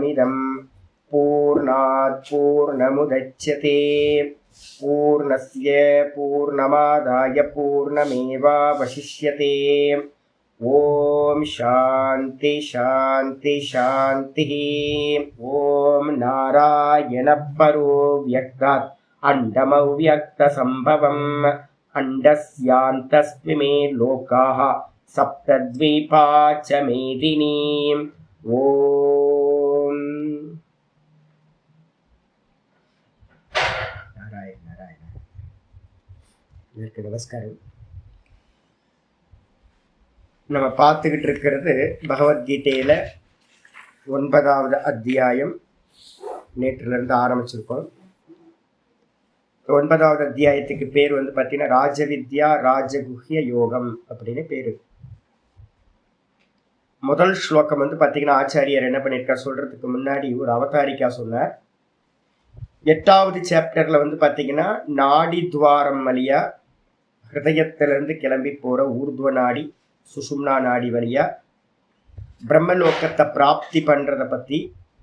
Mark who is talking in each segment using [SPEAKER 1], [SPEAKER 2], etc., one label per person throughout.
[SPEAKER 1] पूर्णमदः पूर्णात् पूर्णमुदच्यते पूर्णस्य पूर्णमादाय पूर्णमेवावशिष्यते। ओम शांति शांति शांति। ओम नारायण परो व्यक्तात् अंडमव्यक्त संभवम् अंडस्यान्तस्त्विमे लोकाः सप्तद्वीपा च मेदिनीम्। ओम नारायण नारायण। நமஸ்காரம். நம்ம பார்த்துக்கிட்டு இருக்கிறது பகவத்கீதையில் 9வது அத்தியாயம். நேற்றிலிருந்து ஆரம்பிச்சிருக்கோம். 9வது அத்தியாயத்துக்கு பேர் பார்த்தீங்கன்னா ராஜவித்யா ராஜகுஹ்ய யோகம் அப்படின்னு பேர். முதல் ஸ்லோகம் பார்த்தீங்கன்னா ஆச்சாரியர் என்ன பண்ணியிருக்கார் சொல்றதுக்கு முன்னாடி ஒரு அவதாரிக்கா சொன்னார். 8வது சாப்டர்ல பார்த்தீங்கன்னா நாடி துவாரம் வழியா ஹிருதயத்திலிருந்து கிளம்பி போற ஊர்துவ நாடி சுஷும்னா நாடி வழியா பிரம்மலோகத்தை பிராப்தி பண்றத பத்தி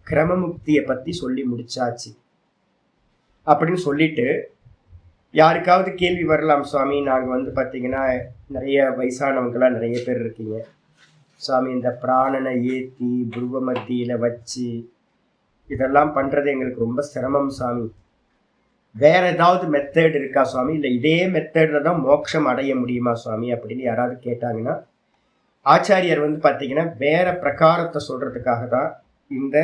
[SPEAKER 1] கிரமமுக்தியை பத்தி சொல்லி முடிச்சாச்சு. அப்படின்னு சொல்லிட்டு யாருக்காவது கேள்வி வரலாம், சுவாமி நாங்கள் பார்த்தீங்கன்னா நிறைய வயசானவங்களாம் நிறைய பேர் இருக்கீங்க சுவாமி, இந்த பிராணனை ஏற்றி புருவ மத்தியில் வச்சு இதெல்லாம் பண்ணுறது எங்களுக்கு ரொம்ப சிரமம் சுவாமி, வேற ஏதாவது மெத்தட் இருக்கா சுவாமி, இல்லை இதே மெத்தடில் தான் மோட்சம் அடைய முடியுமா சுவாமி அப்படின்னு யாராவது கேட்டாங்கன்னா ஆச்சாரியர் பார்த்தீங்கன்னா வேற பிரகாரத்தை சொல்றதுக்காக தான் இந்த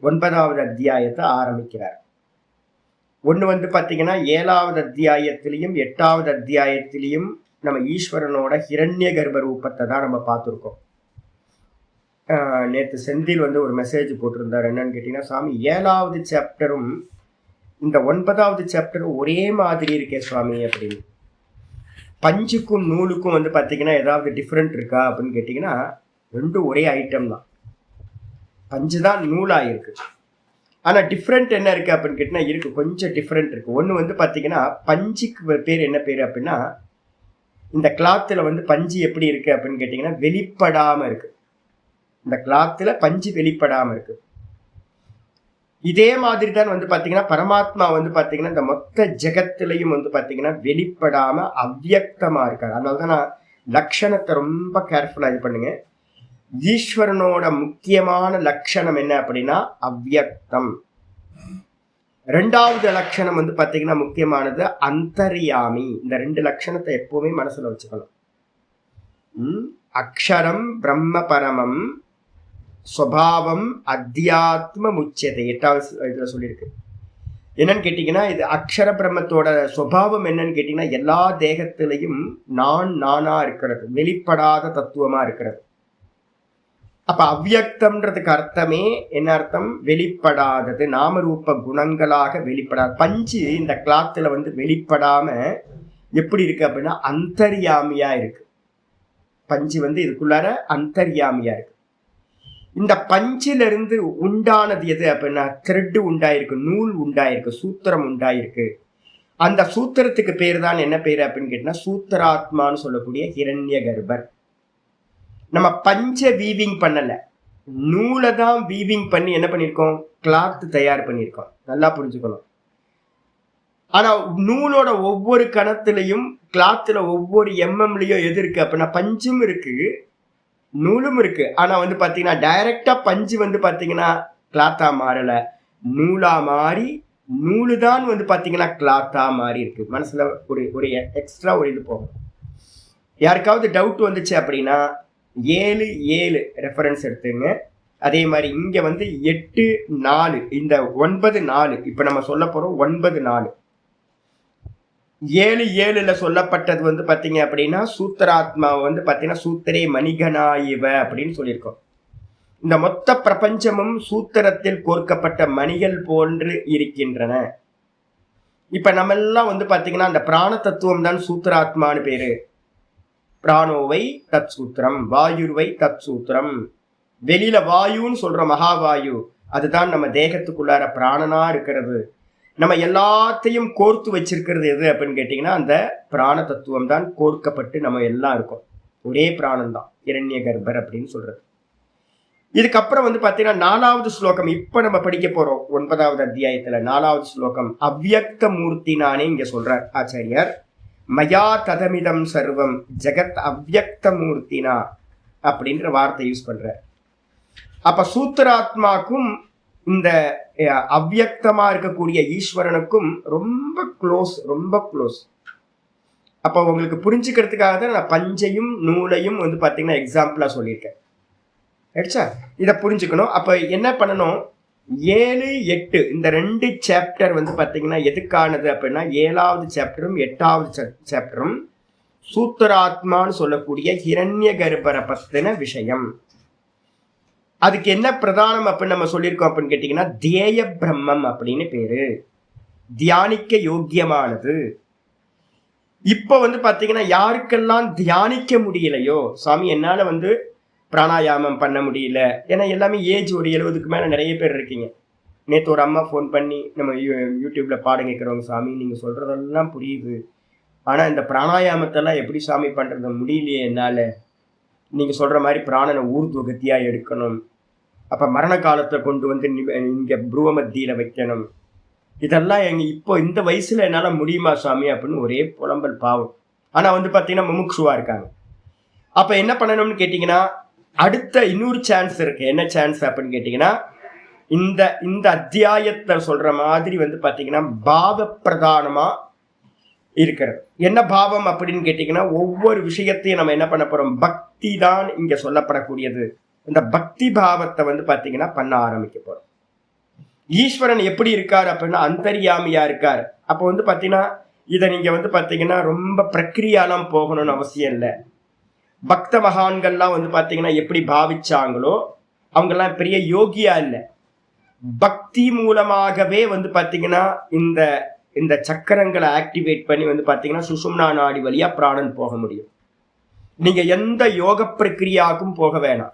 [SPEAKER 1] 9வது அத்தியாயத்தை ஆரம்பிக்கிறார். ஒன்று பார்த்தீங்கன்னா 7வது அத்தியாயத்திலையும் 8வது அத்தியாயத்திலையும் நம்ம ஈஸ்வரனோட ஹிரண்ய கர்ப்ப ரூபத்தை தான் நம்ம பார்த்துருக்கோம். நேற்று செந்தில் ஒரு மெசேஜ் போட்டிருந்தார். என்னன்னு கேட்டீங்கன்னா, சுவாமி 7வது சாப்டரும் இந்த 9வது சாப்டரும் ஒரே மாதிரி இருக்கே சுவாமி அப்படின்னு. பஞ்சுக்கும் நூலுக்கும் பார்த்தீங்கன்னா ஏதாவது டிஃப்ரெண்ட் இருக்கா அப்படின்னு கேட்டிங்கன்னா ரெண்டும் ஒரே ஐட்டம் தான். பஞ்சு தான் நூலாயிருக்கு. ஆனால் டிஃப்ரெண்ட் என்ன இருக்குது அப்படின்னு கேட்டிங்கன்னா இருக்குது, கொஞ்சம் டிஃப்ரெண்ட் இருக்குது. ஒன்று பார்த்தீங்கன்னா பஞ்சுக்கு பேர் என்ன பேர் அப்படின்னா, இந்த கிளாத்தில் பஞ்சு எப்படி இருக்குது அப்படின்னு கேட்டிங்கன்னா வெளிப்படாமல் இருக்குது. இந்த கிளாத்தில் பஞ்சு வெளிப்படாமல் இருக்குது. இதே மாதிரி தான் பார்த்தீங்கன்னா பரமாத்மா பார்த்தீங்கன்னா இந்த மொத்த ஜெகத்திலையும் பார்த்தீங்கன்னா வெளிப்படாம அவ்வியக்தமா இருக்காரு. அதனால தான் நான் லட்சணத்தை ரொம்ப கேர்ஃபுல்லா இது பண்ணுங்க. ஈஸ்வரனோட முக்கியமான லட்சணம் என்ன அப்படின்னா அவ்வியக்தம். 2வது லட்சணம் பார்த்தீங்கன்னா முக்கியமானது அந்தர்யாமி. இந்த 2 லட்சணத்தை எப்பவுமே மனசுல வச்சுக்கணும். அக்ஷரம் பிரம்ம பரமம் ஸ்வபாவம் அத்தியாத்ம முச்சத்தை 8வது இதுல சொல்லியிருக்கு. என்னன்னு கேட்டீங்கன்னா இது அக்ஷர பிரம்மத்தோட சுபாவம் என்னன்னு கேட்டீங்கன்னா எல்லா தேகத்திலையும் நானா இருக்கிறது, வெளிப்படாத தத்துவமா இருக்கிறது. அப்ப அவ்வியக்தம்ன்றதுக்கு அர்த்தமே என்ன அர்த்தம்? வெளிப்படாதது, நாமரூப குணங்களாக வெளிப்படாது. பஞ்சு இந்த கிளாத்துல வெளிப்படாம எப்படி இருக்கு அப்படின்னா அந்தர்யாமியா இருக்கு. பஞ்சு இதுக்குள்ளார அந்தர்யாமியா இருக்கு. இந்த பஞ்சிலிருந்து உண்டானது எது அப்படின்னா த்ரெட் உண்டாயிருக்கு, நூல் உண்டாயிருக்கு, சூத்திரம் உண்டாயிருக்கு. அந்த சூத்திரத்துக்கு பேர் தான் என்ன பேரு அப்படின்னு கேட்டீங்கன்னா சூத்திராத்மான்னு சொல்லக்கூடிய ஹிரண்ய கர்ப்பர். நம்ம பஞ்ச வீவிங் பண்ணல, நூலை தான் வீவிங் பண்ணி என்ன பண்ணியிருக்கோம், கிளாத் தயார் பண்ணியிருக்கோம். நல்லா புரிஞ்சுக்கணும். ஆனா நூலோட ஒவ்வொரு கணத்திலையும் கிளாத்துல ஒவ்வொரு எம்எம்லயும் எது இருக்கு அப்படின்னா பஞ்சும் இருக்கு, நூலும் இருக்கு. ஆனா பாத்தீங்கன்னா டைரக்டா பஞ்சு பாத்தீங்கன்னா கிளாத்தா மாறல, நூலா மாறி நூலு தான் பாத்தீங்கன்னா கிளாத்தா மாறி இருக்கு. மனசுல ஒரு எக்ஸ்ட்ரா ஒரு இது போகும். யாருக்காவது டவுட் வந்துச்சு அப்படின்னா 7 ரெஃபரன்ஸ் எடுத்துங்க. அதே மாதிரி இங்க 8 4 இந்த 9 4 இப்ப நம்ம சொல்ல போறோம் 9 4 7 சொல்லப்பட்டது பாத்தீங்க அப்படின்னா சூத்திராத்மாவை பாத்தீங்கன்னா சூத்திரே மணிகனாயிவ அப்படின்னு சொல்லியிருக்கோம். இந்த மொத்த பிரபஞ்சமும் சூத்திரத்தில் கோர்க்கப்பட்ட மணிகள் போன்று இருக்கின்றன. இப்ப நம்ம எல்லாம் பாத்தீங்கன்னா அந்த பிராண தத்துவம் தான் சூத்திராத்மான்னு பேரு. பிராணோவை தத் சூத்திரம், வாயுவை தத் சூத்திரம். வெளியில வாயுன்னு சொல்ற மகாவாயு அதுதான் நம்ம தேகத்துக்குள்ளார பிராணனா இருக்கிறது. நம்ம எல்லாத்தையும் கோர்த்து வச்சிருக்கிறது எது அப்படின்னு கேட்டீங்கன்னா அந்த பிராண தத்துவம் தான் கோர்க்கப்பட்டு நம்ம எல்லாம் இருக்கோம். ஒரே பிராணம் தான் இரண்ய கர்ப்பர் அப்படின்னு சொல்றது. இதுக்கப்புறம் வந்து பாத்தீங்கன்னா 4வது ஸ்லோகம் இப்ப நம்ம படிக்க போறோம். 9வது அத்தியாயத்துல 4வது ஸ்லோகம் அவ்யக்த மூர்த்தினானே இங்க சொல்றார் ஆச்சாரியார். மயா ததமிதம் சர்வம் ஜெகத் அவ்யக்த மூர்த்தினா அப்படின்ற வார்த்தை யூஸ் பண்ற. அப்ப சூத்திராத்மாக்கும் இந்த அவ்யக்தமா இருக்கக்கூடிய ஈஸ்வரனுக்கும் ரொம்ப க்ளோஸ், ரொம்ப க்ளோஸ். அப்ப உங்களுக்கு புரிஞ்சுக்கிறதுக்காக தான் நான் பஞ்சையும் நூலையும் வந்து பாத்தீங்கன்னா எக்ஸாம்பிளா சொல்லியிருக்கேன். ஆயிடுச்சா? இதை புரிஞ்சுக்கணும். அப்ப என்ன பண்ணணும், 7, 8 இந்த 2 சாப்டர் வந்து பாத்தீங்கன்னா எதுக்கானது அப்படின்னா 7வது சாப்டரும் 8வது சாப்டரும் சூத்திராத்மான்னு சொல்லக்கூடிய ஹிரண்ய கர்ப்பரை பத்தின விஷயம். அதுக்கு என்ன பிரதானம் அப்படின்னு நம்ம சொல்லியிருக்கோம் அப்படின்னு கேட்டீங்கன்னா தேய பிரம்மம் அப்படின்னு பேரு, தியானிக்க யோக்கியமானது. இப்ப வந்து பாத்தீங்கன்னா யாருக்கெல்லாம் தியானிக்க முடியலையோ, சாமி என்னால வந்து பிராணாயாமம் பண்ண முடியல, ஏன்னா எல்லாமே ஏஜ் ஒரு 70க்கு மேல நிறைய பேர் இருக்கீங்க. நேற்று ஒரு அம்மா ஃபோன் பண்ணி நம்ம யூடியூப்ல பாடம் கேட்குறவங்க, சாமி நீங்க சொல்றதெல்லாம் புரியுது, ஆனா இந்த பிராணாயாமத்தெல்லாம் எப்படி சாமி பண்றது முடியலையே என்னால, நீங்க சொல்ற மாதிரி பிராணனை ஊர்துவகத்தியா எடுக்கணும், அப்ப மரண காலத்தை கொண்டு வந்து இங்க புருவ மத்தியில வைக்கணும், இதெல்லாம் எங்க இப்போ இந்த வயசுல என்னால முடியுமா சாமி அப்படின்னு ஒரே புலம்பல் பாவம். ஆனா வந்து பாத்தீங்கன்னா முமுட்சுவா இருக்காங்க. அப்ப என்ன பண்ணணும்னு கேட்டீங்கன்னா அடுத்த இன்னொரு சான்ஸ் இருக்கு. என்ன சான்ஸ் அப்படின்னு கேட்டீங்கன்னா இந்த அத்தியாயத்தை சொல்ற மாதிரி வந்து பாத்தீங்கன்னா பாவ பிரதானமா இருக்கிறது. என்ன பாவம் அப்படின்னு கேட்டீங்கன்னா ஒவ்வொரு விஷயத்தையும் நம்ம என்ன பண்ண போறோம், பக்தி தான் இங்க சொல்லப்படக்கூடியது. இந்த பக்தி பாவத்தை வந்து பாத்தீங்கன்னா பண்ண ஆரம்பிக்க போறோம். ஈஸ்வரன் எப்படி இருக்காரு அப்படின்னா அந்தர்யாமியா இருக்காரு. அப்போ வந்து பாத்தீங்கன்னா இதை நீங்க வந்து பாத்தீங்கன்னா ரொம்ப பிரக்கிரியாலாம் போகணும்னு அவசியம் இல்லை. பக்த மகான்கள்லாம் வந்து பாத்தீங்கன்னா எப்படி பாவிச்சாங்களோ அவங்கெல்லாம் பெரிய யோகியா இல்லை, பக்தி மூலமாகவே வந்து பாத்தீங்கன்னா இந்த சக்கரங்களை ஆக்டிவேட் பண்ணி வந்து பாத்தீங்கன்னா சுஷும்னா நாடி வழியா பிராணன் போக முடியும். நீங்க எந்த யோக பிரக்கிரியாவுக்கும் போக வேணாம்.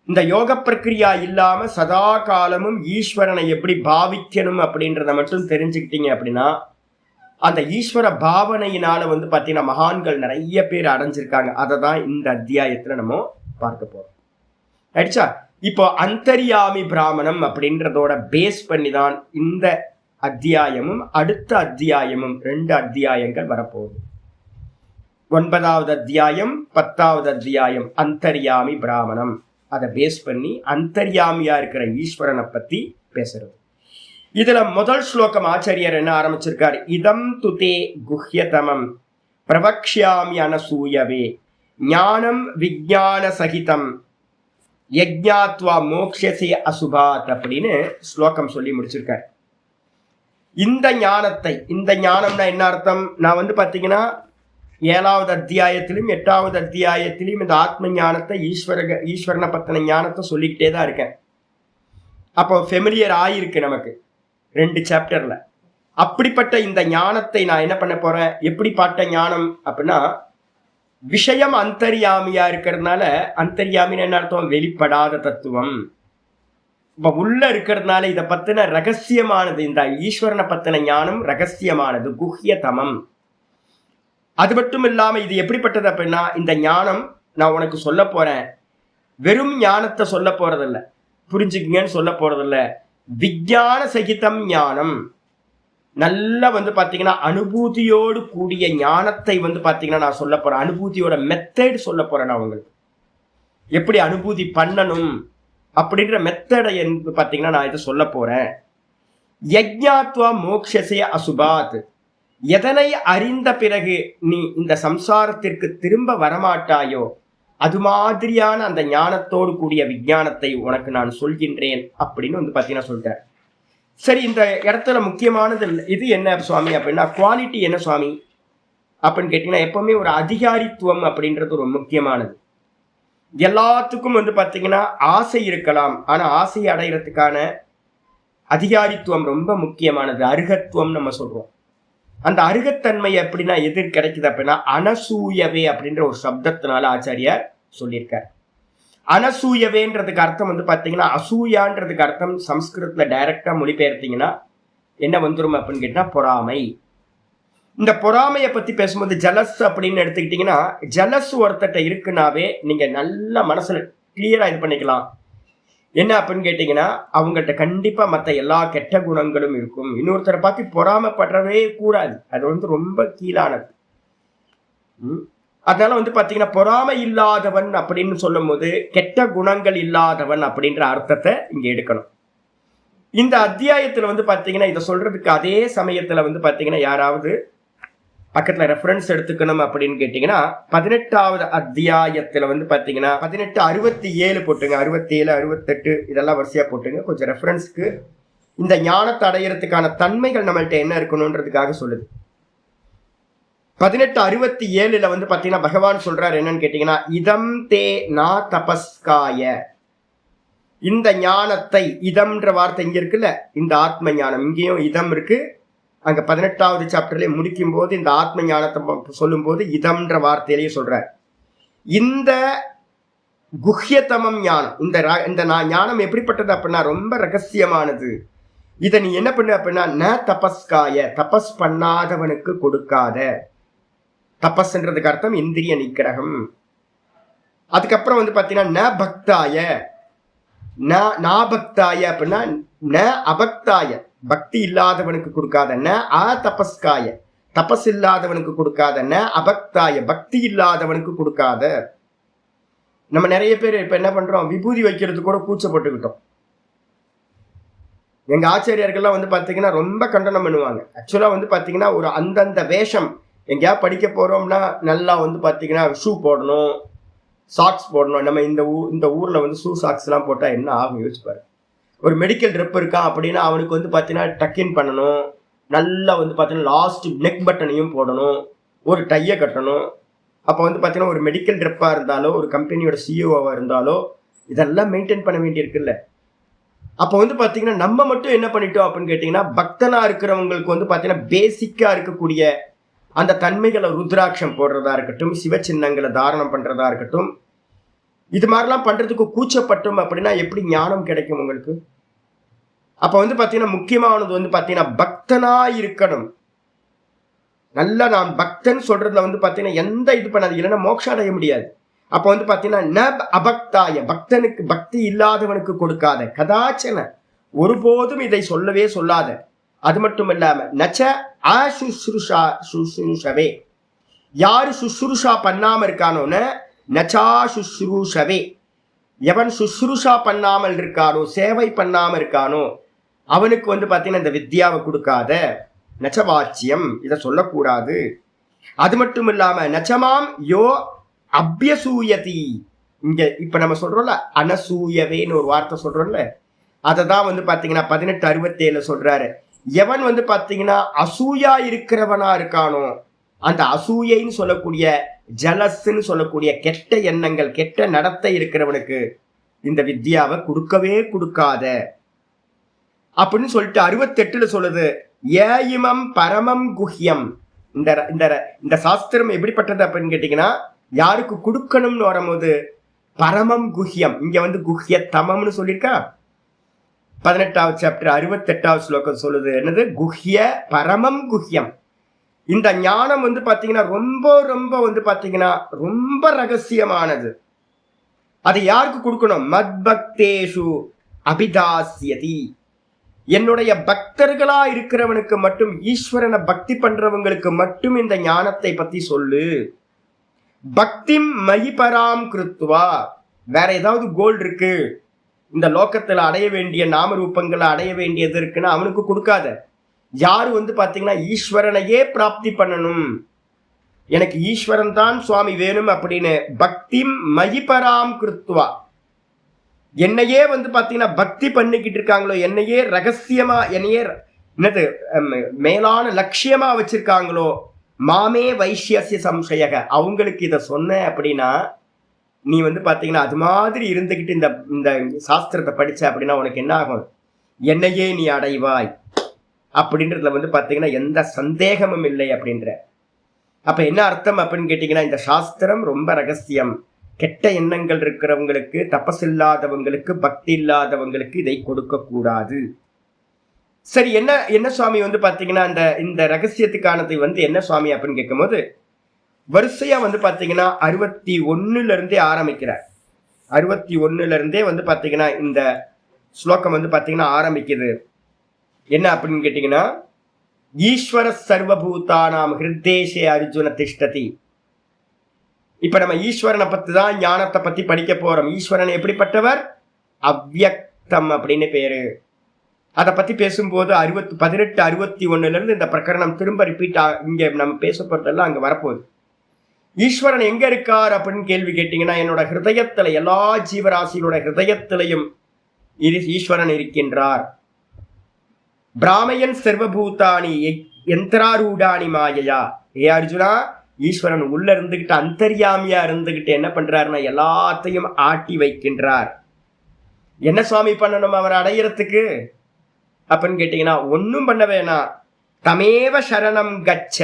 [SPEAKER 1] இந்த யோக பிரக்கிரியா இல்லாம சதா காலமும் ஈஸ்வரனை எப்படி பாவிக்கணும் அப்படின்றத மட்டும் தெரிஞ்சுக்கிட்டீங்க அப்படின்னா அந்த ஈஸ்வர பாவனையினால வந்து பாத்தீங்கன்னா மகான்கள் நிறைய பேர் அடைஞ்சிருக்காங்க. அதை தான் இந்த அத்தியாயத்துல நம்ம பார்க்க போறோம். ஆயிடுச்சா? இப்போ அந்தர்யாமி பிராமணம் அப்படின்றதோட பேஸ் பண்ணி தான் இந்த அத்தியாயமும் அடுத்த அத்தியாயமும் 2 அத்தியாயங்கள் வரப்போகுது. 9வது அத்தியாயம் 10வது அத்தியாயம் அந்தர்யாமி பிராமணம். அதை பேஸ் பண்ணி அந்தர்யாமியா இருக்கிற ஈஸ்வரனை பத்தி பேசுறது. இதுல முதல் ஸ்லோகம் ஆச்சாரியர் என்ன ஆரம்பிச்சிருக்காரு, இதம் துதே குஹ்யதமம் பிரவக்ஷ்யாமி அனசூயவே ஞானம் விஜான சகிதம் யஜ்ஞாத்வா மோக்ஷசே அசுபாத் அப்படின்னு ஸ்லோகம் சொல்லி முடிச்சிருக்காரு. இந்த ஞானத்தை, இந்த ஞானம்னா என்ன அர்த்தம், நான் வந்து பாத்தீங்கன்னா 7வது அத்தியாயத்திலும் 8வது அத்தியாயத்திலும் இந்த ஆத்ம ஞானத்தை ஈஸ்வரனை பத்தின ஞானத்தை சொல்லிக்கிட்டே தான் இருக்கேன். அப்போ ஃபெமிலியர் ஆயிருக்கு நமக்கு 2 சாப்டர்ல. அப்படிப்பட்ட இந்த ஞானத்தை நான் என்ன பண்ண போறேன், எப்படி பாட்ட ஞானம் அப்படின்னா விஷயம் அந்தர்யாமியா இருக்கிறதுனால, அந்தர்யாமின்னு என்ன அர்த்தம், வெளிப்படாத தத்துவம். இப்ப உள்ள இருக்கிறதுனால இதை பத்தின ரகசியமானது, இந்த ஈஸ்வரனை பத்தின ஞானம் ரகசியமானது, குஹ்யதமம். அது மட்டும் இல்லாம இது எப்படிப்பட்டது அப்படின்னா இந்த ஞானம் நான் உனக்கு சொல்ல போறேன், வெறும் ஞானத்தை சொல்ல போறதில்ல, புரிஞ்சுக்குங்கன்னு சொல்ல போறதில்ல, விஞ்ஞான சகிதம் ஞானம். நல்லா வந்து பாத்தீங்கன்னா அனுபூதியோடு கூடிய ஞானத்தை வந்து பாத்தீங்கன்னா நான் சொல்ல போறேன். அனுபூதியோட மெத்தட் சொல்ல போறேன். நான் உங்களுக்கு எப்படி அனுபூதி பண்ணணும் அப்படின்ற மெத்தடை பாத்தீங்கன்னா நான் இதை சொல்ல போறேன். யஜ்ஞாத்வா மோக்ஷசே அசுபாத், எதனை அறிந்த பிறகு நீ இந்த சம்சாரத்திற்கு திரும்ப வரமாட்டாயோ அது மாதிரியான அந்த ஞானத்தோடு கூடிய விஞ்ஞானத்தை உனக்கு நான் சொல்கின்றேன் அப்படின்னு வந்து பாத்தீங்கன்னா சொல்லிட்டேன். சரி, இந்த இடத்துல முக்கியமானது இது என்ன சுவாமி அப்படின்னா, குவாலிட்டி என்ன சுவாமி அப்படின்னு கேட்டீங்கன்னா, எப்பவுமே ஒரு அதிகாரித்துவம் அப்படின்றது ஒரு முக்கியமானது. எல்லாத்துக்கும் வந்து பாத்தீங்கன்னா ஆசை இருக்கலாம், ஆனா ஆசையை அடைகிறதுக்கான அதிகாரித்துவம் ரொம்ப முக்கியமானது. அருகத்துவம் நம்ம சொல்றோம். அந்த அருகத்தன்மை எப்படின்னா எது கிடைக்குது அப்படின்னா அனசூயவே அப்படின்ற ஒரு சப்தத்தினால ஆச்சாரியார் சொல்லியிருக்கார். அனசூயவேன்றதுக்கு அர்த்தம் வந்து பாத்தீங்கன்னா அசூயான்றதுக்கு அர்த்தம் சம்ஸ்கிருதத்துல டைரக்டா மொழிபெயர்த்தீங்கன்னா என்ன வந்துரும் அப்படின்னு கேட்டா பொறாமை. இந்த பொறாமையை பத்தி பேசும்போது ஜலஸ் அப்படின்னு எடுத்துக்கிட்டீங்கன்னா, ஜலஸ் ஒருத்தட்ட இருக்குனாவே நீங்க நல்ல மனசுல கிளியரா இது பண்ணிக்கலாம். என்ன அப்படின்னு கேட்டீங்கன்னா, அவங்கள்ட்ட கண்டிப்பா மற்ற எல்லா கெட்ட குணங்களும் இருக்கும். இன்னொருத்தரை பார்த்து பொறாமப்படவே கூடாது. அது வந்து ரொம்ப கீழானது. அதனால வந்து பாத்தீங்கன்னா, பொறாமை இல்லாதவன் அப்படின்னு சொல்லும் போது கெட்ட குணங்கள் இல்லாதவன் அப்படின்ற அர்த்தத்தை இங்க எடுக்கணும். இந்த அத்தியாயத்துல வந்து பாத்தீங்கன்னா, இதை சொல்றதுக்கு அதே சமயத்துல வந்து பாத்தீங்கன்னா, யாராவது பக்கத்துல ரெஃபரன்ஸ் எடுத்துக்கணும் அப்படின்னு கேட்டீங்கன்னா, 18வது அத்தியாயத்துல வந்து பாத்தீங்கன்னா 18:67 போட்டுங்க, 67, 68 இதெல்லாம் வரிசையா போட்டுங்க. கொஞ்சம் ரெஃபரன்ஸ்க்கு இந்த ஞானத்தை அடையிறதுக்கான தன்மைகள் நம்மள்ட்ட என்ன இருக்கணும்ன்றதுக்காக சொல்லுது. 18:67 வந்து பாத்தீங்கன்னா பகவான் சொல்றாரு என்னன்னு கேட்டீங்கன்னா, இதம் தே நா தபஸ்காய. இந்த ஞானத்தை, இதம்ன்ற வார்த்தை இங்க இருக்குல்ல, இந்த ஆத்ம ஞானம் இங்கேயும் இதம் இருக்கு. அங்க 18வது சாப்டர்லயே முடிக்கும் போது இந்த ஆத்ம ஞானத்தை சொல்லும் போது இதம்ன்ற வார்த்தையிலேயே சொல்றார். இந்த குஹ்யதமம் ஞானம், இந்த ஞானம் எப்படிப்பட்டது அப்படின்னா ரொம்ப ரகசியமானது. இதை நீ என்ன பண்ணு அப்படின்னா, ந தபஸ்காய, தபஸ் பண்ணாதவனுக்கு கொடுக்காத. தபஸ்ன்றதுக்கு அர்த்தம் இந்திரிய நிக்கிரகம். அதுக்கப்புறம் வந்து பாத்தீங்கன்னா ந பக்தாய, நாபக்தாய அப்படின்னா ந அபக்தாய, பக்தி இல்லாதவனுக்கு கொடுக்காத. ந தபஸ்காய, தபஸ் இல்லாதவனுக்கு கொடுக்காத. ந அபக்தாய, பக்தி இல்லாதவனுக்கு கொடுக்காத. நம்ம நிறைய பேர் இப்ப என்ன பண்றோம், விபூதி வைக்கிறது கூட கூச்சப்பட்டுக்கிட்டோம். எங்க ஆச்சாரியர்கள்லாம் வந்து பாத்தீங்கன்னா ரொம்ப கண்டனம் பண்ணுவாங்க. ஆக்சுவலா வந்து பாத்தீங்கன்னா ஒரு அந்தந்த வேஷம், எங்கேயா படிக்க போறோம்னா நல்லா வந்து பாத்தீங்கன்னா ஷூ போடணும், சாக்ஸ் போடணும். நம்ம இந்த ஊர்ல வந்து ஷூ சாக்ஸ் எல்லாம் போட்டா என்ன ஆகும் யோசிப்பாரு. ஒரு மெடிக்கல் ட்ரெப் இருக்கான் அப்படின்னா அவனுக்கு வந்து பார்த்தீங்கன்னா டக்கின் பண்ணணும், நல்லா வந்து பார்த்தீங்கன்னா லாஸ்ட் நெக் பட்டனையும் போடணும், ஒரு டையை கட்டணும். அப்போ வந்து பார்த்தீங்கன்னா ஒரு மெடிக்கல் ட்ரெப்பாக இருந்தாலோ ஒரு கம்பெனியோட சிஇஓவாக இருந்தாலோ இதெல்லாம் மெயின்டைன் பண்ண வேண்டியிருக்குல்ல. அப்போ வந்து பார்த்தீங்கன்னா நம்ம மட்டும் என்ன பண்ணிட்டோம் அப்படின்னு கேட்டிங்கன்னா, பக்தனாக இருக்கிறவங்களுக்கு வந்து பார்த்தீங்கன்னா பேசிக்காக இருக்கக்கூடிய அந்த தன்மைகளை ருத்ராட்சம் போடுறதா இருக்கட்டும், சிவ சின்னங்களை தாரணம் பண்ணுறதா இருக்கட்டும், இது மாதிரிலாம் பண்றதுக்கு கூச்சப்பட்டோம் அப்படின்னா எப்படி ஞானம் கிடைக்கும் உங்களுக்கு? அப்ப வந்து பாத்தீங்கன்னா முக்கியமானது வந்து பாத்தீங்கன்னா பக்தனா இருக்கணும். நல்லா நான் பக்தன் சொல்றதுல வந்து பாத்தீங்கன்னா எந்த இது பண்ணாது, இல்லைன்னா மோட்சம் அடைய முடியாது. அப்ப வந்து பாத்தீங்கன்னா ந அபக்தாய, பக்தனுக்கு பக்தி இல்லாதவனுக்கு கொடுக்காத. கதாச்சன, ஒருபோதும் இதை சொல்லவே சொல்லாத. அது மட்டும் இல்லாம நச்ச சுஷ்ருஷாவே, யாரு சுஷ்ருஷா பண்ணாம இருக்கானோன்னு நச்சா சுஷ்ரூஷவே, எவன் சுஷ்ரூஷா பண்ணாமல் இருக்கானோ, சேவை பண்ணாம இருக்கானோ அவனுக்கு வந்து பாத்தீங்கன்னா இந்த வித்யாவை கொடுக்காத. நச்சவாச்சியம், இதை சொல்லக்கூடாது. அது மட்டும் இல்லாம நச்சமாம் யோ அபியசூயதி, இங்க இப்ப நம்ம சொல்றோம்ல அனசூயவேன்னு ஒரு வார்த்தை சொல்றோம்ல, அதை தான் வந்து பாத்தீங்கன்னா 18:67 சொல்றாரு. எவன் வந்து பாத்தீங்கன்னா அசூயா இருக்கிறவனா இருக்கானோ, அந்த அசூயைன்னு சொல்லக்கூடிய ஜலஸ்ன்னு சொல்லக்கூடிய கெட்ட எண்ணங்கள், கெட்ட நடத்தை இருக்கிறவனுக்கு இந்த வித்யாவை கொடுக்கவே கொடுக்காத அப்படின்னு சொல்லிட்டு 68 சொல்லுது. ஏயிமம் பரமம் குஹ்யம். இந்த சாஸ்திரம் எப்படிப்பட்டது அப்படின்னு கேட்டீங்கன்னா, யாருக்கு கொடுக்கணும்னு வரும்போது பரமம் குஹ்யம், இங்க வந்து குஹ்ய தமம்னு சொல்லியிருக்கா. 18வது சாப்டர் 68வது ஸ்லோகம் சொல்லுது என்னது, குஹ்ய பரமம் குஹ்யம். இந்த ஞானம் வந்து பாத்தீங்கன்னா ரொம்ப ரொம்ப வந்து பாத்தீங்கன்னா ரொம்ப ரகசியமானது. அதை யாருக்கு கொடுக்கணும்? மத்பக்தேஷு அபிதாஸ்யதி, என்னுடைய பக்தர்களா இருக்கிறவனுக்கு மட்டும், ஈஸ்வரனை பக்தி பண்றவங்களுக்கு மட்டும் இந்த ஞானத்தை பத்தி சொல்லு. பக்திம் மகிபராம் கிருத்வா, வேற ஏதாவது கோல் இருக்கு, இந்த லோகத்துல அடைய வேண்டிய நாம ரூபங்களை அடைய வேண்டியது இருக்குன்னா அவனுக்கு கொடுக்காத. யாரு வந்து பாத்தீங்கன்னா ஈஸ்வரனையே பிராப்தி பண்ணணும், எனக்கு ஈஸ்வரன் தான் சுவாமி வேணும் அப்படின்னு பக்தி மகிபராம் கிருத்வா, என்னையே வந்து பாத்தீங்கன்னா பக்தி பண்ணிக்கிட்டு இருக்காங்களோ, என்னையே ரகசியமா, என்னையே என்னது மேலான லட்சியமா வச்சிருக்காங்களோ, மாமே வைஷ்யசிய சம்சயக, அவங்களுக்கு இதை சொன்ன அப்படின்னா நீ வந்து பாத்தீங்கன்னா அது மாதிரி இருந்துகிட்டு இந்த சாஸ்திரத்தை படிச்ச அப்படின்னா உனக்கு என்ன ஆகும், என்னையே நீ அடைவாய் அப்படின்றதுல வந்து பாத்தீங்கன்னா எந்த சந்தேகமும் இல்லை அப்படின்ற. அப்ப என்ன அர்த்தம் அப்படின்னு கேட்டீங்கன்னா, இந்த சாஸ்திரம் ரொம்ப ரகசியம். கெட்ட எண்ணங்கள் இருக்கிறவங்களுக்கு, தபஸ் இல்லாதவங்களுக்கு, பக்தி இல்லாதவங்களுக்கு இதை கொடுக்க கூடாது. சரி, என்ன சுவாமி வந்து பாத்தீங்கன்னா இந்த ரகசியத்துக்கானது வந்து என்ன சுவாமி அப்படின்னு கேட்கும் போது வரிசையா வந்து பாத்தீங்கன்னா 61 இருந்தே ஆரம்பிக்கிறார். 61 வந்து பார்த்தீங்கன்னா இந்த ஸ்லோகம் வந்து பார்த்தீங்கன்னா ஆரம்பிக்குது. என்ன அப்படின்னு கேட்டீங்கன்னா, ஈஸ்வர சர்வபூதானாம் ஹிருத்தேஷே அர்ஜுன திஷ்டதி. இப்ப நம்ம ஈஸ்வரனை பத்தி தான் ஞானத்தை பத்தி படிக்க போறோம். ஈஸ்வரன் எப்படிப்பட்டவர்? அவ்யக்தம் அப்படின்னு பேரு. அதை பத்தி பேசும்போது 18, 61 இந்த பிரகரணம் திரும்ப ரிப்பீட் இங்க நம்ம பேச போறதெல்லாம் அங்க வரப்போகுது. ஈஸ்வரன் எங்க இருக்கார் அப்படின்னு கேள்வி கேட்டீங்கன்னா, என்னோட ஹிருதயத்துல, எல்லா ஜீவராசிகளோட ஹிருதயத்திலையும் ஈஸ்வரன் இருக்கின்றார். பிராமயன் சர்வபூதானி யந்திராரூடானி மாயையா. ஏ அர்ஜுனா, ஈஸ்வரன் உள்ள இருந்துகிட்டு அந்தர்யாமியா இருந்துகிட்டு என்ன பண்றாருன்னா எல்லாத்தையும் ஆட்டி வைக்கின்றார். என்ன சுவாமி பண்ணணும் அவர் அடையறதுக்கு அப்படின்னு கேட்டீங்கன்னா, ஒன்னும் பண்ண வேணாம். தமேவ சரணம் கச்ச.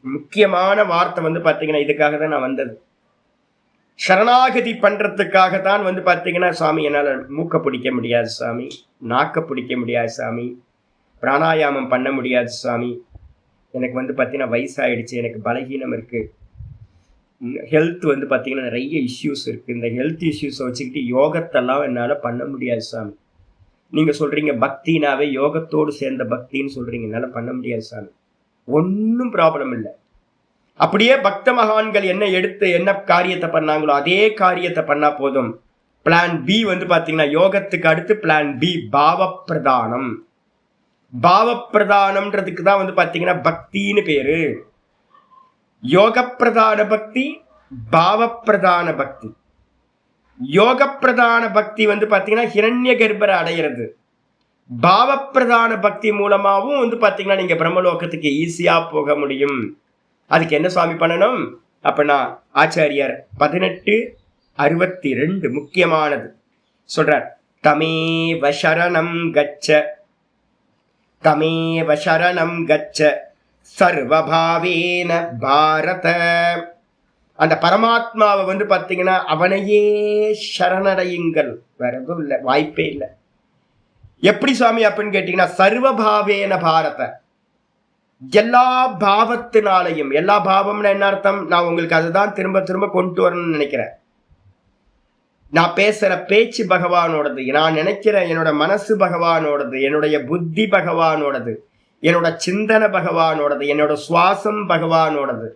[SPEAKER 1] முக்கியமான வார்த்தை வந்து பாத்தீங்கன்னா இதுக்காக தான் நான் வந்தது. சரணாகதி பண்றதுக்காகத்தான் வந்து பாத்தீங்கன்னா, சுவாமி என்னால மூக்க பிடிக்க முடியாது சாமி, நாக்க பிடிக்க முடியாது சாமி, பிராணாயாமம் பண்ண முடியாது சாமி, எனக்கு வந்து பார்த்தீங்கன்னா வயசாகிடுச்சு, எனக்கு பலகீனம் இருக்குது, ஹெல்த் வந்து பார்த்தீங்கன்னா நிறைய இஷ்யூஸ் இருக்குது, இந்த ஹெல்த் இஷ்யூஸை வச்சுக்கிட்டு யோகத்தெல்லாம் என்னால் பண்ண முடியாது சாமி. நீங்கள் சொல்கிறீங்க பக்தினாவே யோகத்தோடு சேர்ந்த பக்தின்னு சொல்கிறீங்க, என்னால் பண்ண முடியாது சாமி. ஒன்றும் ப்ராப்ளம் இல்லை. அப்படியே பக்த மகான்கள் என்ன எடுத்து என்ன காரியத்தை பண்ணாங்களோ அதே காரியத்தை பண்ணால் போதும். பிளான் பி வந்து பார்த்தீங்கன்னா யோகத்துக்கு அடுத்து பிளான் பி பாவப்பிரதானம். பாவப்பிரதானம்ன்றதுக்கு தான் வந்து பார்த்தீங்கன்னா பக்தின்னு பேரு. யோக பிரதான பக்தி, பாவப்பிரதான பக்தி. யோக பிரதான பக்தி வந்து பார்த்தீங்கன்னா ஹிரண்ய கர்ப்பரை அடையிறது. பாவப்பிரதான பக்தி மூலமாகவும் வந்து பார்த்தீங்கன்னா நீங்க பிரம்மலோகத்துக்கு ஈஸியா போக முடியும். அதுக்கு என்ன சுவாமி பண்ணணும் அப்படின்னா, ஆச்சாரியார் 18:62 முக்கியமானது சொல்றார். தமேவ சரணம் கச்ச, தமேவ சரணம் கச்ச சர்வபாவேன பாரத. அந்த பரமாத்மாவை வந்து பார்த்தீங்கன்னா அவனையே சரணடையுங்கள், வேற எதுவும் இல்லை, வாய்ப்பே இல்லை. எப்படி சுவாமி அப்படின்னு கேட்டீங்கன்னா, சர்வபாவேன பாரத, எல்லா பாவத்தினாலையும். எல்லா பாவம்னு என்ன அர்த்தம்? நான் உங்களுக்கு அதுதான் திரும்ப திரும்ப கொண்டு வரணும்னு நினைக்கிறேன். நான் பேசுற பேச்சு பகவானோடது, நான் நினைக்கிற என்னோட மனசு பகவானோடது, என்னுடைய புத்தி பகவானோடது, என்னோட சிந்தனை பகவானோடது, என்னோட சுவாசம் பகவானோடது,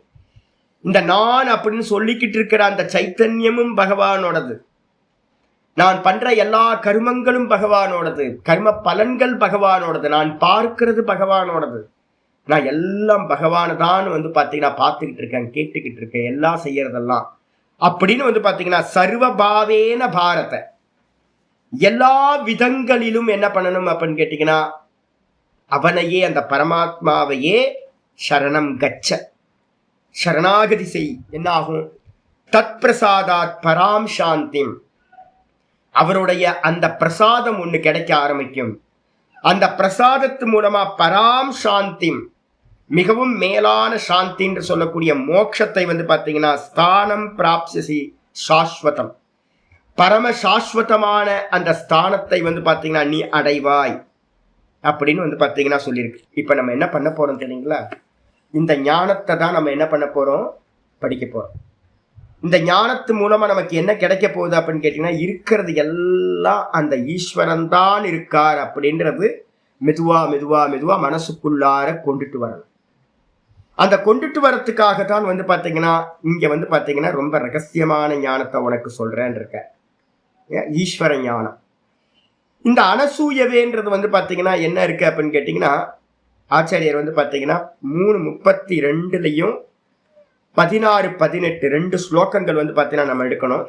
[SPEAKER 1] இந்த நான் அப்படின்னு சொல்லிக்கிட்டு இருக்கிற அந்த சைத்தன்யமும் பகவானோடது, நான் பண்ற எல்லா கர்மங்களும் பகவானோடது, கர்ம பலன்கள் பகவானோடது, நான் பார்க்கிறது பகவானோடது, நான் எல்லாம் பகவான தான் வந்து பார்த்தீங்கன்னா பார்த்துக்கிட்டு இருக்கேன், கேட்டுக்கிட்டு இருக்கேன், எல்லாம் செய்யறதெல்லாம் அப்படின்னு வந்து பார்த்தீங்கன்னா சர்வபாவேன பாரத, எல்லா விதங்களிலும் என்ன பண்ணணும் அப்படின்னு கேட்டீங்கன்னா அவனையே, அந்த பரமாத்மாவையே சரணம் கச்ச, சரணாகதி செய். என்ன ஆகும்? தத் பிரசாதாத் பராம் சாந்திம், அவருடைய அந்த பிரசாதம் ஒன்று கிடைக்க ஆரம்பிக்கும். அந்த பிரசாதத்து மூலமா பராம் சாந்திம், மிகவும் மேலான சாந்தி என்று சொல்லக்கூடிய மோட்சத்தை வந்து பார்த்தீங்கன்னா ஸ்தானம் பிராப்சி சாஸ்வதம், பரம சாஸ்வதமான அந்த ஸ்தானத்தை வந்து பார்த்தீங்கன்னா நீ அடைவாய் அப்படின்னு வந்து பார்த்தீங்கன்னா சொல்லியிருக்கு. இப்போ நம்ம என்ன பண்ண போறோம் தெரியுங்களா? இந்த ஞானத்தை தான் நம்ம என்ன பண்ண போறோம்? படிக்க போறோம். இந்த ஞானத்து மூலமா நமக்கு என்ன கிடைக்க போகுது அப்படின்னு கேட்டீங்கன்னா, இருக்கிறது எல்லாம் அந்த ஈஸ்வரன் தான் இருக்கார் அப்படின்றது மெதுவா மெதுவா மெதுவா மனசுக்குள்ளார கொண்டுட்டு வரணும். அந்த கொண்டுட்டு வரத்துக்காகத்தான் வந்து பார்த்தீங்கன்னா இங்க வந்து பார்த்தீங்கன்னா ரொம்ப ரகசியமான ஞானத்தை உனக்கு சொல்றேன் இருக்க, ஈஸ்வர ஞானம். இந்த அனசூயவேன்றது வந்து பார்த்தீங்கன்னா என்ன இருக்கு அப்படின்னு கேட்டீங்கன்னா, ஆச்சாரியர் வந்து பார்த்தீங்கன்னா 3:32 16-18 2 ஸ்லோகங்கள் வந்து பார்த்தீங்கன்னா நம்ம எடுக்கணும்.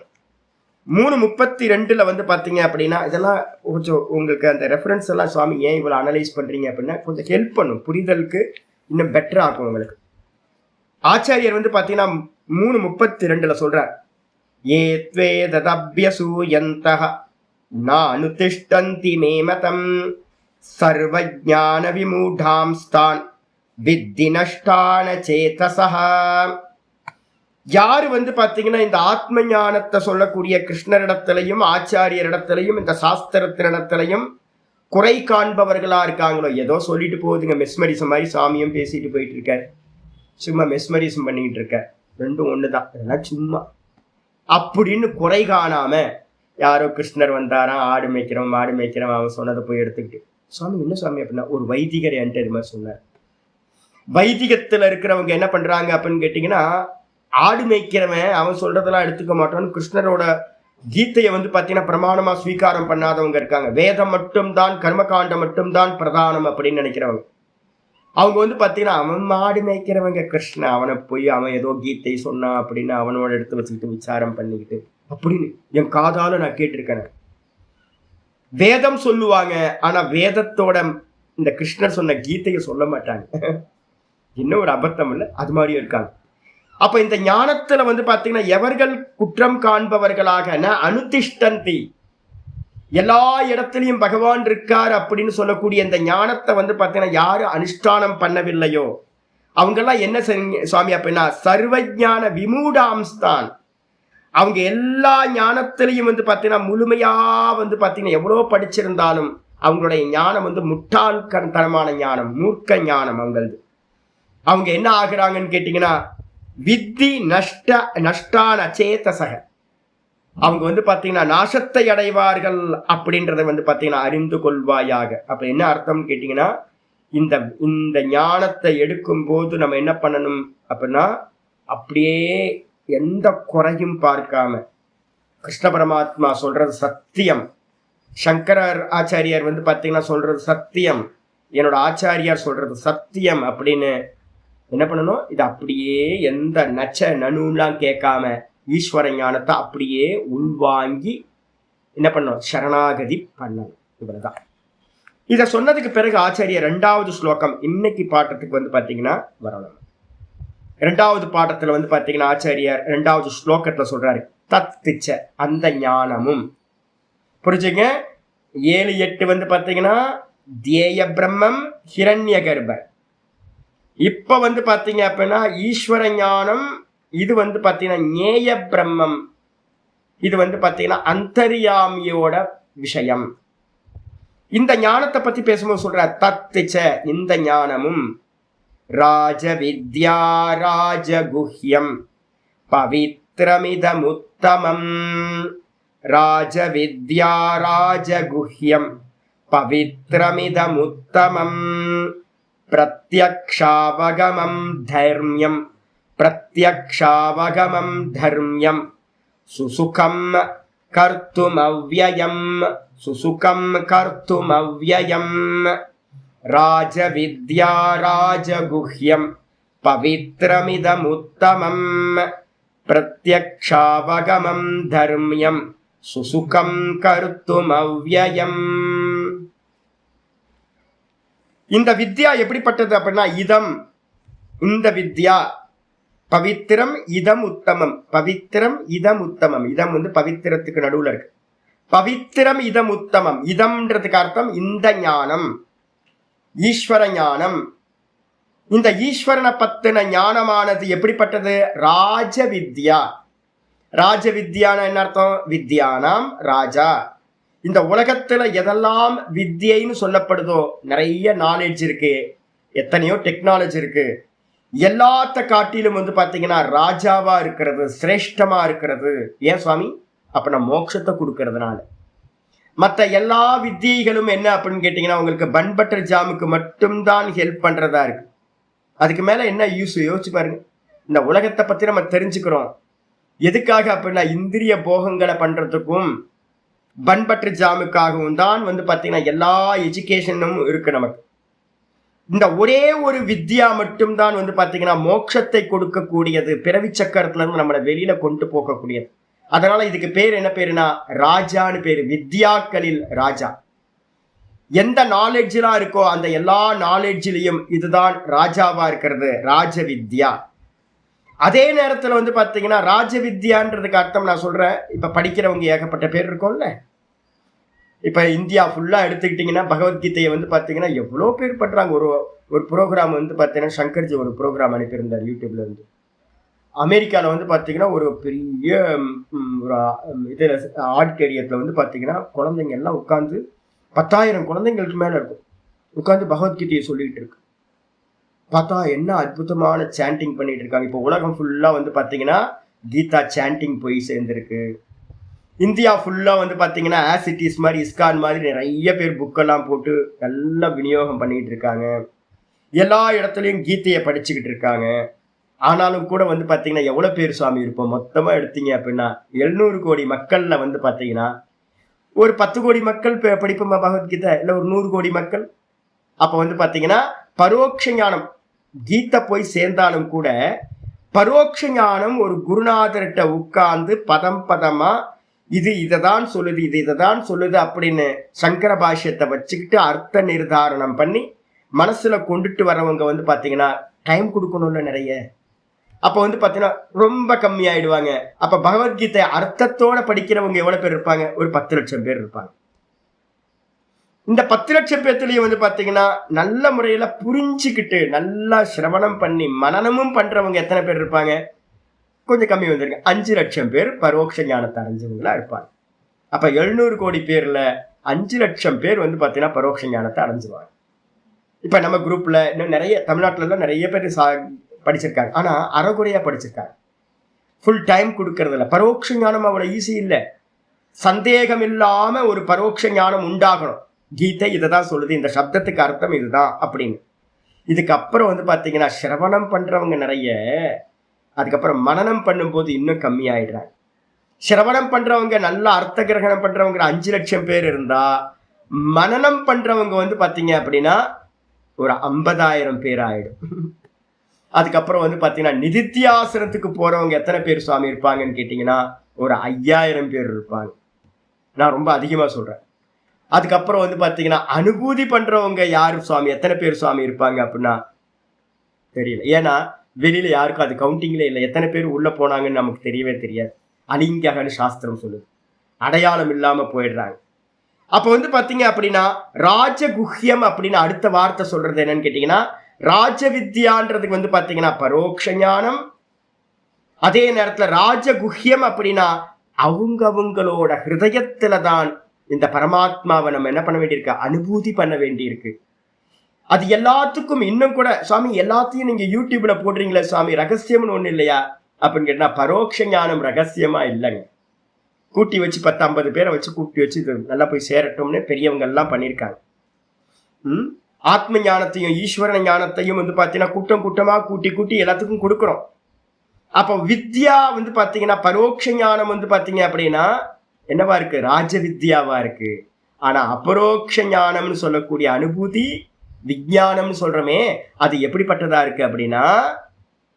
[SPEAKER 1] 3:32 வந்து பார்த்தீங்க அப்படின்னா, இதெல்லாம் கொஞ்சம் உங்களுக்கு அந்த ரெஃபரன்ஸ் எல்லாம் சுவாமி ஏன் இவ்வளோ அனலைஸ் பண்றீங்க அப்படின்னா கொஞ்சம் ஹெல்ப் பண்ணும், புரிதலுக்கு இன்னும் பெட்டரா ஆகும் உங்களுக்கு. ஆச்சாரியர் வந்து பார்த்தீங்கன்னா 3:32 சொல்றார், ஏ த்வே ததப்யசூயந்தஹ நானுதிஷ்டந்தி மே மதம் சர்வஜான விமூடாம்ஸ்தான் வித்தி நஷ்டான சேதசஹ. யாரு வந்து பார்த்தீங்கன்னா இந்த ஆத்ம ஞானத்தை சொல்லக்கூடிய கிருஷ்ணரிடத்திலையும் ஆச்சாரியரிடத்திலையும் இந்த சாஸ்திரத்தினிடத்திலையும் குறை காண்பவர்களா இருக்காங்களோ, ஏதோ சொல்லிட்டு போகுதுங்க, மெஸ்மரிசம் மாதிரி சாமியும் பேசிட்டு போயிட்டு இருக்காரு, சும்மா மெஸ்மரிசம் பண்ணிக்கிட்டு இருக்க, ரெண்டும் ஒண்ணுதான், இதெல்லாம் சும்மா அப்படின்னு குறை காணாம யாரோ கிருஷ்ணர் வந்தாராம், ஆடு மேய்க்கிறவன் மாடு மேய்க்கிறவன் அவன் சொன்னதை போய் எடுத்துக்கிட்டு, சுவாமி என்ன சுவாமி அப்படின்னா, ஒரு வைதிகர் என்கிட்ட இது மாதிரி சொன்னார். வைதிகத்துல இருக்கிறவங்க என்ன பண்றாங்க அப்படின்னு கேட்டீங்கன்னா, ஆடு மேய்க்கிறவன் அவன் சொல்றதெல்லாம் எடுத்துக்க மாட்டான்னு கிருஷ்ணரோட கீதையை பாத்தீங்கன்னா பிரமாணமா ஸ்வீகாரம் பண்ணாதவங்க இருக்காங்க. வேதம் மட்டும்தான், கர்மகாண்டம் மட்டும்தான் பிரதானம் அப்படின்னு நினைக்கிறவங்க. அவங்க பாத்தீங்கன்னா, அவன் மாடு மேய்க்கிறவங்க கிருஷ்ணன், அவனை போய் அவன் ஏதோ கீதை சொன்னான் அப்படின்னு அவனோட எடுத்து வச்சுக்கிட்டு விசாரம் பண்ணிக்கிட்டு அப்படின்னு என் காதால நான் கேட்டிருக்கேன். வேதம் சொல்லுவாங்க, ஆனா வேதத்தோட இந்த கிருஷ்ணர் சொன்ன கீதையை சொல்ல மாட்டாங்க. இன்னும் ஒரு அபத்தம் இல்லை, அது மாதிரியும் இருக்காங்க. அப்ப இந்த ஞானத்துல பாத்தீங்கன்னா எவர்கள் குற்றம் காண்பவர்களாக அனுதிஷ்டந்தி, எல்லா இடத்துலயும் பகவான் இருக்கார் அப்படின்னு சொல்லக்கூடிய இந்த ஞானத்தை பாத்தீங்கன்னா யாரு அனுஷ்டானம் பண்ணவில்லையோ அவங்கெல்லாம் என்ன சுவாமி அப்படின்னா சர்வஞான விமூடாம்ஸ்தான். அவங்க எல்லா ஞானத்திலையும் பாத்தீங்கன்னா முழுமையா பாத்தீங்கன்னா எவ்வளவு படிச்சிருந்தாலும் அவங்களுடைய ஞானம் முட்டாள்தனமான ஞானம், மூர்க்க ஞானம். அவங்க என்ன ஆகுறாங்கன்னு கேட்டீங்கன்னா, வித்தி நஷ்டான அச்சேதசக, அவங்க பாத்தீங்கன்னா நாசத்தை அடைவார்கள் அப்படின்றத பாத்தீங்கன்னா அறிந்து கொள்வாயாக. அப்ப என்ன அர்த்தம்னு கேட்டீங்கன்னா, இந்த ஞானத்தை எடுக்கும் போது நம்ம என்ன பண்ணணும் அப்படின்னா, அப்படியே எந்த குறையும் பார்க்காம, கிருஷ்ண பரமாத்மா சொல்றது சத்தியம், சங்கரர் ஆச்சாரியார் பாத்தீங்கன்னா சொல்றது சத்தியம், என்னோட ஆச்சாரியார் சொல்றது சத்தியம் அப்படின்னு என்ன பண்ணணும், இது அப்படியே எந்த நச்ச நனுலாம் கேட்காம ஈஸ்வர ஞானத்தை அப்படியே உள்வாங்கி என்ன பண்ணணும், சரணாகதி பண்ணணும். இவ்வளவுதான். இதை சொன்னதுக்கு பிறகு ஆச்சாரியர் 2வது ஸ்லோகம் இன்னைக்கு பாட்டத்துக்கு பாத்தீங்கன்னா வரணும். 2வது பாட்டத்துல பாத்தீங்கன்னா ஆச்சாரியார் 2வது ஸ்லோகத்துல சொல்றாரு, தத்திச்ச அந்த ஞானமும். புரிஞ்சுங்க. 7, 8 பாத்தீங்கன்னா தியேய பிரம்மம் ஹிரண்ய கர்ப்ப. இப்ப பாத்தீங்க அப்படின்னா ஈஸ்வர ஞானம், இது பாத்தீங்கன்னா ஞேய பிரம்மம், இது பாத்தீங்கன்னா அந்தர்யாமியோட விஷயம். இந்த ஞானத்தை பத்தி பேசும்போது சொல்ற தத்திச்ச இந்த ஞானமும் ராஜ வித்யா ராஜகுஹ்யம் பவித்ரமிதமுத்தமம். ராஜ வித்யா ராஜகுஹ்யம் பவித்ரமிதமுத்தமம். பிரத்யக்ஷாவகமம் தர்மியம் பிரத்யக்ஷாவகமம் தர்மியம் சுசுகம் கர்த்துமவ்யயம் சுசுகம் கர்த்துமவ்யயம். ராஜவித்யா ராஜகுஹ்யம் பவித்ரமிதமுத்தமம் பிரத்யக்ஷாவகமம் தர்மியம் சுசுகம் கர்த்துமவ்யயம். இந்த வித்யா எப்படிப்பட்டது அப்படின்னா, இதம், இந்த வித்யா பவித்திரம் இதம் உத்தமம். பவித்திரம் இதம் உத்தமம். இதம் பவித்திரத்துக்கு நடுவுல இருக்கு. பவித்திரம் இதம் உத்தமம். இதம்ன்றதுக்கு அர்த்தம் இந்த ஞானம், ஈஸ்வர ஞானம். இந்த ஈஸ்வரனை பத்தின ஞானமானது எப்படிப்பட்டது, ராஜ வித்யா. ராஜ வித்யான என்ன அர்த்தம், வித்யானாம் ராஜா. இந்த உலகத்துல எதெல்லாம் வித்யைன்னு சொல்லப்படுதோ, நிறைய நாலேஜ் இருக்கு, எத்தனையோ டெக்னாலஜி இருக்கு, எல்லாத்த காட்டிலும் பாத்தீங்கன்னா ராஜாவா இருக்கிறது, சிரேஷ்டமா இருக்கிறது. ஏன் சுவாமி? அப்ப நம்ம மோட்சத்தை கொடுக்கறதுனால. மற்ற எல்லா வித்தியைகளும் என்ன அப்படின்னு கேட்டீங்கன்னா, உங்களுக்கு பன் பட்டர் ஜாமுக்கு மட்டும்தான் ஹெல்ப் பண்றதா இருக்கு. அதுக்கு மேல என்ன யூஸ் யோசிச்சு பாருங்க. இந்த உலகத்தை பத்தி நம்ம தெரிஞ்சுக்கிறோம் எதுக்காக அப்படின்னா, இந்திரிய போகங்களை பண்றதுக்கும் பன் பட்டர் ஜாமுக்காகவும் தான் பாத்தீங்கன்னா எல்லா எஜுகேஷனும் இருக்கு நமக்கு. இந்த ஒரே ஒரு வித்யா மட்டும்தான் பாத்தீங்கன்னா மோட்சத்தை கொடுக்கக்கூடியது, பிறவி சக்கரத்துல இருந்து நம்மளை வெளியில கொண்டு போகக்கூடியது. அதனால இதுக்கு பேர் என்ன பேருனா ராஜான்னு பேரு, வித்யாக்களில் ராஜா. எந்த நாலேஜ்லாம் இருக்கோ அந்த எல்லா நாலேஜ்லயும் இதுதான் ராஜாவா இருக்கிறது, ராஜ வித்யா. அதே நேரத்துல பாத்தீங்கன்னா ராஜ வித்யான்றதுக்கு அர்த்தம் நான் சொல்றேன், இப்ப படிக்கிறவங்க ஏகப்பட்ட பேர் இருக்கும்ல. இப்ப இந்தியா ஃபுல்லா எடுத்துக்கிட்டீங்கன்னா பகவத்கீதையை பாத்தீங்கன்னா எவ்வளவு பேர் பண்றாங்க. ஒரு ப்ரோக்ராம் பாத்தீங்கன்னா சங்கர்ஜி ஒரு ப்ரோக்ராம் அனுப்பியிருந்தார் யூடியூப்ல இருந்து. அமெரிக்கால பாத்தீங்கன்னா ஒரு பெரிய இதுல ஆடிட்டோரியத்துல பாத்தீங்கன்னா குழந்தைங்க எல்லாம் உட்கார்ந்து 10,000 குழந்தைங்களுக்கு மேல இருக்கும், உட்கார்ந்து பகவத்கீதையை சொல்லிட்டு இருக்கு. பார்த்தா என்ன அற்புதமான சாண்டிங் பண்ணிட்டு இருக்காங்க. இப்போ உலகம் ஃபுல்லா பாத்தீங்கன்னா கீதா சாண்டிங் போய் சேர்ந்திருக்கு. இந்தியா ஃபுல்லா வந்து பாத்தீங்கன்னா ஆசிட்டிஸ் மாதிரி இஸ்கான் மாதிரி நிறைய பேர் புக்கெல்லாம் போட்டு நல்லா விநியோகம் பண்ணிட்டு இருக்காங்க. எல்லா இடத்துலையும் கீதையை படிச்சுக்கிட்டு இருக்காங்க. ஆனாலும் கூட வந்து பாத்தீங்கன்னா எவ்வளவு பேர் சுவாமி இருப்போம் மொத்தமா எடுத்தீங்க அப்படின்னா 700 கோடி மக்கள்ல வந்து பாத்தீங்கன்னா ஒரு 10 கோடி மக்கள் படிப்போமா பகவத்கீதை, இல்ல ஒரு 100 கோடி மக்கள். அப்ப வந்து பாத்தீங்கன்னா பரோட்ச ஞானம் கீதை போய் சேர்ந்தாலும் கூட பரோட்ச ஞானம் ஒரு குருநாதர்கிட்ட உட்கார்ந்து பதம் பதமா இது இதைதான் சொல்லுது, இது இதைதான் சொல்லுது அப்படின்னு சங்கர பாஷ்யத்தை வச்சுக்கிட்டு அர்த்த நிர்தாரணம் பண்ணி மனசுல கொண்டுட்டு வரவங்க வந்து பாத்தீங்கன்னா டைம் கொடுக்கணும்ல நிறைய. அப்ப வந்து பாத்தீங்கன்னா ரொம்ப கம்மி ஆயிடுவாங்க. அப்ப பகவத்கீதை அர்த்தத்தோட படிக்கிறவங்க எவ்வளவு பேர் இருப்பாங்க? ஒரு 10 லட்சம் பேர் இருப்பாங்க. இந்த 10 லட்சம் பேர்த்துலயும் வந்து பாத்தீங்கன்னா நல்ல முறையில புரிஞ்சுக்கிட்டு நல்லா சிரவணம் பண்ணி மனனமும் பண்றவங்க எத்தனை பேர் இருப்பாங்க? கொஞ்சம் கம்மி வந்திருக்கு. 5 லட்சம் பேர் பரோட்ச ஞானத்தை அடைஞ்சவங்களா இருப்பாங்க. அப்ப 700 கோடி பேர்ல 5 லட்சம் பேர் வந்து பாத்தீங்கன்னா பரோட்ச ஞானத்தை அடைஞ்சுவாங்க. இப்ப நம்ம குரூப்ல இன்னும் நிறைய தமிழ்நாட்டுல எல்லாம் நிறைய பேர் படிச்சிருக்காங்க. ஆனா அறகுறையா படிச்சிருக்காங்க. ஃபுல் டைம் கொடுக்கறது இல்லை. பரோட்ச ஞானம் அவ்வளவு ஈஸி இல்லை. சந்தேகம் இல்லாம ஒரு பரோட்ச ஞானம் உண்டாகணும். கீதை இதைதான் சொல்லுது, இந்த சப்தத்துக்கு அர்த்தம் இதுதான் அப்படின்னு. இதுக்கப்புறம் வந்து பாத்தீங்கன்னா சிரவணம் பண்றவங்க நிறைய, அதுக்கப்புறம் மனனம் பண்ணும்போது இன்னும் கம்மி ஆயிடுறாங்க. சிரவணம் பண்றவங்க நல்ல அர்த்த கிரகணம் பண்றவங்க 5 லட்சம் பேர் இருந்தா மனனம் பண்றவங்க வந்து பாத்தீங்க அப்படின்னா ஒரு 50,000 பேர் ஆயிடும். அதுக்கப்புறம் வந்து பாத்தீங்கன்னா நிதித்தியாசனத்துக்கு போறவங்க எத்தனை பேர் சுவாமி இருப்பாங்கன்னு கேட்டீங்கன்னா ஒரு 5,000 பேர் இருப்பாங்க. நான் ரொம்ப அதிகமா சொல்றேன். அதுக்கப்புறம் வந்து பாத்தீங்கன்னா அனுபூதி பண்றவங்க யாரு சுவாமி, எத்தனை பேர் சுவாமி இருப்பாங்க அப்படின்னா தெரியல. ஏன்னா வெளியில யாருக்கும் அது கவுண்டிங்ல இல்லை. எத்தனை பேர் உள்ள போனாங்கன்னு நமக்கு தெரியவே தெரியாது. அலிங்ககன்னு சாஸ்திரம் சொல்லுது. அடையாளம் இல்லாம போயிடுறாங்க. அப்ப வந்து பாத்தீங்க அப்படின்னா ராஜகுஹ்யம் அப்படின்னு அடுத்த வார்த்தை சொல்றது என்னன்னு கேட்டீங்கன்னா ராஜ வித்யான்றதுக்கு வந்து பாத்தீங்கன்னா பரோட்ச ஞானம். அதே நேரத்துல ராஜகுஹ்யம் அப்படின்னா அவங்களோட ஹிருதயத்துலதான் இந்த பரமாத்மாவை நம்ம என்ன பண்ண வேண்டியிருக்கு? அனுபூதி பண்ண வேண்டியிருக்கு. அது எல்லாத்துக்கும் இன்னும் கூட சுவாமி எல்லாத்தையும் நீங்க யூடியூப்ல போடுறீங்களே சுவாமி, ரகசியம்னு ஒண்ணு இல்லையா அப்படின்னு கேட்டா பரோட்ச ஞானம் ரகசியமா இல்லைங்க. கூட்டி வச்சு 10-50 பேரை வச்சு கூட்டி வச்சு இது நல்லா போய் சேரட்டும்னு பெரியவங்க எல்லாம் பண்ணியிருக்காங்க. ஆத்ம ஞானத்தையும் ஈஸ்வரன ஞானத்தையும் வந்து பாத்தீங்கன்னா கூட்டம் கூட்டமா கூட்டி கூட்டி எல்லாத்துக்கும் கொடுக்குறோம். அப்ப வித்யா வந்து பாத்தீங்கன்னா பரோட்ச ஞானம் வந்து பாத்தீங்க அப்படின்னா என்னவா இருக்கு? ராஜ வித்யாவா இருக்கு. ஆனா அபரோக்ஷ ஞானம்னு சொல்லக்கூடிய அனுபூதி விஞ்ஞானம்னு சொல்றோமே, அது எப்படிப்பட்டதா இருக்கு அப்படின்னா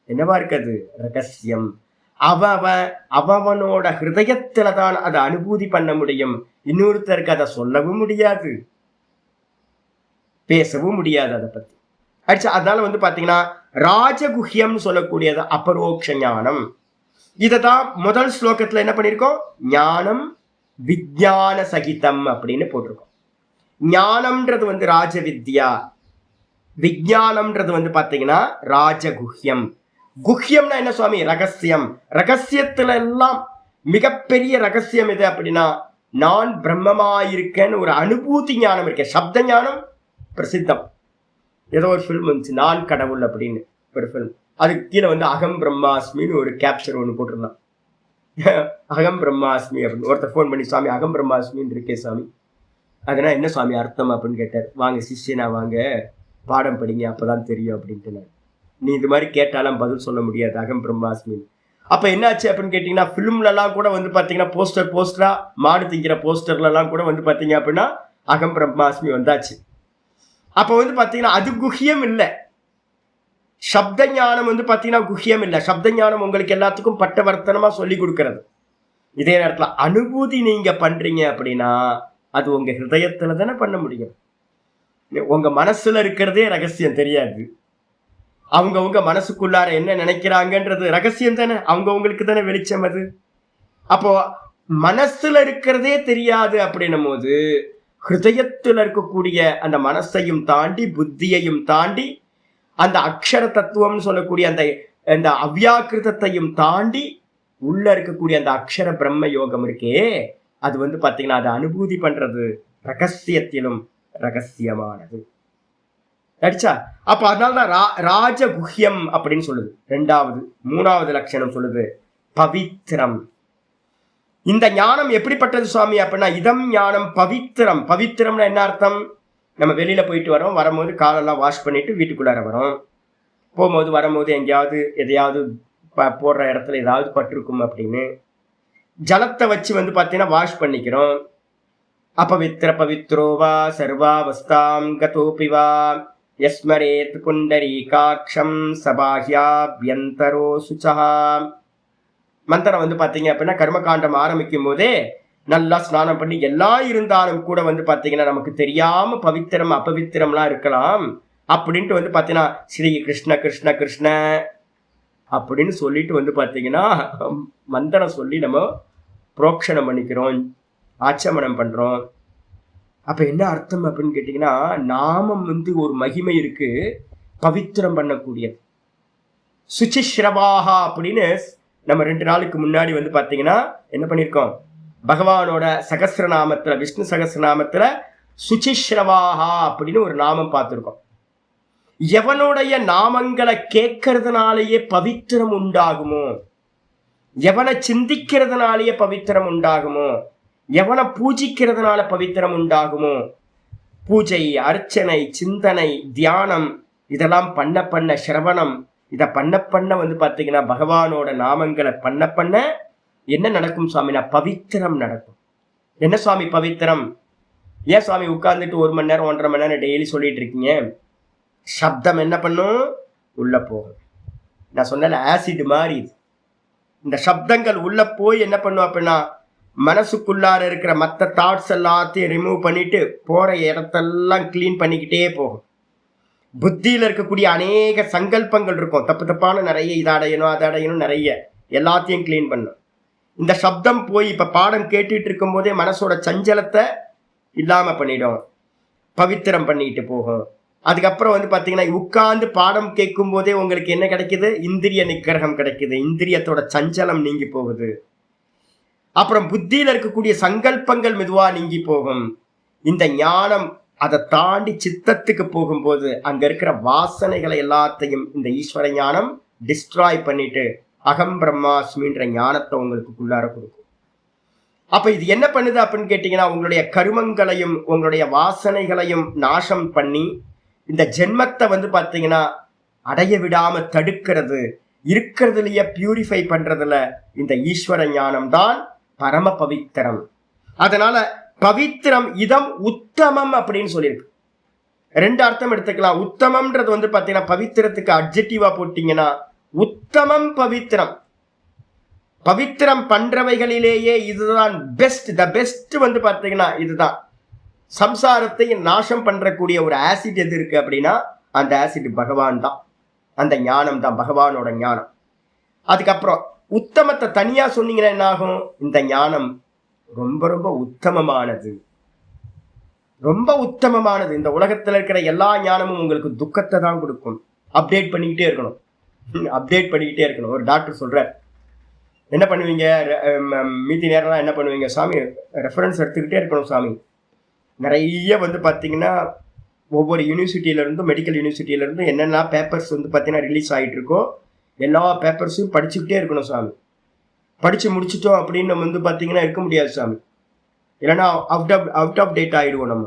[SPEAKER 1] என்னவா இருக்கு? அது ரகசியம். அவனோட ஹிருதயத்துலதான் அதை அனுபூதி பண்ண முடியும். இன்னொருத்தருக்கு அதை சொல்லவும் முடியாது, பேசவும் முடியாது அதை பத்தி. அதனால வந்து பாத்தீங்கன்னா ராஜகுஹ்யம் சொல்லக்கூடியது அபரோக்ஷ ஞானம். இததான் முதல் ஸ்லோகத்துல என்ன பண்ணிருக்கோம்? ஞானம் விஞ்ஞான சகிதம் அப்படின்னு போட்டிருக்கோம். ஞானம்ன்றது வந்து ராஜ வித்யா, விஞ்ஞானம்ன்றது வந்து பாத்தீங்கன்னா ராஜகுஹ்யம். குஹ்யம்னா என்ன சுவாமி? ரகசியம். ரகசியத்துல எல்லாம் மிகப்பெரிய ரகசியம் எது அப்படின்னா நான் பிரம்மமாயிருக்கேன்னு ஒரு அனுபூதி ஞானம் இருக்கேன். சப்த ஞானம் பிரசித்தம். ஏதோ ஒரு ஃபில்ம் வந்துச்சு, நான் கடவுள் அப்படின்னு ஒரு ஃபில்ம். அதுக்கு கீழே வந்து அகம் பிரம்மாஸ்மின்னு ஒரு கேப்சர் ஒன்று போட்டிருந்தான். அகம் பிரம்மாஸ்மி அப்படின்னு ஒருத்தர் ஃபோன் பண்ணி சுவாமி அகம் பிரம்மாஸ்மின்னு இருக்கே சுவாமி, அதனால் என்ன சுவாமி அர்த்தம் அப்படின்னு கேட்டார். வாங்க சிஷ்யனா வாங்க பாடம் படிங்க அப்பதான் தெரியும் அப்படின்ட்டு. நான் நீ இது மாதிரி கேட்டாலும் பதில் சொல்ல முடியாது அகம் பிரம்மாஸ்மின்னு. அப்ப என்னாச்சு அப்படின்னு கேட்டீங்கன்னா ஃபிலிம்லலாம் கூட வந்து பாத்தீங்கன்னா போஸ்டரா மாடு திங்கிற போஸ்டர்லாம் கூட வந்து பாத்தீங்க அப்படின்னா அகம் பிரம்மாஸ்மி வந்தாச்சு. அப்ப வந்து பாத்தீங்கன்னா அது குஹ்யம் இல்லை. சப்த ஞானம் வந்து பாத்தீங்கன்னா குஹ்யம் இல்லை. சப்த ஞானம் உங்களுக்கு எல்லாத்துக்கும் பட்டவர்த்தனமா சொல்லி கொடுக்கறது. இதே நேரத்துல அனுபூதி நீங்க பண்றீங்க அப்படின்னா அது உங்க ஹிருதயத்துல தானே பண்ண முடியும். உங்க மனசுல இருக்கிறதே ரகசியம் தெரியாது. அவங்கவுங்க மனசுக்குள்ளார என்ன நினைக்கிறாங்கன்றது ரகசியம் தானே, அவங்கவுங்களுக்கு தானே வெளிச்சம் அது. அப்போ மனசுல இருக்கிறதே தெரியாது அப்படின்னும் போது ஹிருதயத்துல இருக்கக்கூடிய அந்த மனசையும் தாண்டி புத்தியையும் தாண்டி அந்த அக்ஷர தத்துவம்னு சொல்லக்கூடிய அந்த அவ்யாக்கிருதத்தையும் தாண்டி உள்ள இருக்கக்கூடிய அந்த அக்ஷர பிரம்ம யோகம் இருக்கே, அது வந்து பாத்தீங்கன்னா அதை அனுபூதி பண்றது ரகசியத்திலும் ரகசியமானது. அப்ப அதனாலதான் ராஜகுஹ்யம் அப்படின்னு சொல்லுது. 2வது 3வது லட்சணம் சொல்லுது பவித்ரம். இந்த ஞானம் எப்படிப்பட்டது சுவாமி அப்படின்னா, இதம் ஞானம் பவித்திரம். பவித்திரம்னா என்ன அர்த்தம்? நம்ம வெளியில போயிட்டு வரோம், வரும்போது காலெல்லாம் வாஷ் பண்ணிட்டு வீட்டுக்குள்ளார வரோம். போகும்போது வரும்போது எங்கேயாவது எதையாவது போடுற இடத்துல ஏதாவது பட்டிருக்கும் அப்படின்னு ஜலத்தை வச்சு பார்த்தீங்கன்னா வாஷ் பண்ணிக்கிறோம். अपवित्र पवित्रो वा सर्वावस्थां गतोऽपि वा यस्मरेत् पुण्डरीकाक्षं सबाह्याभ्यन्तरो शुचः. மந்திரம் பார்த்தீங்க அப்படின்னா கர்மகாண்டம் ஆரம்பிக்கும் போதே நல்லா ஸ்நானம் பண்ணி எல்லாம் இருந்தாலும் கூட பார்த்தீங்கன்னா நமக்கு தெரியாம பவித்திரம் அபவித்திரம்லாம் இருக்கலாம் அப்படின்ட்டு பார்த்தீங்கன்னா ஸ்ரீ கிருஷ்ண கிருஷ்ண கிருஷ்ண அப்படின்னு சொல்லிட்டு பார்த்தீங்கன்னா மந்திரம் சொல்லி நம்ம புரோக்ஷணம் பண்ணிக்கிறோம், ஆச்சமனம் பண்றோம். அப்ப என்ன அர்த்தம் அப்படின்னு கேட்டீங்கன்னா, நாமம் ஒரு மகிமை இருக்கு, பவித்திரம் பண்ணக்கூடியது. சுச்சிஸ்ரவாகா அப்படின்னு நம்ம 2 நாளுக்கு முன்னாடி பார்த்தீங்கன்னா என்ன பண்ணியிருக்கோம், பகவானோட சகஸ்ரநாமத்துல, விஷ்ணு சகஸ்ரநாமத்துல சுச்சிஸ்ரவாகா அப்படின்னு ஒரு நாமம் பார்த்துருக்கோம். எவனுடைய நாமங்களை கேட்கறதுனாலேயே பவித்திரம் உண்டாகுமோ, எவனை சிந்திக்கிறதுனாலேயே பவித்திரம் உண்டாகுமோ, எவனை பூஜிக்கிறதுனால பவித்திரம் உண்டாகுமோ, பூஜை அர்ச்சனை சிந்தனை தியானம் இதெல்லாம் பண்ண பண்ண சிரவணம் இதை பண்ண பண்ண பார்த்தீங்கன்னா பகவானோட நாமங்களை பண்ண பண்ண என்ன நடக்கும் சுவாமினா பவித்திரம் நடக்கும். என்ன சுவாமி பவித்திரம்? ஏன் சுவாமி உட்கார்ந்துட்டு 1 மணி நேரம் 1.5 மணி நேரம் டெய்லி சொல்லிட்டு இருக்கீங்க? சப்தம் என்ன பண்ணும், உள்ள போகும். நான் சொன்ன ஆசிட் மாதிரி இந்த சப்தங்கள் உள்ள போய் என்ன பண்ணும் அப்படின்னா மனசுக்குள்ளார இருக்கிற மற்ற தாட்ஸ் எல்லாத்தையும் ரிமூவ் பண்ணிட்டு போற இடத்தெல்லாம் கிளீன் பண்ணிக்கிட்டே போகும். புத்தியில இருக்கக்கூடிய அநேக சங்கல்பங்கள் இருக்கும், தப்பு தப்பான நிறைய, இதை அடையணும் அதை அடையணும் நிறைய, எல்லாத்தையும் கிளீன் பண்ணும். இந்த சப்தம் போய் இப்ப பாடம் கேட்டுட்டு இருக்கும் போதே மனசோட சஞ்சலத்தை இல்லாம பண்ணிடும், பவித்திரம் பண்ணிட்டு போகும். அதுக்கப்புறம் பார்த்தீங்கன்னா உட்கார்ந்து பாடம் கேட்கும் போதே உங்களுக்கு என்ன கிடைக்குது, இந்திரிய நிக்கிரகம் கிடைக்குது, இந்திரியத்தோட சஞ்சலம் நீங்கி போகுது. அப்புறம் புத்தியில இருக்கக்கூடிய சங்கல்பங்கள் மெதுவா நீங்கி போகும். இந்த ஞானம் அதை தாண்டி சித்தத்துக்கு போகும்போது அங்க இருக்கிற வாசனைகளை எல்லாத்தையும் இந்த ஈஸ்வர ஞானம் டிஸ்ட்ராய் பண்ணிட்டு அகம் பிரம்மாஸ்மின்ற ஞானத்தை உங்களுக்குள்ளார கொடுக்கும். அப்ப இது என்ன பண்ணுது அப்படின்னு கேட்டீங்கன்னா, உங்களுடைய கருமங்களையும் உங்களுடைய வாசனைகளையும் நாசம் பண்ணி இந்த ஜென்மத்தை பார்த்தீங்கன்னா அடைய விடாம தடுக்கிறது, இருக்கிறதுலயே பியூரிஃபை பண்றதுல இந்த ஈஸ்வர ஞானம் தான் பரம பவித்திரம். அதனால பவித்திரம் இதம் உத்தமம் அப்படின்னு சொல்லியிருக்கு. 2 அர்த்தம் எடுத்துக்கலாம். உத்தமம்ன்றது பார்த்தீங்கன்னா பவித்திரத்துக்கு அட்ஜெக்டிவா போட்டீங்கன்னா உத்தமம் பவித்திரம். பவித்திரம் பண்றவைகளிலேயே இதுதான் பெஸ்ட், த பெஸ்ட் பார்த்தீங்கன்னா இதுதான். சம்சாரத்தை நாசம் பண்றக்கூடிய ஒரு ஆசிட் எது இருக்கு அப்படின்னா அந்த ஆசிட் பகவான் தான், அந்த ஞானம் தான் பகவானோட ஞானம். அதுக்கப்புறம் உத்தமத்தை தனியா சொன்னீங்கன்னா என்ன ஆகும், இந்த ஞானம் ரொம்ப ரொம்ப உத்தமமானது, ரொம்ப உத்தமமானது. இந்த உலகத்துல இருக்கிற எல்லா ஞானமும் உங்களுக்கு துக்கத்தை தான் கொடுக்கும். அப்டேட் பண்ணிக்கிட்டே இருக்கணும், அப்டேட் பண்ணிக்கிட்டே இருக்கணும். ஒரு டாக்டர் சொல்றார், என்ன பண்ணுவீங்க மீதி நேரம்லாம் என்ன பண்ணுவீங்க சாமி, ரெஃபரன்ஸ் எடுத்துக்கிட்டே இருக்கணும் சாமி. நிறைய பார்த்தீங்கன்னா ஒவ்வொரு யூனிவர்சிட்டியிலேருந்தும் மெடிக்கல் யூனிவர்சிட்டியிலேருந்தும் என்னென்ன பேப்பர்ஸ் பார்த்தீங்கன்னா ரிலீஸ் ஆகிட்டு இருக்கோ எல்லா பேப்பர்ஸையும் படிச்சுக்கிட்டே இருக்கணும் சாமி. படித்து முடிச்சிட்டோம் அப்படின்னு நம்ம பார்த்தீங்கன்னா இருக்க முடியாது சாமி, இல்லைன்னா அவுட் ஆஃப் டேட் ஆகிடுவோம் நம்ம.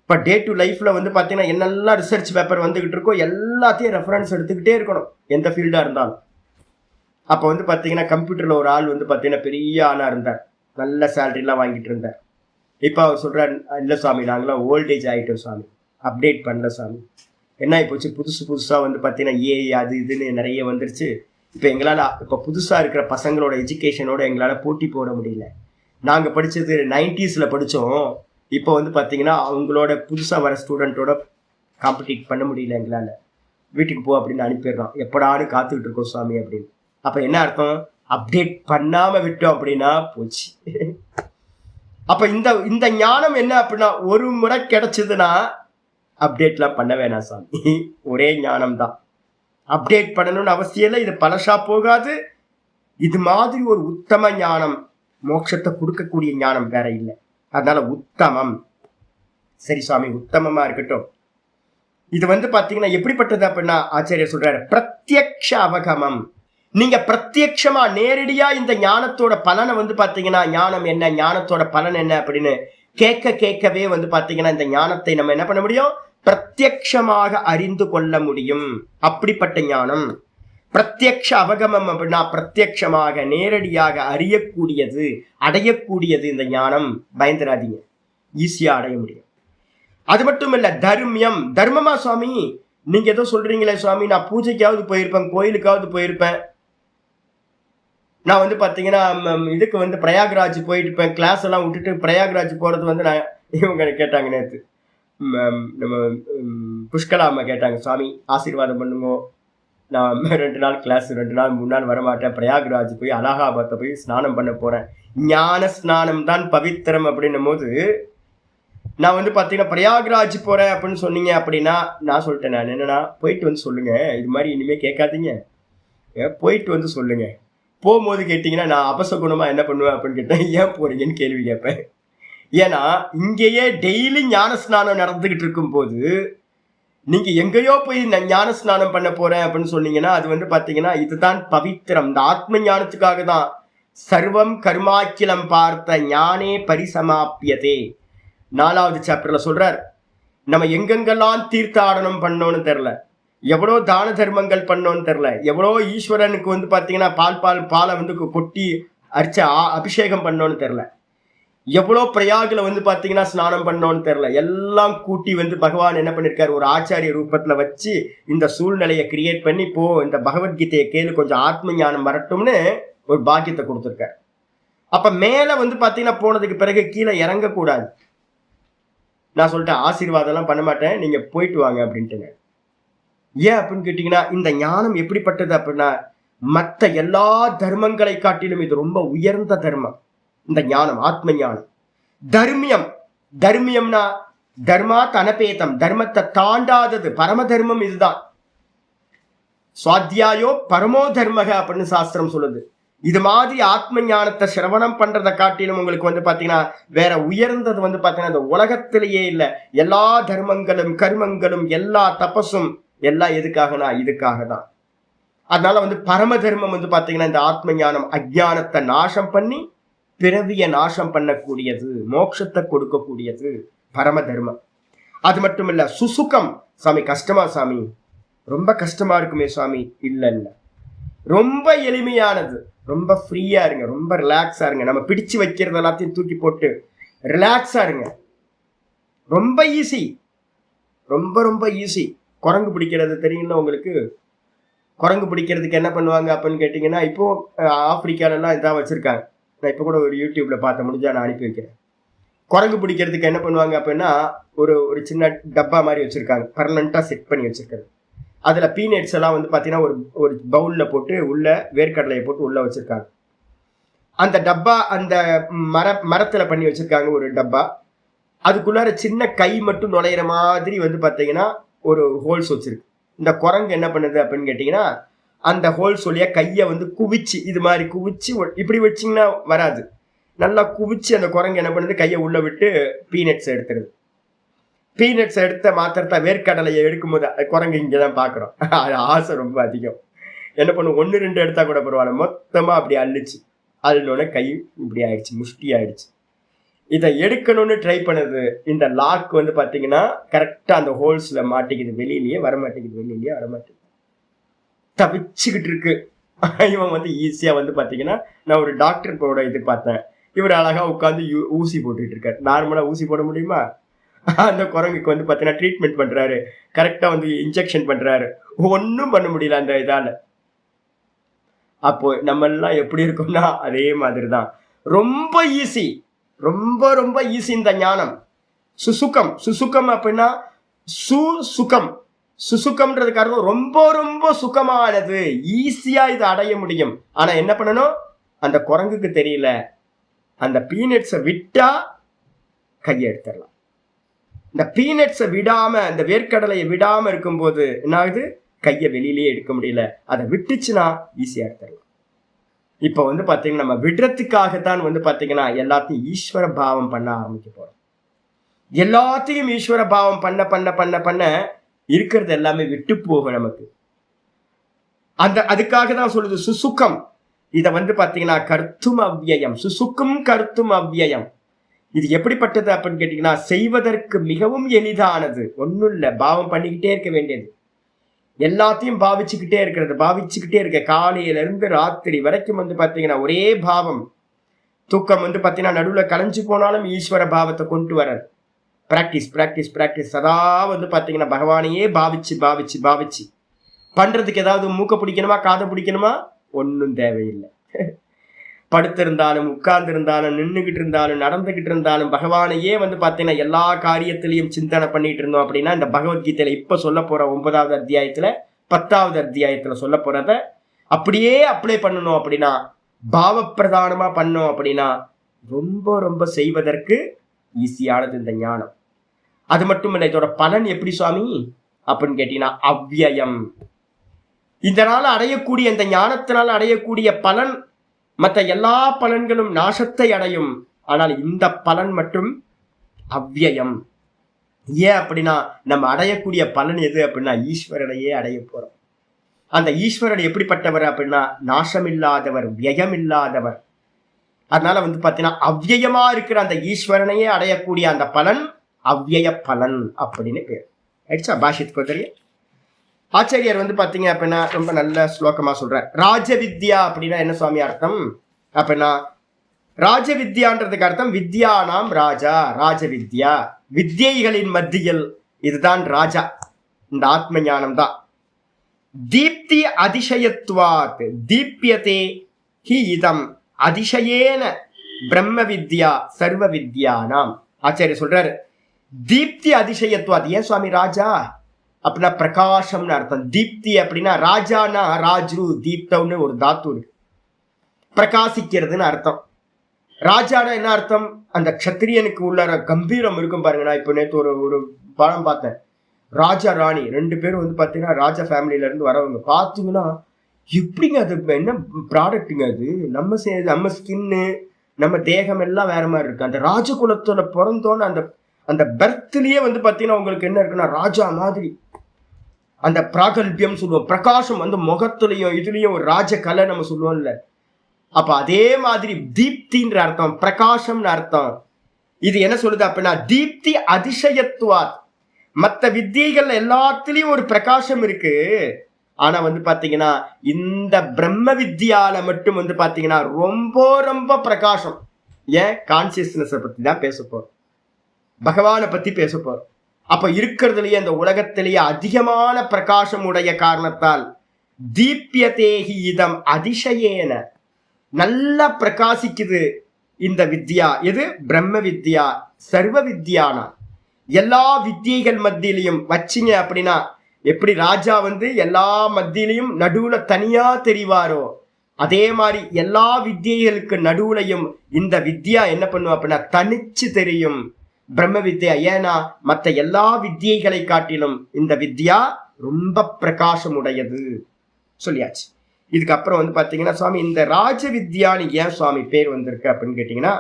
[SPEAKER 1] இப்போ டே டு லைஃப்பில் பார்த்தீங்கன்னா என்னெல்லாம் ரிசர்ச் பேப்பர் வந்துக்கிட்டு இருக்கோ எல்லாத்தையும் ரெஃபரன்ஸ் எடுத்துக்கிட்டே இருக்கணும், எந்த ஃபீல்டாக இருந்தாலும். அப்போ பார்த்தீங்கன்னா கம்ப்யூட்டரில் ஒரு ஆள் பார்த்தீங்கன்னா பெரிய ஆளாக இருந்தார், நல்ல சேலரிலாம் வாங்கிட்டு இருந்தார். இப்போ அவர் சொல்கிறார், இல்லை சாமி நாங்களாம் ஓல்டேஜ் ஆகிட்டோம் சாமி, அப்டேட் பண்ணல சாமி. என்ன ஆகிப்போச்சு, புதுசாக பார்த்தீங்கன்னா ஏஐ அது இதுன்னு நிறைய வந்துருச்சு. இப்போ எங்களால் இப்போ புதுசாக இருக்கிற பசங்களோட எஜுகேஷனோட எங்களால் போட்டி போட முடியல. நாங்கள் படித்தது 90s படித்தோம், இப்போ பார்த்தீங்கன்னா அவங்களோட புதுசாக வர ஸ்டூடெண்ட்டோட காம்படிட் பண்ண முடியல எங்களால், வீட்டுக்கு போ அப்படின்னு அனுப்பிடுறோம், எப்படான்னு காத்துக்கிட்டு இருக்கோம் சாமி அப்படின்னு. அப்போ என்ன அர்த்தம், அப்டேட் பண்ணாமல் விட்டோம் அப்படின்னா போச்சு. அப்போ இந்த ஞானம் என்ன அப்படின்னா, ஒரு முறை கிடைச்சதுன்னா அப்டேட்லாம் பண்ண வேணாம் சாமி, ஒரே ஞானம் தான். அப்டேட் பண்ணணும்னு அவசியம் இல்லை, இது பழசா போகாது. இது மாதிரி ஒரு உத்தம ஞானம், மோட்சத்தை கொடுக்கக்கூடிய ஞானம் வேற இல்லை. அதனால உத்தமம். சரி சுவாமி, உத்தமமா இருக்கட்டும். இது பார்த்தீங்கன்னா எப்படிப்பட்டது அப்படின்னா ஆச்சாரியர் சொல்றாரு, பிரத்யக்ஷ அவகமம். நீங்க பிரத்யட்சமா நேரடியா இந்த ஞானத்தோட பலனை வந்து பாத்தீங்கன்னா, ஞானம் என்ன, ஞானத்தோட பலன் என்ன அப்படின்னு கேட்கவே வந்து பாத்தீங்கன்னா, இந்த ஞானத்தை நம்ம என்ன பண்ண முடியும், பிரத்யட்சமாக அறிந்து கொள்ள முடியும். அப்படிப்பட்ட ஞானம் பிரத்யக்ஷ அவகமம் அப்படின்னா பிரத்யட்சமாக நேரடியாக அறியக்கூடியது, அடையக்கூடியது. இந்த ஞானம் பயந்துராதீங்க, ஈஸியா அடைய முடியும். அது மட்டும் இல்ல, தர்மியம். தர்மமா சுவாமி நீங்க ஏதோ சொல்றீங்களே சுவாமி, நான் பூஜைக்காவது போயிருப்பேன், கோயிலுக்காவது போயிருப்பேன், நான் வந்து பாத்தீங்கன்னா இதுக்கு வந்து பிரயாக்ராஜ் போயிட்டு இருப்பேன், கிளாஸ் எல்லாம் விட்டுட்டு பிரயாக்ராஜ் போறது வந்து நான், இவங்க கேட்டாங்க நேற்று, நம்ம புஷ்கலா அம்மா கேட்டாங்க, சுவாமி ஆசீர்வாதம் பண்ணுங்க, நான் 2 நாள் கிளாஸ், 2 நாள் 3 நாள் வரமாட்டேன், பிரயாக்ராஜ் போய் அலகாபாத்தை போய் ஸ்நானம் பண்ண போறேன், ஞான ஸ்நானம் தான் பவித்திரம் அப்படின்னும் போது, நான் வந்து பாத்தீங்கன்னா பிரயாக்ராஜ் போறேன் அப்படின்னு சொன்னீங்க அப்படின்னா, நான் சொல்லிட்டேன், நான் என்னன்னா போயிட்டு வந்து சொல்லுங்க, இது மாதிரி இனிமே கேட்காதீங்க, போயிட்டு வந்து சொல்லுங்க. போகும்போது கேட்டீங்கன்னா நான் அபசகுணமா என்ன பண்ணுவேன் அப்படின்னு கேட்டேன், ஏன் போறீங்கன்னு கேள்வி கேட்பேன். ஏன்னா இங்கேயே டெய்லி ஞான ஸ்நானம் நடந்துகிட்டு இருக்கும் போது நீங்க எங்கேயோ போய் ஞான ஸ்நானம் பண்ண போறேன் அப்படின்னு சொன்னீங்கன்னா, அது வந்து பாத்தீங்கன்னா இதுதான் பவித்திரம். இந்த ஆத்ம ஞானத்துக்காக தான் சர்வம் கர்மாக்கிலம் பார்த்த ஞானே பரிசமாப்பியதே 4வது சாப்டர்ல சொல்றார். நம்ம எங்கெங்கெல்லாம் தீர்த்தாடனம் பண்ணோன்னு தெரியல, எவ்வளோ தான தர்மங்கள் பண்ணோன்னு தெரியல, எவ்வளோ ஈஸ்வரனுக்கு வந்து பாத்தீங்கன்னா பாலை வந்து கொட்டி அரிச்ச அபிஷேகம் பண்ணோன்னு தெரியல, எவ்வளோ பிரயாகில வந்து பாத்தீங்கன்னா ஸ்நானம் பண்ணோன்னு தெரியல, எல்லாம் கூட்டி வந்து பகவான் என்ன பண்ணிருக்காரு, ஒரு ஆச்சாரிய ரூபத்துல வச்சு இந்த சூழ்நிலையை கிரியேட் பண்ணி, போ இந்த பகவத்கீதையை கேளு, கொஞ்சம் ஆத்ம ஞானம் வரட்டும்னு ஒரு பாக்கியத்தை கொடுத்துருக்காரு. அப்ப மேல வந்து பாத்தீங்கன்னா போனதுக்கு பிறகு கீழே இறங்க கூடாது. நான் சொல்லிட்டேன், ஆசீர்வாதம் எல்லாம் பண்ண மாட்டேன், நீங்க போயிட்டு வாங்க அப்படின்ட்டுங்க. ஏன் அப்படின்னு கேட்டீங்கன்னா, இந்த ஞானம் எப்படிப்பட்டது அப்படின்னா, மற்ற எல்லா தர்மங்களை காட்டிலும் இது ரொம்ப உயர்ந்த தர்மம். இந்த ஞானம் ஆத்ம ஞானம். தர்மியம். தர்மியம்னா தர்மா தனபேதம், தர்மத்தை தாண்டாதது, பரம தர்மம் இதுதான். சுவாத்தியாயோ பரமோ தர்மக அப்படின்னு சாஸ்திரம் சொல்லுது. இது மாதிரி ஆத்ம ஞானத்தை சிரவணம் பண்றதை காட்டிலும் உங்களுக்கு வந்து பாத்தீங்கன்னா வேற உயர்ந்தது வந்து பாத்தீங்கன்னா இந்த உலகத்திலேயே இல்லை. எல்லா தர்மங்களும் கர்மங்களும் எல்லா தபஸும் எல்லாம் எதுக்காகனா இதுக்காக தான். அதனால வந்து பரம தர்மம் வந்து பாத்தீங்கன்னா இந்த ஆத்ம ஞானம் அஜ்ஞானத்தை நாசம் பண்ணி பிறவிய நாசம் பண்ணக்கூடியது, மோட்சத்தை கொடுக்கக்கூடியது பரம தர்மம். அது மட்டும் இல்ல, சுசுகம். சாமி கஷ்டமா சாமி, ரொம்ப கஷ்டமா இருக்குமே சுவாமி, இல்ல இல்ல, ரொம்ப எளிமையானது, ரொம்ப ஃப்ரீயா இருங்க, ரொம்ப ரிலாக்ஸா இருங்க. நம்ம பிடிச்சு வைக்கிறது எல்லாத்தையும் தூக்கி போட்டு ரிலாக்ஸா இருங்க. ரொம்ப ஈஸி, ரொம்ப ரொம்ப ஈஸி. குரங்கு பிடிக்கிறது தெரியும்ல உங்களுக்கு? குரங்கு பிடிக்கிறதுக்கு என்ன பண்ணுவாங்க அப்படின்னு கேட்டீங்கன்னா, இப்போ ஆப்பிரிக்காலெல்லாம் இதான் வச்சிருக்காங்க. நான் இப்போ கூட ஒரு யூடியூப்ல பார்த்த, முடிஞ்சா நான் அனுப்பி வைக்கிறேன். குரங்கு பிடிக்கிறதுக்கு என்ன பண்ணுவாங்க அப்படின்னா, ஒரு ஒரு சின்ன டப்பா மாதிரி வச்சிருக்காங்க, பர்மனண்டா செட் பண்ணி வச்சிருக்காங்க. அதுல பீனட்ஸ் எல்லாம் வந்து பாத்தீங்கன்னா ஒரு பவுல்ல போட்டு உள்ள வேர்க்கடலையை போட்டு உள்ள வச்சிருக்காங்க. அந்த டப்பா அந்த மரத்துல பண்ணி வச்சிருக்காங்க ஒரு டப்பா. அதுக்குள்ளார சின்ன கை மட்டும் நுழையிற மாதிரி வந்து பாத்தீங்கன்னா ஒரு ஹோல்ஸ் வச்சிருக்கு. இந்த குரங்கு என்ன பண்ணுது அப்படின்னு கேட்டீங்கன்னா, அந்த ஹோல்ஸ் வழியா கையை வந்து குவிச்சு, இது மாதிரி குவிச்சு, இப்படி வச்சிங்கன்னா வராது, நல்லா குவிச்சு அந்த குரங்கு என்ன பண்ணுது, கையை உள்ள விட்டு பீனட்ஸ் எடுத்துருது. பீனட்ஸ் எடுத்த மாத்திரத்தை வேர்க்கடலையை எடுக்கும் போது குரங்கு இங்கதான் பாக்குறோம், அது ஆசை ரொம்ப அதிகம். என்ன பண்ணும், 1-2 எடுத்தா கூட பரவாயில்ல, மொத்தமா அப்படி அள்ளிச்சு. அள்ளினோட கை இப்படி ஆயிடுச்சு, முஷ்டி ஆயிடுச்சு. இதை எடுக்கணும்னு ட்ரை பண்ணுது. இந்த லாக் வந்து பாத்தீங்கன்னா கரெக்டா அந்த ஹோல்ஸ்ல மாட்டிக்குது, வெளியிலேயே வரமாட்டேங்குது, வெளியிலேயே வரமாட்டேங்குது, தவிச்சுக்கிட்டு இருக்கு. இவன் வந்து ஈஸியா வந்து பாத்தீங்கன்னா, நான் ஒரு டாக்டர் கூட இது பார்த்தேன், இவர் அழகா உட்காந்து ஊசி போட்டுட்டு இருக்காரு. நார்மலா ஊசி போட முடியுமா? அந்த குரங்குக்கு வந்து பாத்தீங்கன்னா ட்ரீட்மெண்ட் பண்றாரு, கரெக்டா வந்து இன்ஜெக்ஷன் பண்றாரு, ஒன்னும் பண்ண முடியல அந்த இதால. அப்போ நம்ம எல்லாம் எப்படி இருக்கோம்னா அதே மாதிரிதான். ரொம்ப ஈஸி, ரொம்ப ரொம்ப ஈஸி இந்த ஞானம். சுசுகம். சுசுகம் அப்படின்னா சுசுகம். சுசுகம்ன்றதுக்கு அர்த்தம் ரொம்ப ரொம்ப சுகமானது, ஈஸியா இதை அடைய முடியும். ஆனா என்ன பண்ணணும், அந்த குரங்குக்கு தெரியல, அந்த பீனட்ஸை விட்டா கையை எடுத்துடலாம். இந்த பீனட்ஸை விடாம, இந்த வேர்க்கடலையை விடாம இருக்கும்போது என்ன ஆகுது, கையை வெளியிலேயே எடுக்க முடியல. அதை விட்டுச்சுன்னா ஈஸியா எடுத்துடலாம். இப்ப வந்து பாத்தீங்கன்னா நம்ம விடுறதுக்காகத்தான் வந்து பாத்தீங்கன்னா எல்லாத்தையும் ஈஸ்வர பாவம் பண்ண ஆரம்பிக்க போறோம். எல்லாத்தையும் ஈஸ்வர பாவம் பண்ண பண்ண பண்ண பண்ண இருக்கிறது எல்லாமே விட்டு போகும் நமக்கு. அதுக்காக தான் சொல்லுது சுசுக்கம். இத வந்து பாத்தீங்கன்னா கர்த்தும் அவ்யயம், சுசுக்கும் கர்த்தும் அவ்யயம். இது எப்படிப்பட்டது அப்படின்னு கேட்டீங்கன்னா, செய்வதற்கு மிகவும் எளிதானது. ஒன்னும் இல்ல, பாவம் பண்ணிக்கிட்டே இருக்க வேண்டியது, எல்லாத்தையும் பாவிச்சுக்கிட்டே இருக்கிறது, பாவிச்சுக்கிட்டே இருக்க. காலையில இருந்து ராத்திரி வரைக்கும் வந்து பாத்தீங்கன்னா ஒரே பாவம். தூக்கம் வந்து பாத்தீங்கன்னா நடுவுல கலைஞ்சு போனாலும் ஈஸ்வர பாவத்தை கொண்டு வர்றது. Practice practice practice. சதா வந்து பாத்தீங்கன்னா பகவானையே பாவிச்சு பாவிச்சு பாவிச்சு பண்றதுக்கு ஏதாவது மூக்க பிடிக்கணுமா, காதை பிடிக்கணுமா, ஒன்னும் தேவையில்லை. படுத்திருந்தாலும், உட்கார்ந்து இருந்தாலும், நின்றுகிட்டு இருந்தாலும், நடந்துகிட்டு இருந்தாலும் பகவானையே வந்து பாத்தீங்கன்னா எல்லா காரியத்திலையும் சிந்தனை பண்ணிட்டு இருந்தோம் அப்படின்னா, இந்த பகவத்கீதையில இப்ப சொல்ல போற 9வது அத்தியாயத்துல 10வது அத்தியாயத்துல சொல்ல போறத அப்படியே அப்ளை பண்ணணும் அப்படின்னா, பாவப்பிரதானமா பண்ணோம் அப்படின்னா ரொம்ப ரொம்ப செய்வதற்கு ஈஸியானது இந்த ஞானம். அது மட்டும் இல்லை, இதோட பலன் எப்படி சுவாமி அப்படின்னு கேட்டீங்கன்னா அவ்யயம். இதனால அடையக்கூடிய, இந்த ஞானத்தினால் அடையக்கூடிய பலன் மற்ற எல்லா பலன்களும் நாசத்தை அடையும். ஆனால் இந்த பலன் மட்டும் அவ்யயம். ஏன் அப்படின்னா, நம்ம அடையக்கூடிய பலன் எது அப்படின்னா ஈஸ்வரனையே அடைய போறோம். அந்த ஈஸ்வரன் எப்படிப்பட்டவர் அப்படின்னா நாசம் இல்லாதவர், வியம் இல்லாதவர். அதனால வந்து பாத்தீங்கன்னா அவ்யயமா இருக்கிற அந்த ஈஸ்வரனையே அடையக்கூடிய அந்த பலன் அவ்யய பலன் அப்படின்னு பேர். ஆயிடுச்சா? பாஷ்யத்துக்கு தெரியும். ஆச்சாரியர் வந்து பாத்தீங்க அப்படின்னா ரொம்ப நல்ல ஸ்லோகமா சொல்ற. ராஜவித்யா அப்படின்னா என்ன சுவாமி அர்த்தம் அப்படின்னா, ராஜவித்யான்றதுக்கு அர்த்தம் வித்யானாம் ராஜா, ராஜவித்யா, வித்யைகளின் மத்தியில் இதுதான் ராஜா, இந்த ஆத்ம ஞானம் தான். தீப்தி அதிசயத்வாத் தீப்யதே ஹி இதம் அதிசயேன பிரம்ம வித்யா சர்வ வித்யானாம். ஆச்சாரியர் சொல்றாரு தீப்தி அதிசயத்வாத். ஏன் சுவாமி ராஜா அப்படின்னா பிரகாசம்னு அர்த்தம். தீப்தி அப்படின்னா ராஜானா ராஜ்ரு தீப்தம்னு ஒரு தாத்து இருக்கு, பிரகாசிக்கிறதுன்னு அர்த்தம். ராஜானா என்ன அர்த்தம்? அந்த க்ஷத்திரியனுக்கு உள்ள கம்பீரம் இருக்கும் பாருங்க. நான் இப்போ நேற்று ஒரு படம் பார்த்தேன். ராஜா ராணி 2 பேரும் வந்து பார்த்தீங்கன்னா ராஜா ஃபேமிலியில இருந்து வரவங்க. பார்த்தீங்கன்னா எப்படிங்க அது என்ன ப்ராடக்ட்டுங்க அது, நம்ம ஸ்கின்னு நம்ம தேகம் எல்லாம் வேற மாதிரி இருக்கு. அந்த ராஜகுலத்தோட பிறந்தோன்னு அந்த பெர்த்லயே வந்து பார்த்தீங்கன்னா உங்களுக்கு என்ன இருக்குன்னா ராஜா மாதிரி அந்த பிராகல்பியம் சொல்லுவோம், பிரகாசம் வந்து முகத்துலையும் இதுலயும் ஒரு ராஜ கலை நம்ம சொல்லுவோம்ல. அப்ப அதே மாதிரி தீப்தின்ற அர்த்தம், பிரகாசம்னு அர்த்தம். இது என்ன சொல்லுது அப்படின்னா தீப்தி அதிசயத்துவாத். மற்ற வித்தியைகள் எல்லாத்திலையும் ஒரு பிரகாசம் இருக்கு. ஆனா வந்து பாத்தீங்கன்னா இந்த பிரம்ம வித்யால மட்டும் வந்து பாத்தீங்கன்னா ரொம்ப ரொம்ப பிரகாசம். ஏன்? கான்சியஸ்னஸ் பத்தி தான் பேச போறோம், பகவானை பத்தி பேச போறோம். அப்ப இருக்கிறதுலயே அந்த உலகத்திலேயே அதிகமான பிரகாசம் உடைய காரணத்தால் தீப்யதேஹி இதம் அதிசயேன, நல்லா பிரகாசிக்குது இந்த வித்யா. எது? பிரம்ம வித்யா சர்வ வித்யானா. எல்லா வித்தியைகள் மத்தியிலையும் வச்சிங்க அப்படின்னா எப்படி ராஜா வந்து எல்லா மத்தியிலையும் நடுவுல தனியா தெரிவாரோ, அதே மாதிரி எல்லா வித்தியைகளுக்கு நடுவுலையும் இந்த வித்யா என்ன பண்ணும் அப்படின்னா தனிச்சு தெரியும், பிரம்ம வித்யா. ஏன்னா மற்ற எல்லா வித்தியைகளை காட்டிலும் இந்த வித்யா ரொம்ப பிரகாசம் உடையது சொல்லியாச்சு. இதுக்கப்புறம் வந்து பாத்தீங்கன்னா சுவாமி இந்த ராஜ வித்யான்னு ஏன் சுவாமி பேர் வந்திருக்கு அப்படின்னு கேட்டீங்கன்னா,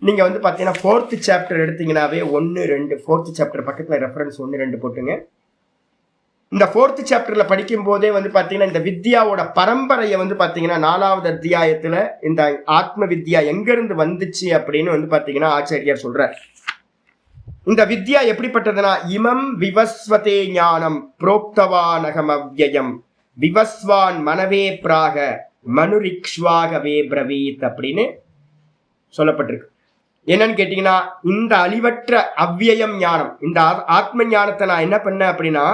[SPEAKER 1] நீங்க வந்து பாத்தீங்கன்னா 4th சாப்டர் எடுத்தீங்கன்னாவே 1, 2 4th சாப்டர் பக்கத்துல ரெஃபரன்ஸ் 1, 2 போட்டுங்க. இந்த 4th சாப்டர்ல படிக்கும் போதே வந்து பாத்தீங்கன்னா இந்த வித்யாவோட பரம்பரையை வந்து பாத்தீங்கன்னா 4வது அத்தியாயத்துல இந்த ஆத்ம வித்யா எங்க இருந்து வந்துச்சு அப்படின்னு வந்து பாத்தீங்கன்னா ஆச்சாரியார் சொல்றார். இந்த வித்யா எப்படிப்பட்டதுன்னா இமம் விவஸ்வதே ஞானம் புரோக்தவானகம் அவ்யயம் விவஸ்வான் மனவே பிராக மனுரிக்ஷ்வாகவே பிரவீத் அப்படின்னு சொல்லப்பட்டிருக்கு. என்னன்னு கேட்டீங்கன்னா இந்த அழிவற்ற அவ்யயம் ஞானம், இந்த ஆத்ம ஞானத்தை நான் என்ன பண்ணேன் அப்படின்னா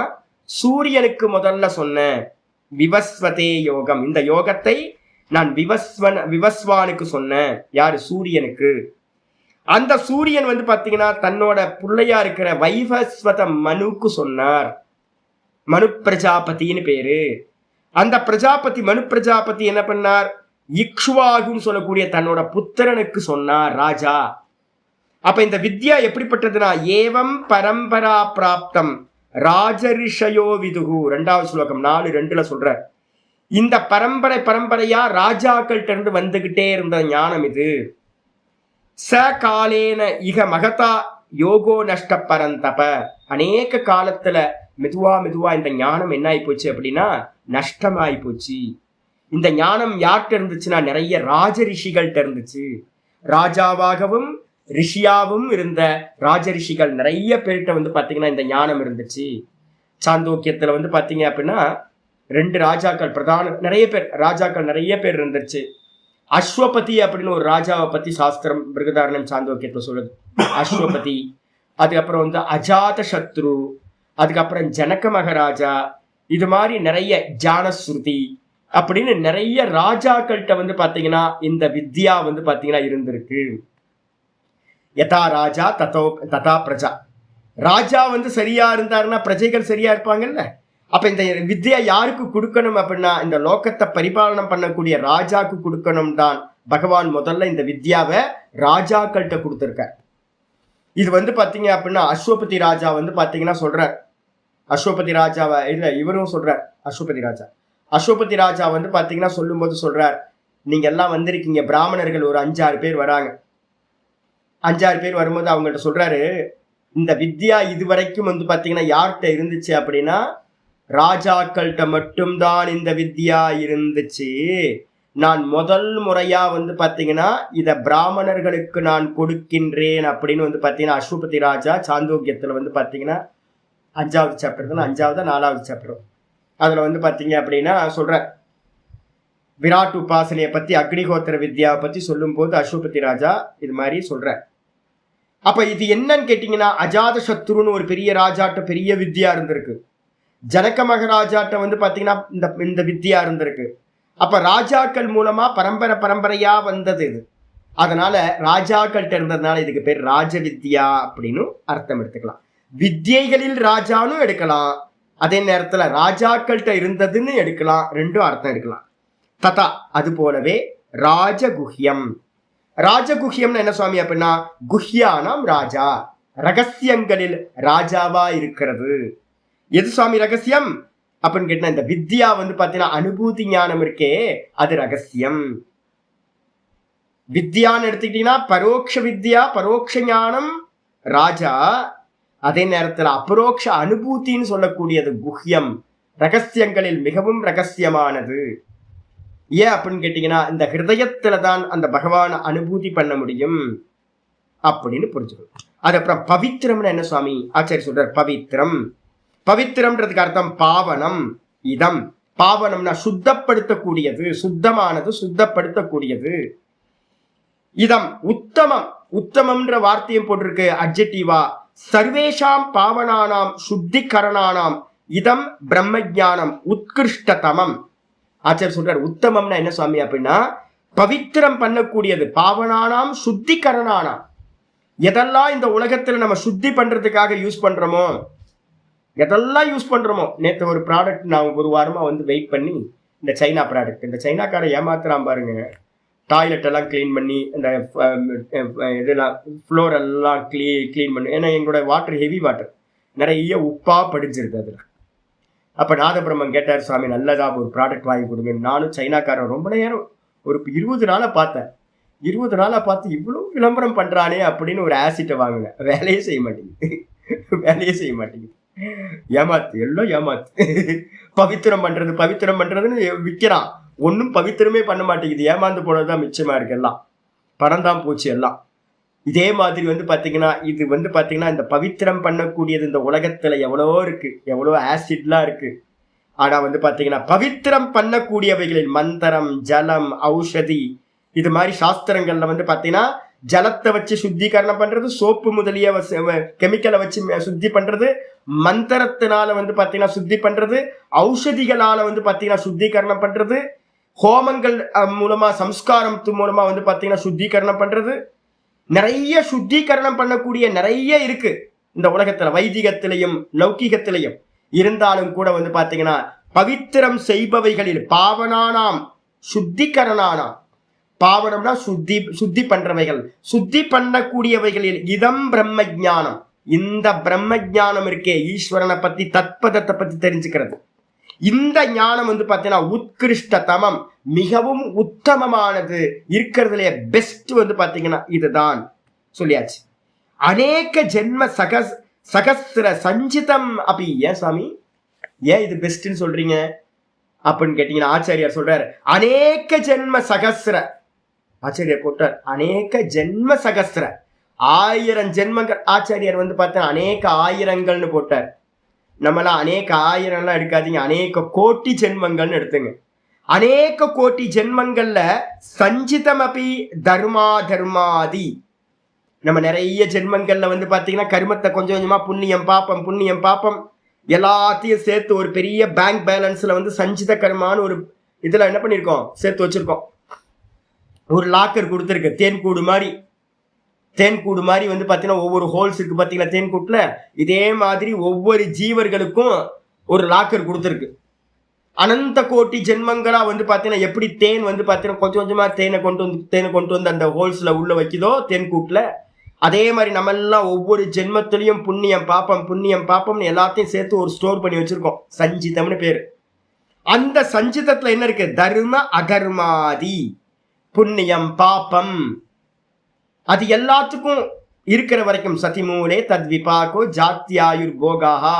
[SPEAKER 1] சூரியனுக்கு முதல்ல சொன்னேன். விவஸ்வதே யோகம், இந்த யோகத்தை நான் விவஸ்வானுக்கு சொன்னேன். யாரு? சூரியனுக்கு. அந்த சூரியன் வந்து பாத்தீங்கன்னா தன்னோட பிள்ளையா இருக்கிற வைவஸ்வத மனுக்கு சொன்னார். மனு பிரஜாபதினு பேரு. அந்த பிரஜாபதி மனு பிரஜாபதி என்ன பண்ணார்? இக்ஷ்வாகுன்னு சொல்லக்கூடிய தன்னோட புத்திரனுக்கு சொன்னார் ராஜா. அப்ப இந்த வித்யா எப்படிப்பட்டதுன்னா ஏவம் பரம்பரா பிராப்தம் ராஜரிஷயோ விதுகு. 2வது ஸ்லோகம் 4:2 சொல்ற. இந்த பரம்பரையா ராஜாக்கள்கிட்ட இருந்து வந்துகிட்டே இருந்த ஞானம் இது. ச காலேன இக மகதா யோகோ நஷ்ட பரந்தப. அநேக காலத்துல மெதுவா மெதுவா இந்த ஞானம் என்ன ஆகி போச்சு அப்படின்னா நஷ்டமாயி போச்சு. இந்த ஞானம் யார்கிட்ட இருந்துச்சுன்னா நிறைய ராஜ ரிஷிகள்கிட்ட இருந்துச்சு. ராஜாவாகவும் ரிஷியாவும் இருந்த ராஜ ரிஷிகள் நிறைய பேர்கிட்ட வந்து பாத்தீங்கன்னா இந்த ஞானம் இருந்துச்சு. சாந்தோக்கியத்துல வந்து பாத்தீங்க அப்படின்னா 2 ராஜாக்கள் பிரதான நிறைய பேர் இருந்துச்சு. அஸ்வபதி அப்படின்னு ஒரு ராஜாவை பத்தி சாஸ்திரம் பிருகதாரணம் சாந்தோக்கியத்துல சொல்லுது. அஸ்வபதி, அதுக்கப்புறம் வந்து அஜாத சத்ரு, அதுக்கப்புறம் ஜனக மகாராஜா, இது மாதிரி நிறைய ஜானஸ்ருதி அப்படின்னு நிறைய ராஜாக்கள்கிட்ட வந்து பாத்தீங்கன்னா இந்த வித்யா வந்து பாத்தீங்கன்னா இருந்திருக்கு. யதா ராஜா ததா பிரஜா. ராஜா வந்து சரியா இருந்தாருன்னா பிரஜைகள் சரியா இருப்பாங்கல்ல. அப்ப இந்த வித்யா யாருக்கு கொடுக்கணும் அப்படின்னா இந்த லோகத்தை பரிபாலனம் பண்ணக்கூடிய ராஜாக்கு கொடுக்கணும் தான் பகவான் முதல்ல இந்த வித்யாவை ராஜாக்கள்கிட்ட கொடுத்துருக்கார். இது வந்து பாத்தீங்க அப்படின்னா அஸ்வபதி ராஜா வந்து பாத்தீங்கன்னா சொல்றார். அஸ்வபதி ராஜாவை இல்ல இவரும் சொல்றார். அஸ்வபதி ராஜா வந்து பாத்தீங்கன்னா சொல்லும் போது சொல்றார், நீங்க எல்லாம் வந்திருக்கீங்க, பிராமணர்கள் ஒரு 5-6 பேர் வராங்க. 5-6 பேர் வரும்போது அவங்கள்ட்ட சொல்றாரு, இந்த வித்யா இதுவரைக்கும் வந்து பாத்தீங்கன்னா யார்கிட்ட இருந்துச்சு அப்படின்னா ராஜாக்கள்கிட்ட மட்டும்தான் இந்த வித்யா இருந்துச்சு. நான் முதல் முறையா வந்து பாத்தீங்கன்னா இத பிராமணர்களுக்கு நான் கொடுக்கின்றேன் அப்படின்னு வந்து பாத்தீங்கன்னா அஸ்வபதி ராஜா சாந்தோக்கியத்துல வந்து பாத்தீங்கன்னா 5வது சாப்டர் தான், 5வது 4வது சாப்டர், அதுல வந்து பாத்தீங்க அப்படின்னா சொல்ற விராட் உபாசனையை பத்தி அக்னிஹோத்திர வித்யாவை பத்தி சொல்லும் போது அஸ்வபதி ராஜா இது மாதிரி சொல்ற. அப்ப இது என்னன்னு கேட்டீங்கன்னா அஜாத சத்ருன்னு ஒரு பெரிய ராஜாட்ட பெரிய வித்யா இருந்திருக்கு. ஜனக மகாராஜாட்ட வந்து பாத்தீங்கன்னா இந்த வித்யா இருந்திருக்கு. அப்ப ராஜாக்கள் மூலமா பரம்பரையா வந்தது இது. அதனால ராஜாக்கள்கிட்ட இருந்ததுனால இதுக்கு பேர் ராஜ வித்யா அப்படின்னு அர்த்தம் எடுத்துக்கலாம். வித்யைகளில் ராஜான்னு எடுக்கலாம், அதே நேரத்துல ராஜாக்கள்கிட்ட இருந்ததுன்னு எடுக்கலாம், ரெண்டும் அர்த்தம் எடுக்கலாம். ததா அது போலவே ராஜகுஹ்யம். ராஜகுஹ்யம்னு என்ன சுவாமி அப்படின்னா குஹ்யானாம் ராஜா, ரகசியங்களில் ராஜாவா இருக்கிறது. எது சுவாமி ரகசியம் அப்படின்னு கேட்டா இந்த வித்யா வந்து பாத்தீங்கன்னா அனுபூதி ஞானம் இருக்கே அது ரகசியம். வித்யான்னு எடுத்துக்கிட்டீங்கன்னா பரோட்ச வித்யா பரோட்ச ஞானம் ராஜா, அதே நேரத்தில் அபரோக்ஷ அனுபூத்தின்னு சொல்லக்கூடியது குஹ்யம், ரகசியங்களில் மிகவும் ரகசியமானது. ஏன் அப்படின்னு கேட்டீங்கன்னா இந்த ஹிருதயத்துல தான் அந்த பகவானை அனுபூதி பண்ண முடியும் அப்படின்னு புரிஞ்சுக்கணும். அதுக்கப்புறம் பவித்திரம்னு என்ன சுவாமி ஆச்சாரிய சொல்றார். பவித்திரம்ன்றதுக்கு அர்த்தம் பாவனம். இதம் பாவனம்னா சுத்தப்படுத்தக்கூடியது, சுத்தமானது, சுத்தப்படுத்தக்கூடியது. இதம் உத்தமம். உத்தமம்ன்ற வார்த்தையும் போட்டிருக்கு அட்ஜெக்டிவா. சர்வேஷாம் பாவனானாம் சுத்திகரணானாம் இதம் பிரம்மஜானம் உத்கிருஷ்டதமம். ஆச்சார் சொல்றார் உத்தமம்னா என்ன சுவாமி அப்படின்னா பவித்திரம் பண்ணக்கூடியது, பாவனானாம் சுத்திகரணானாம். எதெல்லாம் இந்த உலகத்துல நம்ம சுத்தி பண்றதுக்காக யூஸ் பண்றோமோ, எதெல்லாம் யூஸ் பண்றோமோ. நேற்று ஒரு ப்ராடக்ட் நான் ஒரு வாரமா வந்து வெயிட் பண்ணி இந்த சைனா ப்ராடக்ட், இந்த சைனாக்கார ஏமாத்துறான் பாருங்க. டாய்லெட் எல்லாம் கிளீன் பண்ணி இந்த இதெல்லாம் ஃப்ளோர் எல்லாம் கிளீன் பண்ணி, ஏன்னா எங்களோட வாட்டர் ஹெவி வாட்டர் நிறைய உப்பா படிஞ்சிருக்கு அதில். அப்போ நாதபிரம்மன் கேட்டார், சுவாமி நல்லதா ஒரு ப்ராடக்ட் வாங்கி கொடுங்க. நானும் சைனாக்காரன் ரொம்ப நேரம் ஒரு 20 நாளாக பார்த்தேன். 20 நாளாக பார்த்து இவ்வளோ விளம்பரம் பண்ணுறானே அப்படின்னு ஒரு ஆசிட்டை வாங்கினேன். வேலையே செய்ய மாட்டேங்குது. ஏமாத்து, எல்லாம் ஏமாத்து. பவித்திரம் பண்றதுன்னு விற்கிறான், ஒன்றும் பவித்திரமே பண்ண மாட்டேங்குது. ஏமாந்து போனதுதான் மிச்சமா இருக்கு, எல்லாம் பணம் தான் போச்சு எல்லாம். இதே மாதிரி வந்து பாத்தீங்கன்னா இது வந்து பாத்தீங்கன்னா இந்த பவித்திரம் பண்ணக்கூடியது இந்த உலகத்துல எவ்வளவோ இருக்கு, எவ்வளவோ ஆசிட்லாம் இருக்கு. ஆனா வந்து பாத்தீங்கன்னா பவித்திரம் பண்ணக்கூடியவைகளில் மந்திரம், ஜலம், ஔஷதி, இது மாதிரி சாஸ்திரங்கள்ல வந்து பாத்தீங்கன்னா ஜலத்தை வச்சு சுத்திகரணம் பண்றது, சோப்பு முதலிய கெமிக்கலை வச்சு சுத்தி பண்றது, மந்திரத்தினால வந்து பாத்தீங்கன்னா சுத்தி பண்றது, ஔஷதிகளால வந்து பாத்தீங்கன்னா சுத்திகரணம் பண்றது, ஹோமங்கள் மூலமா சம்ஸ்காரம் மூலமா வந்து பாத்தீங்கன்னா சுத்திகரணம் பண்றது, நிறைய சுத்திகரணம் பண்ணக்கூடிய நிறைய இருக்கு இந்த உலகத்துல, வைதிகத்திலையும் லௌகிகத்திலையும். இருந்தாலும் கூட வந்து பாத்தீங்கன்னா பவித்திரம் செய்பவைகளில் பாவனானாம் சுத்திகரணானாம், பாவனம்னா சுத்தி பண்றவைகள், சுத்தி பண்ணக்கூடியவைகளில் இதம் பிரம்ம ஜானம், இந்த பிரம்ம ஜானம் இருக்கே ஈஸ்வரனை பத்தி தத்பதத்தை பத்தி தெரிஞ்சுக்கிறது, இந்த ஞானம் வந்து பாத்தீங்கன்னா உத்கிருஷ்டதமம், மிகவும் உத்தமமானது, இருக்கிறதுல பெஸ்ட் வந்து பாத்தீங்கன்னா இதுதான் சொல்லியாச்சு. அநேக ஜென்ம சகஸ்ர சஞ்சிதம் அப்படி. ஏன் சுவாமி, ஏன் இது பெஸ்ட்ன்னு சொல்றீங்க அப்படின்னு கேட்டீங்கன்னா, ஆச்சாரியார் சொல்றாரு அநேக ஜென்ம சகஸ்ர. ஆச்சாரியார் போட்டார் அநேக ஜென்ம சகஸ்ர, 1000 ஜென்மங்கள். ஆச்சாரியார் பார்த்தா அநேக ஆயிரங்கள்னு போட்டார். நம்மளாம் அநேக ஆயிரம்லாம் எடுக்காதீங்க, அநேக கோட்டி ஜென்மங்கள்னு எடுத்துங்க. அநேக கோட்டி ஜென்மங்கள்ல சஞ்சிதம் அப்படி தர்மாதி. நம்ம நிறைய ஜென்மங்கள்ல பாத்தீங்கன்னா கருமத்தை கொஞ்சம் கொஞ்சமா புண்ணியம் பாப்பம் எல்லாத்தையும் சேர்த்து ஒரு பெரிய பேங்க் பேலன்ஸ்ல சஞ்சித கர்மான்னு ஒரு இதுல என்ன பண்ணிருக்கோம், சேர்த்து வச்சிருக்கோம். ஒரு லாக்கர் கொடுத்துருக்கு, தேன்கூடு மாதிரி பாத்தீங்கன்னா ஒவ்வொரு ஹோல்ஸ் இருக்கு பாத்தீங்கன்னா தேன்கூட்டுல. இதே மாதிரி ஒவ்வொரு ஜீவர்களுக்கும் ஒரு லாக்கர் கொடுத்துருக்கு. அனந்த கோட்டி ஜென்மங்களா பாத்தீங்கன்னா எப்படி தேன் பாத்தீங்கன்னா கொஞ்சம் கொஞ்சமா தேனை கொண்டு வந்து அந்த ஹோல்ஸ்ல உள்ள வைக்குதோ தேன்கூட்டுல, அதே மாதிரி நம்ம எல்லாம் ஒவ்வொரு ஜென்மத்திலையும் புண்ணியம் பாப்பம்னு எல்லாத்தையும் சேர்த்து ஒரு ஸ்டோர் பண்ணி வச்சிருக்கோம். சஞ்சிதம்னு பேரு. அந்த சஞ்சிதத்துல என்ன இருக்கு, தர்ம அதர்மாதி, புண்ணியம் பாப்பம், அது எல்லாத்துக்கும் இருக்கிற வரைக்கும் சதிமூலே தத்விபாகோ ஜாத்தியாயுர் போகாஹா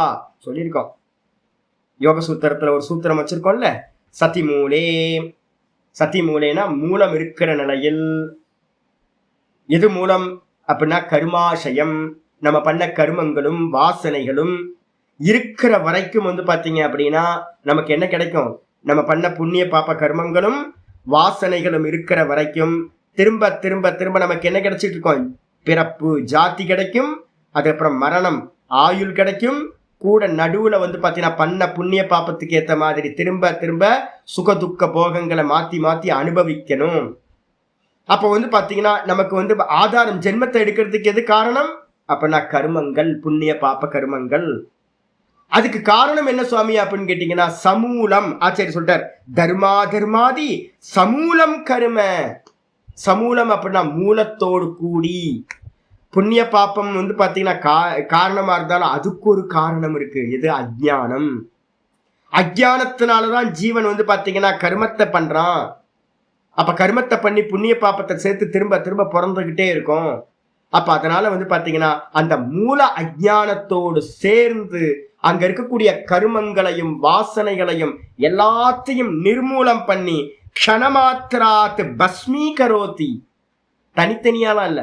[SPEAKER 1] சொல்லியிருக்கோம். யோக சூத்திரத்துல ஒரு சூத்திரம் வச்சிருக்கோம்ல, சதிமூலேனா மூலம் இருக்கிற நிலையில். எது மூலம் அப்படின்னா கர்மாசயம், நம்ம பண்ண கர்மங்களும் வாசனைகளும் இருக்கிற வரைக்கும் பாத்தீங்க அப்படின்னா நமக்கு என்ன கிடைக்கும், நம்ம பண்ண புண்ணிய பாப்ப கர்மங்களும் வாசனைகளும் இருக்கிற வரைக்கும் திரும்ப திரும்ப திரும்ப நமக்கு என்ன கிடைச்சிட்டு இருக்கோம், பிறப்பு ஜாதி கிடைக்கும், அதுக்கப்புறம் மரணம் ஆயுள் கிடைக்கும். கூட நடுவுல பாத்தீங்கன்னா பண்ண புண்ணிய பாப்பத்துக்கு ஏத்த மாதிரி திரும்ப திரும்ப சுக துக்க போகங்களை மாத்தி மாத்தி அனுபவிக்கணும். அப்ப பாத்தீங்கன்னா நமக்கு ஆதாரம் ஜென்மத்தை எடுக்கிறதுக்கு எது காரணம் அப்படின்னா கர்மங்கள், புண்ணிய பாப்ப கர்மங்கள். அதுக்கு காரணம் என்ன சுவாமி அப்படின்னு கேட்டீங்கன்னா சமூலம். ஆச்சாரி சொல்றார் தர்மாதி சமூலம் கர்ம. சமூலம் அப்படின்னா மூலத்தோடு கூடி. புண்ணிய பாப்பம் பாத்தீங்கன்னா காரணமா இருந்தாலும் அதுக்கு ஒரு காரணம் இருக்கு. எது, அஜ்ஞானம். அஜ்ஞானத்தினாலதான் ஜீவன் பாத்தீங்கன்னா கர்மத்தை பண்றான். அப்ப கர்மத்தை பண்ணி புண்ணிய பாப்பத்தை சேர்த்து திரும்ப திரும்ப பிறந்துகிட்டே இருக்கும். அப்ப அதனால பாத்தீங்கன்னா அந்த மூல அஜ்ஞானத்தோடு சேர்ந்து அங்க இருக்கக்கூடிய கர்மங்களையும் வாசனைகளையும் எல்லாத்தையும் நிர்மூலம் பண்ணி க்ஷணமாத்திராத் பஸ்மீகரோதி. தனித்தனியாலாம் இல்ல,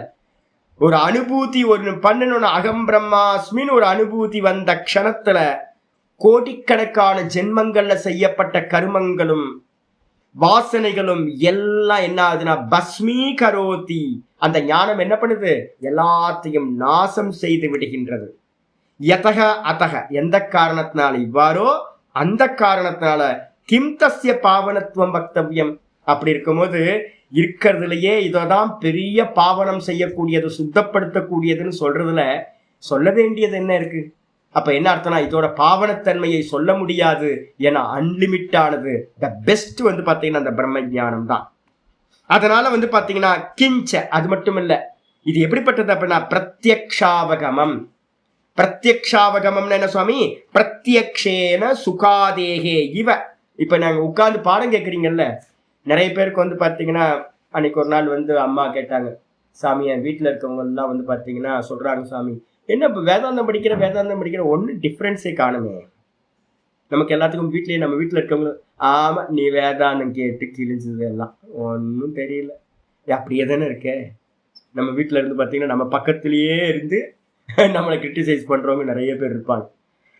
[SPEAKER 1] ஒரு அனுபூதி ஒரு பண்ணணும்னு அகம் பிரம்மாஸ்மின்னு ஒரு அனுபூதி வந்த க்ஷணத்துல கோடிக்கணக்கான ஜென்மங்கள்ல செய்யப்பட்ட கர்மங்களும் வாசனைகளும் எல்லாம் என்ன ஆகுதுன்னா பஸ்மீகரோதி. அந்த ஞானம் என்ன பண்ணுது, எல்லாத்தையும் நாசம் செய்து விடுகின்றது. யதக அதக, எந்த காரணத்தினால இவ்வாறோ அந்த காரணத்தினால கிம் தஸ்ய பாவனத்துவம் வக்தவ்யம். அப்படி இருக்கும்போது இருக்கிறதுலயே இதோதான் பெரிய பாவனம் செய்யக்கூடியது, சுத்தப்படுத்தக்கூடியதுன்னு சொல்றதுல சொல்ல வேண்டியது என்ன இருக்கு? அப்ப என்ன அர்த்தம்னா இதோட பாவனத்தன்மையை சொல்ல முடியாது, ஏன்னா அன்லிமிட்டானது. த பெஸ்ட் பாத்தீங்கன்னா அந்த பிரம்ம ஞானம் தான். அதனால பாத்தீங்கன்னா கிஞ்ச, அது மட்டும் இல்ல, இது எப்படிப்பட்டது அப்படின்னா பிரத்யக்ஷாவகமம். பிரத்யக்ஷாவகமம்னு என்ன சுவாமி, பிரத்யக்ஷேன சுகாதேகே இவ. இப்ப நாங்க உட்கார்ந்து பாடம் கேட்குறீங்கல்ல, நிறைய பேருக்கு பாத்தீங்கன்னா அன்னைக்கு ஒரு நாள் அம்மா கேட்டாங்க, சாமி என் வீட்டுல இருக்கவங்க எல்லாம் பாத்தீங்கன்னா சொல்றாங்க, சாமி என்ன இப்ப வேதாந்தம் படிக்கிற ஒன்னும் டிஃபரன்ஸே காணுமே. நமக்கு எல்லாத்துக்கும் வீட்லயே நம்ம வீட்டுல இருக்கவங்க, ஆமா நீ வேதாந்தம் கேட்டு கிழிஞ்சது எல்லாம் ஒன்னும் தெரியல, அப்படியே தானே இருக்க. நம்ம வீட்டுல பாத்தீங்கன்னா நம்ம பக்கத்திலேயே இருந்து நம்மளை கிரிட்டிசைஸ் பண்றவங்க நிறைய பேர் இருப்பாங்க.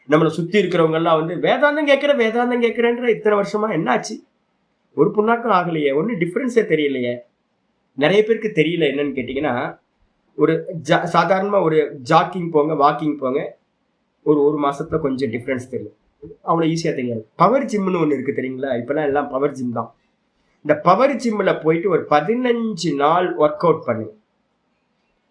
[SPEAKER 1] நம்மளை சுத்தி இருக்கிறவங்க எல்லாம் வேதாந்தம் கேட்கிறேன்ற இத்தனை வருஷமா என்னாச்சு, ஒரு புண்ணாக்கும் ஆகலையே, ஒன்னும் டிஃபரன்ஸே தெரியலையே. நிறைய பேருக்கு தெரியல. என்னன்னு கேட்டீங்கன்னா, ஒரு சாதாரணமா ஒரு ஜாக்கிங் போங்க, வாக்கிங் போங்க, ஒரு மாசத்துல கொஞ்சம் டிஃபரன்ஸ் தெரியும், அவ்வளவு ஈஸியா தெரியாது. பவர் ஜிம்னு ஒண்ணு இருக்கு தெரியுங்களா, இப்பெல்லாம் எல்லாம் பவர் ஜிம் தான். இந்த பவர் ஜிம்ல போயிட்டு ஒரு 15 நாள் ஒர்க் அவுட் பண்ணு,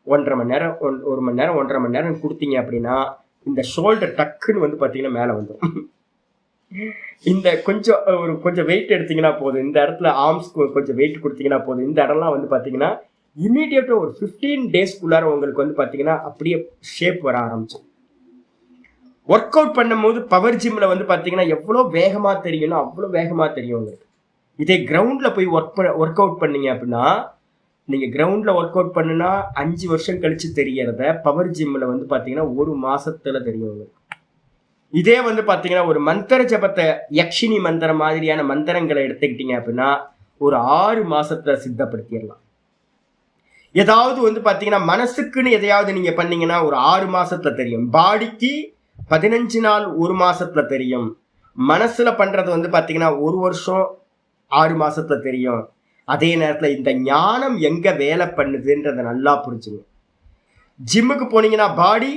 [SPEAKER 1] 1.5 மணி நேரம் 1 மணி நேரம் 1.5 மணி நேரம் கொடுத்தீங்க அப்படின்னா இந்த ஷோல்டர் டக்குன்னு பாத்தீங்கன்னா மேல வந்துடும். இந்த கொஞ்சம் வெயிட் எடுத்தீங்கன்னா போதும், இந்த இடத்துல ஆர்ம்ஸ்க்கு கொஞ்சம் வெயிட் கொடுத்தீங்கன்னா போதும், இந்த இடம்லாம் பாத்தீங்கன்னா இமீடியட்டா ஒரு 15 டேஸ்க்குள்ளார உங்களுக்கு பாத்தீங்கன்னா அப்படியே ஷேப் வர ஆரம்பிச்சு. ஒர்க் அவுட் பண்ணும் போது பவர் ஜிம்ல பாத்தீங்கன்னா எவ்வளவு வேகமா தெரியும்னா அவ்வளவு வேகமா தெரியும் உங்களுக்கு. இதே கிரவுண்ட்ல போய் ஒர்க் அவுட் பண்ணீங்க அப்படின்னா நீங்க கிரவுண்ட்ல ஒர்க் அவுட் பண்ணுனா 5 வருஷம் கழிச்சு தெரியறத பவர் ஜிம்ல வந்து பாத்தீங்கன்னா 1 மாசத்துல தெரியும். இதே வந்து பாத்தீங்கன்னா ஒரு மந்திர ஜபத்தை, யக்ஷினி மந்திரம் மாதிரியான மந்திரங்களை எடுத்துக்கிட்டீங்க அப்படின்னா ஒரு 6 மாசத்துல சித்தப்படுத்திடலாம். ஏதாவது வந்து பாத்தீங்கன்னா மனசுக்குன்னு எதையாவது நீங்க பண்ணீங்கன்னா ஒரு 6 மாசத்துல தெரியும். பாடிக்கு 15 நாள் 1 மாசத்துல தெரியும். மனசுல பண்றது வந்து பாத்தீங்கன்னா 1 வருஷம் 6 மாசத்துல தெரியும். அதே நேரத்துல இந்த ஞானம் எங்க வேலை பண்ணுதுன்றத நல்லா புரிஞ்சுங்க. ஜிம்முக்கு போனீங்கன்னா பாடி,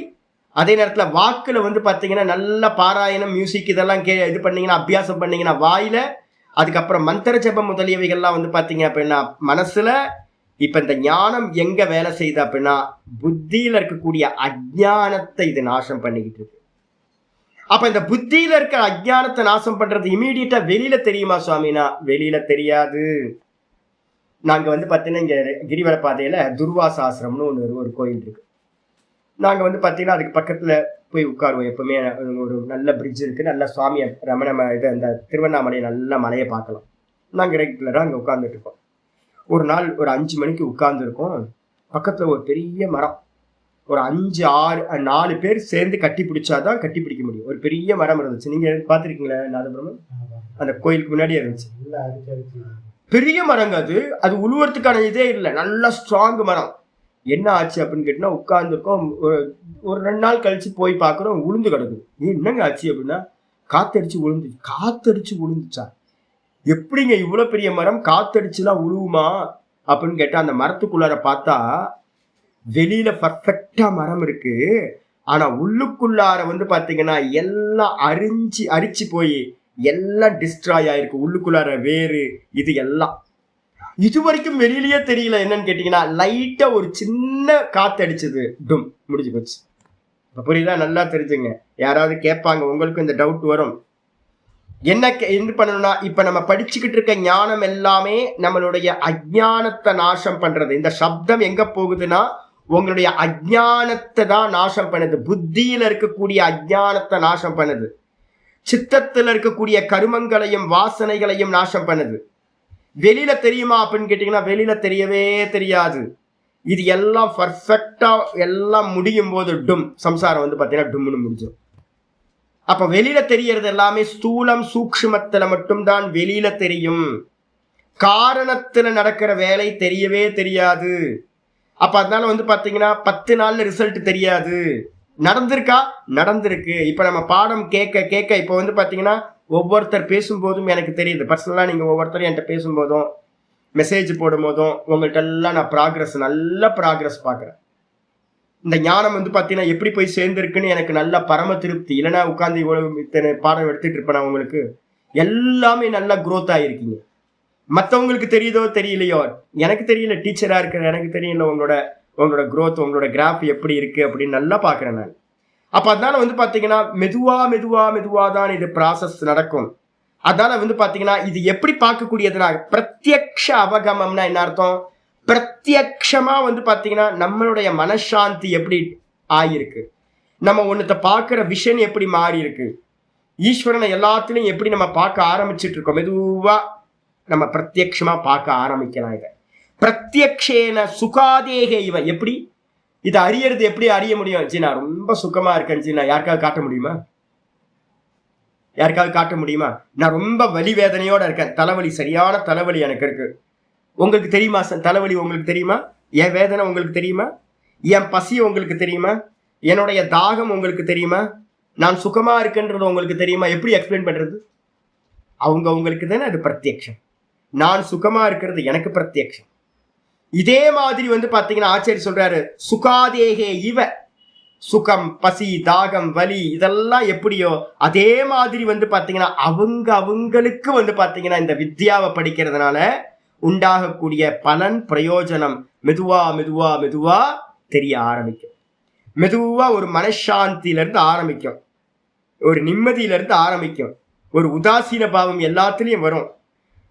[SPEAKER 1] அதே நேரத்துல வாக்குல வந்து பாத்தீங்கன்னா நல்ல பாராயணம், மியூசிக் இதெல்லாம் இது பண்ணீங்கன்னா, அபியாசம் பண்ணீங்கன்னா வாயில, அதுக்கப்புறம் மந்திர ஜபம் முதலியவைகள்லாம் வந்து பாத்தீங்க அப்படின்னா மனசுல. இப்ப இந்த ஞானம் எங்க வேலை செய்யுது அப்படின்னா புத்தியில இருக்கக்கூடிய அஜ்ஞானத்தை இது நாசம் பண்ணிக்கிட்டு இருக்கு. அப்ப இந்த புத்தியில இருக்க அஜ்ஞானத்தை நாசம் பண்றது இமீடியட்டா வெளியில தெரியுமா சுவாமினா? வெளியில தெரியாது. நாங்க வந்து பாத்தீங்கன்னா இங்க கிரிவல பாதையில துர்வாச ஆசிரம்னு ஒரு கோயில் இருக்கு. நாங்க வந்து பாத்தீங்கன்னா அதுக்கு பக்கத்துல போய் உட்காருவோம். எப்பவுமே ஒரு நல்ல பிரிட்ஜ் இருக்கு, நல்ல சுவாமிய ரமண இது அந்த திருவண்ணாமலை நல்ல மலையை பார்க்கலாம். நாங்க ரெகுலரா அங்க உட்கார்ந்துட்டு இருக்கோம். ஒரு நாள் ஒரு 5 மணிக்கு உட்கார்ந்து இருக்கோம். பக்கத்துல ஒரு பெரிய மரம், ஒரு 5, 6, 4 பேர் சேர்ந்து கட்டி பிடிச்சாதான் கட்டி பிடிக்க முடியும். ஒரு பெரிய மரம் இருந்துச்சு. நீங்க பாத்திருக்கீங்களா? நாதபுரம் அந்த கோயிலுக்கு முன்னாடியே இருந்துச்சு. பெரிய மரங்க. அது உழுவுறதுக்கான இதே இல்லை, நல்ல ஸ்ட்ராங் மரம். என்ன ஆச்சு அப்படின்னு கேட்டீங்கன்னா உட்கார்ந்துருக்கோம். ஒரு 2 நாள் கழிச்சு போய் பார்க்குறோம், உளுந்து கிடக்குது. என்னங்க ஆச்சு அப்படின்னா காத்தடிச்சு உளுந்துச்சா? எப்படிங்க இவ்வளவு பெரிய மரம் காத்தடிச்சுலாம் உழுவுமா அப்படின்னு கேட்டா அந்த மரத்துக்குள்ளார பார்த்தா வெளியில பர்ஃபெக்டா மரம் இருக்கு, ஆனா உள்ளுக்குள்ளார வந்து பாத்தீங்கன்னா எல்லாம் அரிச்சு போய் எல்லாம் டிஸ்ட்ராய் ஆயிருக்கு. உள்ளுக்குள்ளார வேறு இது எல்லாம் இது வரைக்கும் வெளியிலேயே தெரியல. என்னன்னு கேட்டீங்கன்னா லைட்டா ஒரு சின்ன காத்து அடிச்சது, டும், முடிஞ்சு போச்சு. புரியுதா? நல்லா தெரிஞ்சுங்க. யாராவது கேட்பாங்க, உங்களுக்கு இந்த டவுட் வரும். என்ன பண்ணணும்னா இப்ப நம்ம படிச்சுக்கிட்டு இருக்க ஞானம் எல்லாமே நம்மளுடைய அஜ்ஞானத்தை நாசம் பண்றது. இந்த சப்தம் எங்க போகுதுன்னா உங்களுடைய அஜ்ஞானத்தை தான் நாசம் பண்ணுது. புத்தியில இருக்கக்கூடிய அஜ்ஞானத்தை நாசம் பண்ணுது. சித்தத்தில் இருக்கக்கூடிய கருமங்களையும் வாசனைகளையும் நாசம் பண்ணுது. வெளியில தெரியுமா அப்படின்னு கேட்டீங்கன்னா வெளியில தெரியவே தெரியாது. இது எல்லாம் பர்ஃபெக்டா எல்லாம் முடியும் போது டும், சம்சாரம் வந்து பாத்தீங்கன்னா டும்னு முடிஞ்சிடும். அப்ப வெளியில தெரியறது எல்லாமே ஸ்தூலம் சூக்ஷ்மத்துல மட்டும்தான் வெளியில தெரியும். காரணத்துல நடக்கிற வேலை தெரியவே தெரியாது. அப்ப அதனால வந்து பாத்தீங்கன்னா 10 நாள்ல ரிசல்ட் தெரியாது. நடந்திருக்கா? நடந்திருக்கு. இப்ப நம்ம பாடம் கேட்க இப்ப வந்து பாத்தீங்கன்னா ஒவ்வொருத்தர் பேசும்போதும் எனக்கு தெரியுது. பர்சனலா நீங்க ஒவ்வொருத்தரும் என்கிட்ட பேசும்போதும் மெசேஜ் போடும் போதும் உங்கள்கிட்ட எல்லாம் நான் நல்ல ப்ராக்ரஸ் பாக்குறேன். இந்த ஞானம் வந்து பாத்தீங்கன்னா எப்படி போய் சேர்ந்திருக்குன்னு எனக்கு நல்ல பரம திருப்தி. இல்லைன்னா உட்கார்ந்து இவ்வளவு இத்தனை பாடம் எடுத்துட்டு இருப்பேன். உங்களுக்கு எல்லாமே நல்லா குரோத் ஆகிருக்கீங்க. மற்றவங்களுக்கு தெரியுதோ தெரியலையோ, எனக்கு தெரியல, டீச்சரா இருக்கிற எனக்கு தெரியல உங்களோட குரோத், உங்களோட கிராஃப் எப்படி இருக்கு அப்படின்னு நல்லா பாக்குறேன் நான். அப்ப அதனால வந்து பாத்தீங்கன்னா மெதுவா தான் இது ப்ராசஸ் நடக்கும். அதனால வந்து பாத்தீங்கன்னா இது எப்படி பார்க்கக்கூடியதுனா பிரத்யக்ஷ அவகமம்னா என்ன அர்த்தம்? பிரத்யக்ஷமா வந்து பாத்தீங்கன்னா நம்மளுடைய மனசாந்தி எப்படி ஆயிருக்கு, நம்ம ஒன்னத்தை பார்க்கிற விஷன் எப்படி மாறி இருக்கு, ஈஸ்வரனை எல்லாத்துலயும் எப்படி நம்ம பார்க்க ஆரம்பிச்சுட்டு இருக்கோம். மெதுவா நம்ம பிரத்யக்ஷமா பார்க்க ஆரம்பிக்கலாம். இதை பிரத்யக்ஷேன சுகாதேக இவ எப்படி இதை அறியறது எப்படி அறிய முடியும்? ஜி நான் ரொம்ப சுகமா இருக்கேன் ஜி, நான் யாருக்காவது காட்ட முடியுமா? நான் ரொம்ப வலி வேதனையோட இருக்கேன், தலைவலி, சரியான தலைவலி எனக்கு இருக்கு. உங்களுக்கு தெரியுமா தலைவலி? உங்களுக்கு தெரியுமா? என் வேதனை உங்களுக்கு தெரியுமா? என் பசி உங்களுக்கு தெரியுமா? என்னுடைய தாகம் உங்களுக்கு தெரியுமா? நான் சுகமா இருக்குன்றது உங்களுக்கு தெரியுமா? எப்படி எக்ஸ்பிளைன் பண்றது? உங்களுக்கு தானே அது பிரத்யக்ஷம். நான் சுகமா இருக்கிறது எனக்கு பிரத்யக்ஷம். இதே மாதிரி வந்து பாத்தீங்கன்னா ஆச்சாரி சொல்றாரு, சுகாதேகே இவ, சுகம், பசி, தாகம், வலி இதெல்லாம் எப்படியோ அதே மாதிரி வந்து பாத்தீங்கன்னா அவங்களுக்கு வந்து பாத்தீங்கன்னா இந்த வித்யாவை படிக்கிறதுனால உண்டாகக்கூடிய பலன் பிரயோஜனம் மெதுவா தெரிய ஆரம்பிக்கும். மெதுவா ஒரு மனசாந்தியில இருந்து ஆரம்பிக்கும், ஒரு நிம்மதியில இருந்து ஆரம்பிக்கும், ஒரு உதாசீன பாவம் எல்லாத்துலயும் வரும்.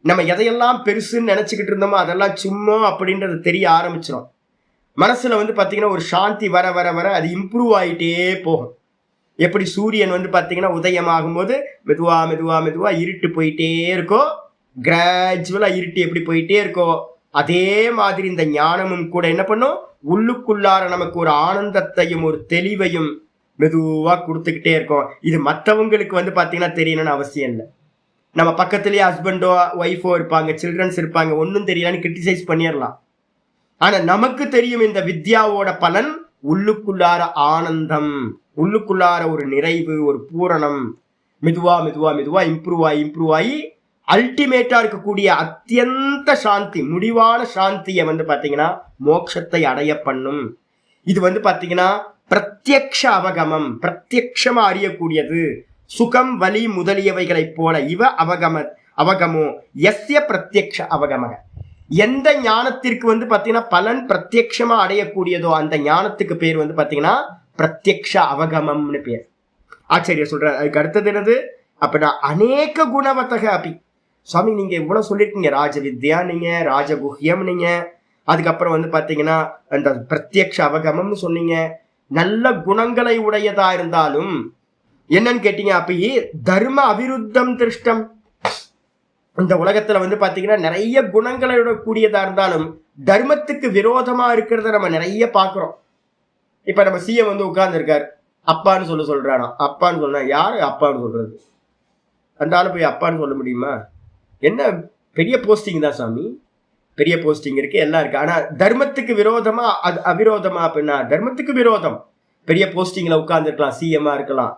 [SPEAKER 1] நம்ம எதையெல்லாம் பெருசுன்னு நினைச்சுக்கிட்டு இருந்தோமோ அதெல்லாம் சும்மா அப்படின்றது தெரிய ஆரம்பிச்சிடும். மனசுல வந்து பாத்தீங்கன்னா ஒரு சாந்தி வர வர வர அது இம்ப்ரூவ் ஆயிட்டே போகும். எப்படி சூரியன் வந்து பாத்தீங்கன்னா உதயமாகும் போது மெதுவா இருட்டு போயிட்டே இருக்கோ, கிராஜுவலா இருட்டு எப்படி போயிட்டே இருக்கோ அதே மாதிரி இந்த ஞானமும் கூட என்ன பண்ணும், உள்ளுக்குள்ளார நமக்கு ஒரு ஆனந்தத்தையும் ஒரு தெளிவையும் மெதுவா கொடுத்துக்கிட்டே இருக்கும். இது மற்றவங்களுக்கு வந்து பாத்தீங்கன்னா தெரியணும்னு அவசியம் இல்லை. நம்ம பக்கத்துலயே ஹஸ்பண்டோ ஒய்ஃபோ இருப்பாங்க, சில்ட்ரன்ஸ் இருப்பாங்க, ஒன்றும் தெரியலன்னு கிரிட்டிசைஸ் பண்ணிடலாம். ஆனா நமக்கு தெரியும் இந்த வித்யாவோட பலன் உள்ளுக்குள்ளார ஆனந்தம், உள்ளுக்குள்ளார ஒரு நிறைவு, ஒரு பூரணம், மெதுவா மெதுவா மெதுவா இம்ப்ரூவ் ஆகி அல்டிமேட்டா இருக்கக்கூடிய அத்தியந்த சாந்தி, முடிவான சாந்தியை வந்து பாத்தீங்கன்னா மோட்சத்தை அடைய பண்ணும். இது வந்து பாத்தீங்கன்னா பிரத்யக்ஷ அவகமம், பிரத்யக்ஷமா அறியக்கூடியது. சுகம் வலி முதலியவைகளைப் போல இவ அவகமோ எஸ்ய பிரத்யக்ஷ அவகமக. எந்த ஞானத்திற்கு வந்து பாத்தீங்கன்னா பலன் பிரத்யக்ஷமா அடையக்கூடியதோ அந்த ஞானத்துக்கு பேர் வந்து பாத்தீங்கன்னா பிரத்யக்ஷ அவகமம்னு பேர். ஆச்சரிய சொல்றாரு. அதுக்கு அடுத்தது என்னது அப்படின்னா அநேக குணவத்தக அப்படி. சுவாமி நீங்க இவ்வளவு சொல்லிருக்கீங்க, ராஜ வித்யா நீங்க, ராஜகுஹ்யம் நீங்க, அதுக்கப்புறம் வந்து பாத்தீங்கன்னா அந்த பிரத்யக்ஷ அவகமம்னு சொன்னீங்க. நல்ல குணங்களை உடையதா இருந்தாலும் என்னன்னு கேட்டீங்க, அப்பயே தர்ம அவிருத்தம் திருஷ்டம். இந்த உலகத்துல வந்து பாத்தீங்கன்னா நிறைய குணங்களோட கூடியதா இருந்தாலும் தர்மத்துக்கு விரோதமா இருக்கிறத நம்ம நிறைய பாக்குறோம். இப்ப நம்ம சிஎம் வந்து உட்கார்ந்து இருக்காரு, அப்பான்னு சொல்றானா, அப்பான்னு சொன்னா யாரு அப்பான்னு சொல்றது? அந்த ஆளு போய் அப்பான்னு சொல்ல முடியுமா? என்ன பெரிய போஸ்டிங் தான் சாமி, பெரிய போஸ்டிங் இருக்கு, எல்லாம் இருக்கு. ஆனா தர்மத்துக்கு விரோதமா அது அவிரோதமா அப்படின்னா தர்மத்துக்கு விரோதம். பெரிய போஸ்டிங்ல உட்கார்ந்து இருக்கலாம், சிஎம்மா இருக்கலாம்,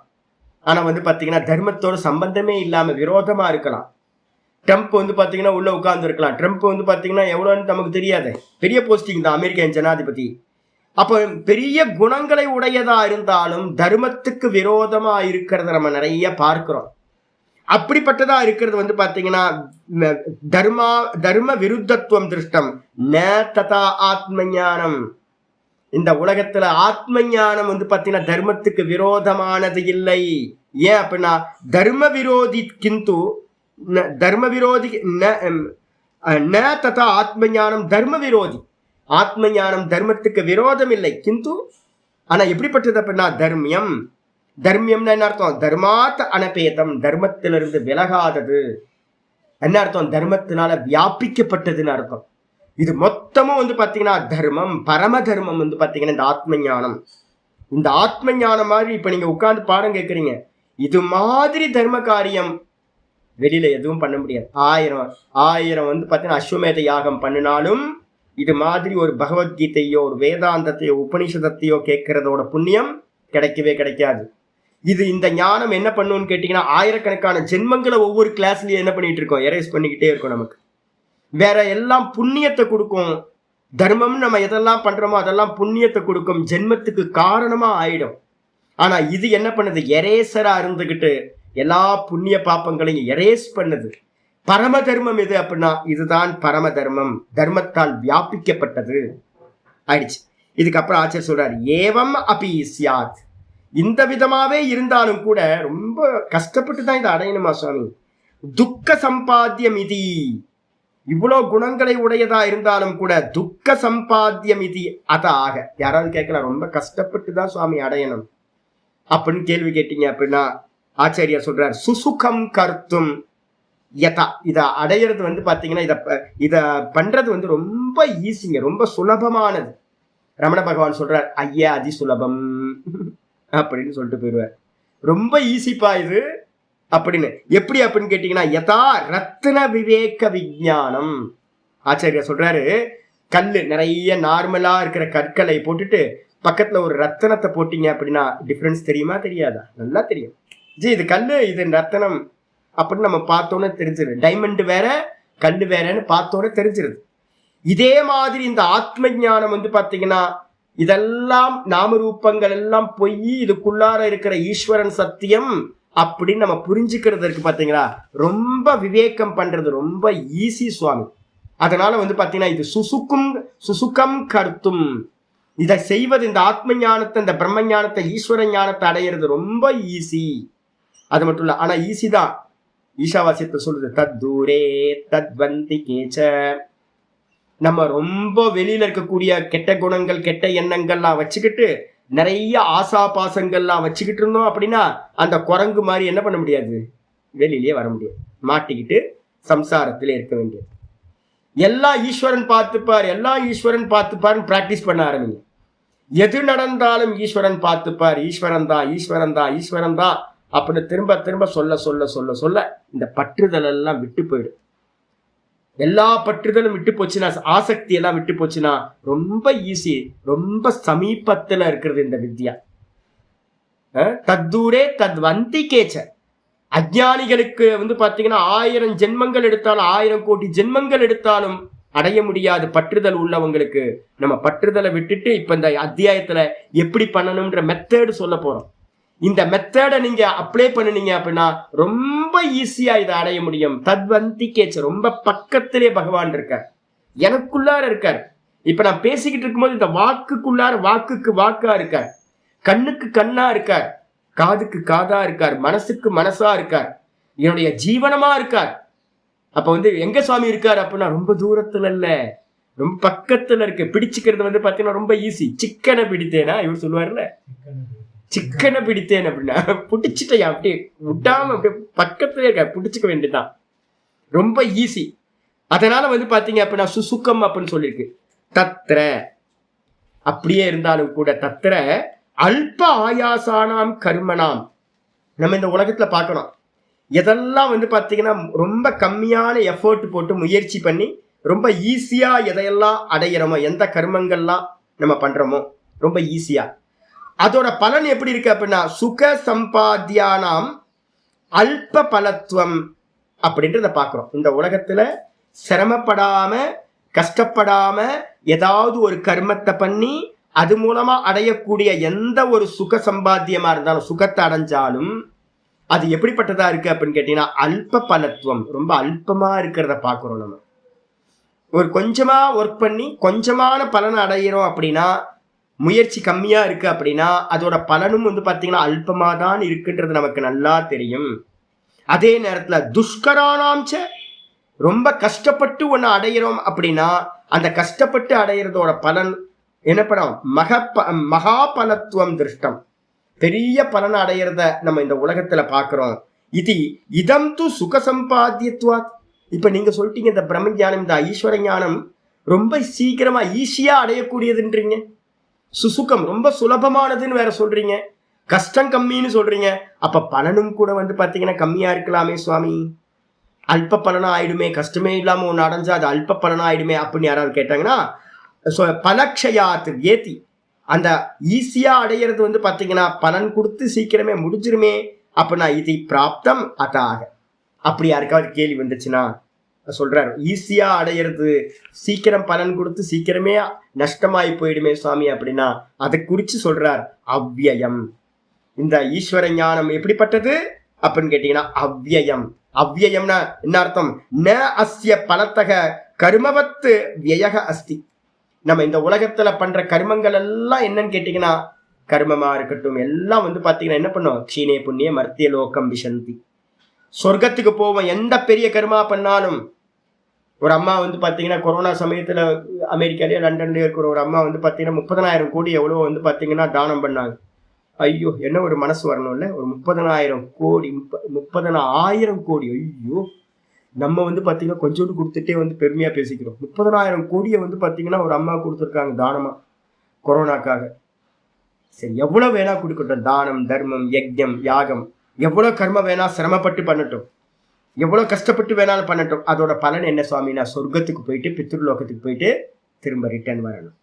[SPEAKER 1] ஆனா வந்து பாத்தீங்கன்னா தர்மத்தோட சம்பந்தமே இல்லாம விரோதமா இருக்கலாம். ட்ரம்ப் வந்து பாத்தீங்கன்னா உள்ள உட்கார்ந்து இருக்கலாம். ட்ரம்ப் வந்து பாத்தீங்கன்னா எவ்வளவுன்னு நமக்கு தெரியாது, பெரிய போஸ்டிங் தான், அமெரிக்கன் ஜனாதிபதி. அப்ப பெரிய குணங்களை உடையதா இருந்தாலும் தர்மத்துக்கு விரோதமா இருக்கிறத நம்ம நிறைய பார்க்கிறோம். அப்படிப்பட்டதா இருக்கிறது வந்து பாத்தீங்கன்னா தர்ம விருத்தத்துவம் திருஷ்டம் ந ததா ஆத்ம ஞானம். இந்த உலகத்துல ஆத்ம ஞானம் வந்து பாத்தீங்கன்னா தர்மத்துக்கு விரோதமானது இல்லை. ஏன் அப்படின்னா தர்ம விரோதி கிந்து தர்ம விரோதி ந ததா ஆத்ம ஞானம் தர்ம விரோதி. ஆத்ம ஞானம் தர்மத்துக்கு விரோதம் இல்லை. கிந்து ஆனா எப்படிப்பட்டது அப்படின்னா தர்மியம். தர்மியம்னா என்ன அர்த்தம்? தர்மாத் அனபேதம், தர்மத்திலிருந்து விலகாதது. என்ன அர்த்தம்? தர்மத்தினால வியாபிக்கப்பட்டதுன்னு அர்த்தம். இது மொத்தமும் வந்து பாத்தீங்கன்னா தர்மம், பரம தர்மம் வந்து பாத்தீங்கன்னா இந்த ஆத்ம ஞானம். இந்த ஆத்ம ஞானம் மாதிரி இப்ப நீங்க உட்கார்ந்து பாடம் கேட்கறீங்க, இது மாதிரி தர்ம காரியம் வெளியில எதுவும் பண்ண முடியாது. ஆயிரம் வந்து பாத்தீங்கன்னா அஸ்வமேத யாகம் பண்ணினாலும் இது மாதிரி ஒரு பகவத்கீதையோ ஒரு வேதாந்தத்தையோ உபனிஷதத்தையோ கேட்கறதோட புண்ணியம் கிடைக்கவே கிடைக்காது. இது இந்த ஞானம் என்ன பண்ணுன்னு கேட்டீங்கன்னா ஆயிரக்கணக்கான ஜென்மங்களை ஒவ்வொரு கிளாஸ்லயும் என்ன பண்ணிட்டு இருக்கோம், எரேஸ் பண்ணிக்கிட்டே இருக்கும். நமக்கு வேற எல்லாம் புண்ணியத்தை கொடுக்கும். தர்மம் நம்ம எதெல்லாம் பண்றோமோ அதெல்லாம் புண்ணியத்தை கொடுக்கும், ஜென்மத்துக்கு காரணமா ஆயிடும். ஆனா இது என்ன பண்ணுது, எரேசரா இருந்துகிட்டு எல்லா புண்ணிய பாப்பங்களையும் எரேஸ் பண்ணுது. பரம தர்மம் எது அப்படின்னா இதுதான் பரம தர்மம், தர்மத்தால் வியாபிக்கப்பட்டது ஆயிடுச்சு. இதுக்கப்புறம் ஆச்சர் சொல்றாரு ஏவம் அபி சியாத். இந்த விதமாவே இருந்தாலும் கூட ரொம்ப கஷ்டப்பட்டு தான் இதை அடையணுமா சுவாமி? துக்க சம்பாத்தியம் இது, இவ்வளவு குணங்களை உடையதா இருந்தாலும் கூட துக்க சம்பாத்தியம் இது அதாக. யாராவது கேட்கலாம், ரொம்ப கஷ்டப்பட்டு தான் சுவாமி அடையணும் அப்படின்னு கேள்வி கேட்டீங்க அப்படின்னா ஆச்சாரியா சொல்றார் சுசுகம் கர்த்தும் யதா. இதை அடையிறது வந்து பாத்தீங்கன்னா இத பண்றது வந்து ரொம்ப ஈஸிங்க, ரொம்ப சுலபமானது. ரமண பகவான் சொல்றார் ஐயா அதி சுலபம் அப்படின்னு சொல்லிட்டு போயிடுவார். ரொம்ப ஈஸிப்பா இது அப்படின்னு. எப்படி அப்படின்னு கேட்டீங்கன்னா யதா ரத்ன விவேக விஞ்ஞானம். ஆச்சாரியா சொல்றாரு கல்லு நிறைய நார்மலா இருக்கிற கற்களை போட்டுட்டு பக்கத்துல ஒரு ரத்தனத்தை போட்டீங்க அப்படின்னா டிஃபரன்ஸ் தெரியுமா தெரியாதா? நல்லா தெரியும். ஜி இது கல்லு இது ரத்தனம் அப்படின்னு நம்ம பார்த்தோன்னே தெரிஞ்சிருது. டைமண்ட் வேற கல்லு வேறன்னு பார்த்தோன்னே தெரிஞ்சிருது. இதே மாதிரி இந்த ஆத்ம ஞானம் வந்து பாத்தீங்கன்னா இதெல்லாம் நாமரூபங்கள் எல்லாம் பொய், இதுக்குள்ளார இருக்கிற ஈஸ்வரன் சத்தியம் அப்படின்னு நம்ம புரிஞ்சுக்கிறது இருக்கு பாத்தீங்களா, ரொம்ப விவேகம் பண்றது ரொம்ப ஈஸி சுவாமி. அதனால வந்து பாத்தீங்கன்னா இது சுசுகம் கர்த்தும், இதை செய்வது, இந்த ஆத்ம ஞானத்தை இந்த பிரம்ம ஞானத்தை ஈஸ்வர ஞானத்தை அடையிறது ரொம்ப ஈஸி. அது மட்டும் இல்ல, ஆனா ஈஸி தான். ஈஷாவாசியத்தை சொல்லுது தத் தூரே தத்வந்தி கேச்ச. நம்ம ரொம்ப வெளியில இருக்கக்கூடிய கெட்ட குணங்கள் கெட்ட எண்ணங்கள்லாம் வச்சுக்கிட்டு நிறைய ஆசா பாசங்கள்லாம் வச்சுக்கிட்டு இருந்தோம் அப்படின்னா அந்த குரங்கு மாதிரி என்ன பண்ண முடியாது, வெளியிலேயே வர முடியாது, மாட்டிக்கிட்டு சம்சாரத்திலே இருக்க வேண்டியது. எல்லாம் ஈஸ்வரன் பார்த்துப்பார், எல்லாம் ஈஸ்வரன் பார்த்துப்பார்னு பிராக்டிஸ் பண்ண ஆரம்பிங்க. எது நடந்தாலும் ஈஸ்வரன் பார்த்துப்பார், ஈஸ்வரன் தான், ஈஸ்வரன் தான், ஈஸ்வரன் தான் அப்படின்னு திரும்ப திரும்ப சொல்ல சொல்ல சொல்ல சொல்ல இந்த பற்றுதல் எல்லாம் விட்டு போயிடும். எல்லா பற்றுதலும் விட்டு போச்சுன்னா, ஆசக்தி எல்லாம் விட்டு போச்சுன்னா ரொம்ப ஈஸி, ரொம்ப சமீபத்துல இருக்கிறது இந்த வித்யா. தத்தூரே தத் வந்தி கேச்ச. அஜ்ஞானிகளுக்கு பாத்தீங்கன்னா 1000 ஜென்மங்கள் எடுத்தாலும் 1000 கோடி ஜென்மங்கள் எடுத்தாலும் அடைய முடியாது. பற்றுதல் உள்ளவங்களுக்கு நம்ம பற்றுதலை விட்டுட்டு இப்ப இந்த அத்தியாயத்துல எப்படி பண்ணணும்ன்ற மெத்தேடு சொல்ல போறோம். இந்த மெத்தடை நீங்க அப்ளை பண்ணினீங்க அப்படின்னா ரொம்ப ஈஸியா இதை அடைய முடியும். தத்வந்தி கேச்ச, ரொம்ப பக்கத்திலே பகவான் இருக்கார், எனக்குள்ளார இருக்கார். இப்ப நான் பேசிக்கிட்டு இருக்கும்போது இந்த வாக்குக்குள்ளார வாக்குக்கு வாக்கா இருக்கார், கண்ணுக்கு கண்ணா இருக்கார், காதுக்கு காதா இருக்கார், மனசுக்கு மனசா இருக்கார், என்னுடைய ஜீவனமா இருக்கார். அப்ப எங்க சுவாமி இருக்கார் அப்படின்னா ரொம்ப தூரத்துல இல்ல, ரொம்ப பக்கத்துல இருக்கு. பிடிச்சுக்கிறது பாத்தீங்கன்னா ரொம்ப ஈஸி. சிக்கனை பிடித்தேனா இவர் சொல்லுவார்ல, சிக்கனை பிடித்தேன் அப்படின்னா பிடிச்சிட்டேன், அப்படியே விட்டாம அப்படியே பக்கத்துல இருக்க பிடிச்சுக்க வேண்டியதுதான், ரொம்ப ஈஸி. அதனால பாத்தீங்க அப்படின்னா சுசுக்கம் அப்படின்னு சொல்லியிருக்கு. தத்ர அப்படியே இருந்தாலும் கூட தத்ர அல்ப ஆயாசானாம் கர்மனாம். நம்ம இந்த உலகத்துல பார்க்கணும், எதெல்லாம் பாத்தீங்கன்னா ரொம்ப கம்மியான எஃபர்ட் போட்டு முயற்சி பண்ணி ரொம்ப ஈஸியா எதையெல்லாம் அடையிறோமோ, எந்த கர்மங்கள்லாம் நம்ம பண்றோமோ ரொம்ப ஈஸியா, அதோட பலன் எப்படி இருக்கு அப்படின்னா சுக சம்பாத்தியானாம் அல்ப பலத்துவம் அப்படின்றத பார்க்கிறோம். இந்த உலகத்துல சிரமப்படாம கஷ்டப்படாம ஏதாவது ஒரு கர்மத்தை பண்ணி அது மூலமா அடையக்கூடிய எந்த ஒரு சுக சம்பாத்தியமா இருந்தாலும், சுகத்தை அடைஞ்சாலும் அது எப்படிப்பட்டதா இருக்கு அப்படின்னு கேட்டீங்கன்னா அல்ப பலத்துவம், ரொம்ப அல்பமா இருக்கிறத பார்க்கிறோம். நம்ம ஒரு கொஞ்சமா ஒர்க் பண்ணி கொஞ்சமான பலனை அடையிறோம் அப்படின்னா, முயற்சி கம்மியா இருக்கு அப்படின்னா அதோட பலனும் பாத்தீங்கன்னா அல்பமா தான் இருக்குன்றது நமக்கு நல்லா தெரியும். அதே நேரத்துல துஷ்கரானாம்ச, ரொம்ப கஷ்டப்பட்டு ஒண்ணு அடையிறோம் அப்படின்னா அந்த கஷ்டப்பட்டு அடையிறதோட பலன் என்ன படம், மகா பலத்துவம் திருஷ்டம், பெரிய பலனை அடையிறத நம்ம இந்த உலகத்துல பாக்குறோம். இது இதம் து சுக சம்பாத்தியத்துவா. இப்ப நீங்க சொல்லிட்டீங்க இந்த பிரம்ம ஞானம், இந்த ஈஸ்வர ஞானம் ரொம்ப சீக்கிரமா ஈஸியா அடையக்கூடியதுன்றீங்க, சுசுக்கம் ரொம்ப சுலபமானதுன்னு வேற சொல்றீங்க, கஷ்டம் கம்மின்னு சொல்றீங்க. அப்ப பலனும் கூட பாத்தீங்கன்னா கம்மியா இருக்கலாமே சுவாமி, அல்ப பலனா ஆயிடுமே, கஷ்டமே இல்லாம ஒண்ணு அடைஞ்சா அது அல்ப பலனா ஆயிடுமே அப்படின்னு யாராவது கேட்டாங்கன்னா பலக்ஷயாத்து ஏத்தி, அந்த ஈஸியா அடையிறது பாத்தீங்கன்னா பலன் கொடுத்து சீக்கிரமே முடிஞ்சிருமே அப்படின்னா இது பிராப்தம் அதாக. அப்படி யாருக்காவது கேள்வி வந்துச்சுன்னா சொல்றாரு, ஈஸியா அடையிறது சீக்கிரம் பலன் கொடுத்து சீக்கிரமே நஷ்டமாயி போயிடுமே சுவாமி அப்படின்னா அதை குறிச்சு சொல்றார் அவ்யயம். இந்த ஈஸ்வர ஞானம் எப்படிப்பட்டது அப்படின்னு கேட்டீங்கன்னா அவ்யயம். அவ்யயம்னா என்ன அர்த்தம், ந அஸ்ய பலத்தக கர்மவத்து வியக அஸ்தி. நம்ம இந்த உலகத்துல பண்ற கர்மங்கள் எல்லாம் என்னன்னு கேட்டீங்கன்னா, கர்மமா இருக்கட்டும் எல்லாம் பாத்தீங்கன்னா என்ன பண்ணும், க்ஷீணே புண்ணிய மர்த்திய லோகம் விசந்தி, சொர்க்கத்துக்கு போவோம். எந்த பெரிய கர்மா பண்ணாலும், ஒரு அம்மா பாத்தீங்கன்னா கொரோனா சமயத்துல அமெரிக்காலயோ லண்டன்லயோ இருக்கிற ஒரு அம்மா பாத்தீங்கன்னா 30,000 கோடி எவ்வளவு பாத்தீங்கன்னா தானம் பண்ணாங்க. ஐயோ, என்ன ஒரு மனசு வரணும்ல, ஒரு 30,000 கோடி 30,000 கோடி. ஐயோ, நம்ம பாத்தீங்கன்னா கொஞ்சோண்டு கொடுத்துட்டே பெருமையா பேசிக்கிறோம். 30,000 கோடியை பாத்தீங்கன்னா ஒரு அம்மா கொடுத்துருக்காங்க தானமா கொரோனாக்காக. சரி, எவ்வளவு வேணா கொடுக்கட்டும், தானம் தர்மம் யஜ்யம் யாகம், எவ்வளவு கர்ம வேணா சிரமப்பட்டு பண்ணட்டும், எவ்வளவு கஷ்டப்பட்டு வேணாலும் பண்ணட்டும், அதோட பலன் என்ன சுவாமினா சொர்க்கத்துக்கு போயிட்டு பித்ருலோகத்துக்கு போயிட்டு திரும்ப ரிட்டர்ன் வரணும்.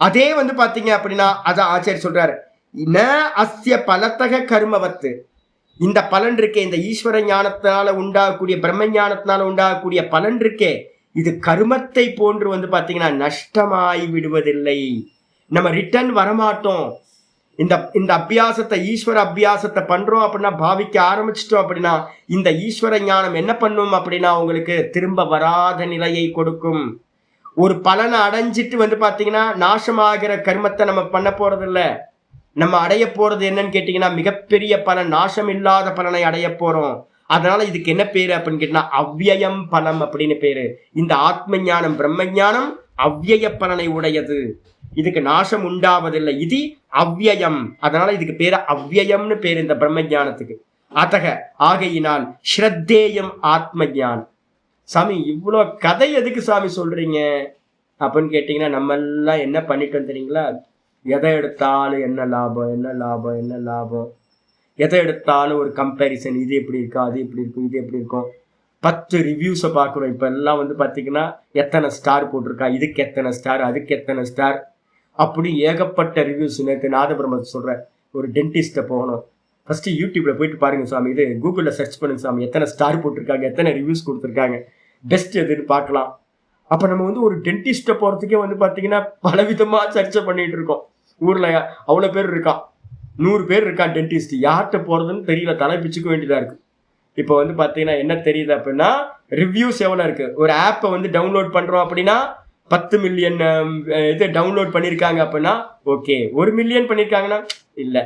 [SPEAKER 1] அதே பாத்தீங்க அப்படின்னா அதான் ஆச்சாரியர் சொல்றாரு, ந அஸ்ய பலத்தக கர்மவத்து. இந்த பலன் இருக்கே, இந்த ஈஸ்வர ஞானத்தினால உண்டாகக்கூடிய பிரம்ம ஞானத்தினால உண்டாகக்கூடிய பலன் இருக்கே, இது கர்மத்தை போன்று பாத்தீங்கன்னா நஷ்டமாய் விடுவதில்லை. நம்ம ரிட்டர்ன் வரமாட்டோம். இந்த அபியாசத்தை, ஈஸ்வர அபியாசத்தை பண்றோம் அப்படின்னா, பாவிக்க ஆரம்பிச்சிட்டோம் அப்படின்னா, இந்த ஈஸ்வர ஞானம் என்ன பண்ணும் அப்படின்னா உங்களுக்கு திரும்ப வராத நிலையை கொடுக்கும். ஒரு பலனை அடைஞ்சிட்டு பாத்தீங்கன்னா நாசமாகிற கர்மத்தை நம்ம பண்ண போறது இல்லை. நம்ம அடைய போறது என்னன்னு கேட்டீங்கன்னா மிகப்பெரிய பலன், நாசம் இல்லாத பலனை அடைய போறோம். அதனால இதுக்கு என்ன பேரு அப்படின்னு கேட்டீங்கன்னா அவ்யயம் பலம் அப்படின்னு பேரு. இந்த ஆத்ம ஞானம் பிரம்ம ஞானம் அவ்யய பலனை உடையது, இதுக்கு நாசம் உண்டாவதில்லை, இது அவ்யயம். அதனால இதுக்கு பேரு அவ்யயம்னு பேரு இந்த பிரம்ம ஞானத்துக்கு. அத்தக ஆகையினால் ஸ்ரத்தேயம் ஆத்ம ஞானம், சாமி இவ்வளோ கதை எதுக்கு சாமி சொல்றீங்க அப்படின்னு கேட்டிங்கன்னா, நம்ம எல்லாம் என்ன பண்ணிட்டோம் தெரியுங்களா? எதை எடுத்தாலும் என்ன லாபம், என்ன லாபம், என்ன லாபம், எதை எடுத்தாலும் ஒரு கம்பேரிசன், இது எப்படி இருக்கா, அது எப்படி இருக்கும், இது எப்படி இருக்கும், 10 ரிவ்யூஸை பார்க்குறோம். இப்போ எல்லாம் வந்து பார்த்தீங்கன்னா எத்தனை ஸ்டார் போட்டிருக்கா, இதுக்கு எத்தனை ஸ்டார், அதுக்கு எத்தனை ஸ்டார், அப்படி ஏகப்பட்ட ரிவ்யூஸ். நேற்று நாதபிரமத்தை சொல்கிறேன், ஒரு டென்டிஸ்ட்டை போகணும், ஃபஸ்ட்டு யூடியூப்பில் போயிட்டு பாருங்கள் சாமி, இது கூகுளில் சர்ச் பண்ணுங்க சாமி, எத்தனை ஸ்டார் போட்டிருக்காங்க, எத்தனை ரிவ்யூஸ் கொடுத்துருக்காங்க, பெஸ்ட் எதுன்னு பார்க்கலாம். அப்போ நம்ம வந்து ஒரு டென்டிஸ்ட்டை போகிறதுக்கே வந்து பார்த்தீங்கன்னா பலவிதமாக சர்ச்சை பண்ணிகிட்டு இருக்கோம். ஊரில் அவ்வளோ பேர் இருக்கான், 100 பேர் இருக்கான் டென்டிஸ்ட், யார்கிட்ட போகிறதுன்னு தெரியல, தலை பிச்சுக்க வேண்டியதாக இருக்குது. இப்போ வந்து பார்த்தீங்கன்னா என்ன தெரியுது அப்படின்னா, ரிவ்யூஸ் எவ்வளோ இருக்குது. ஒரு ஆப்பை வந்து டவுன்லோட் பண்ணுறோம் அப்படின்னா 10 மில்லியன் இது டவுன்லோட் பண்ணியிருக்காங்க அப்படின்னா ஓகே, 1 மில்லியன் பண்ணியிருக்காங்கன்னா இல்லை,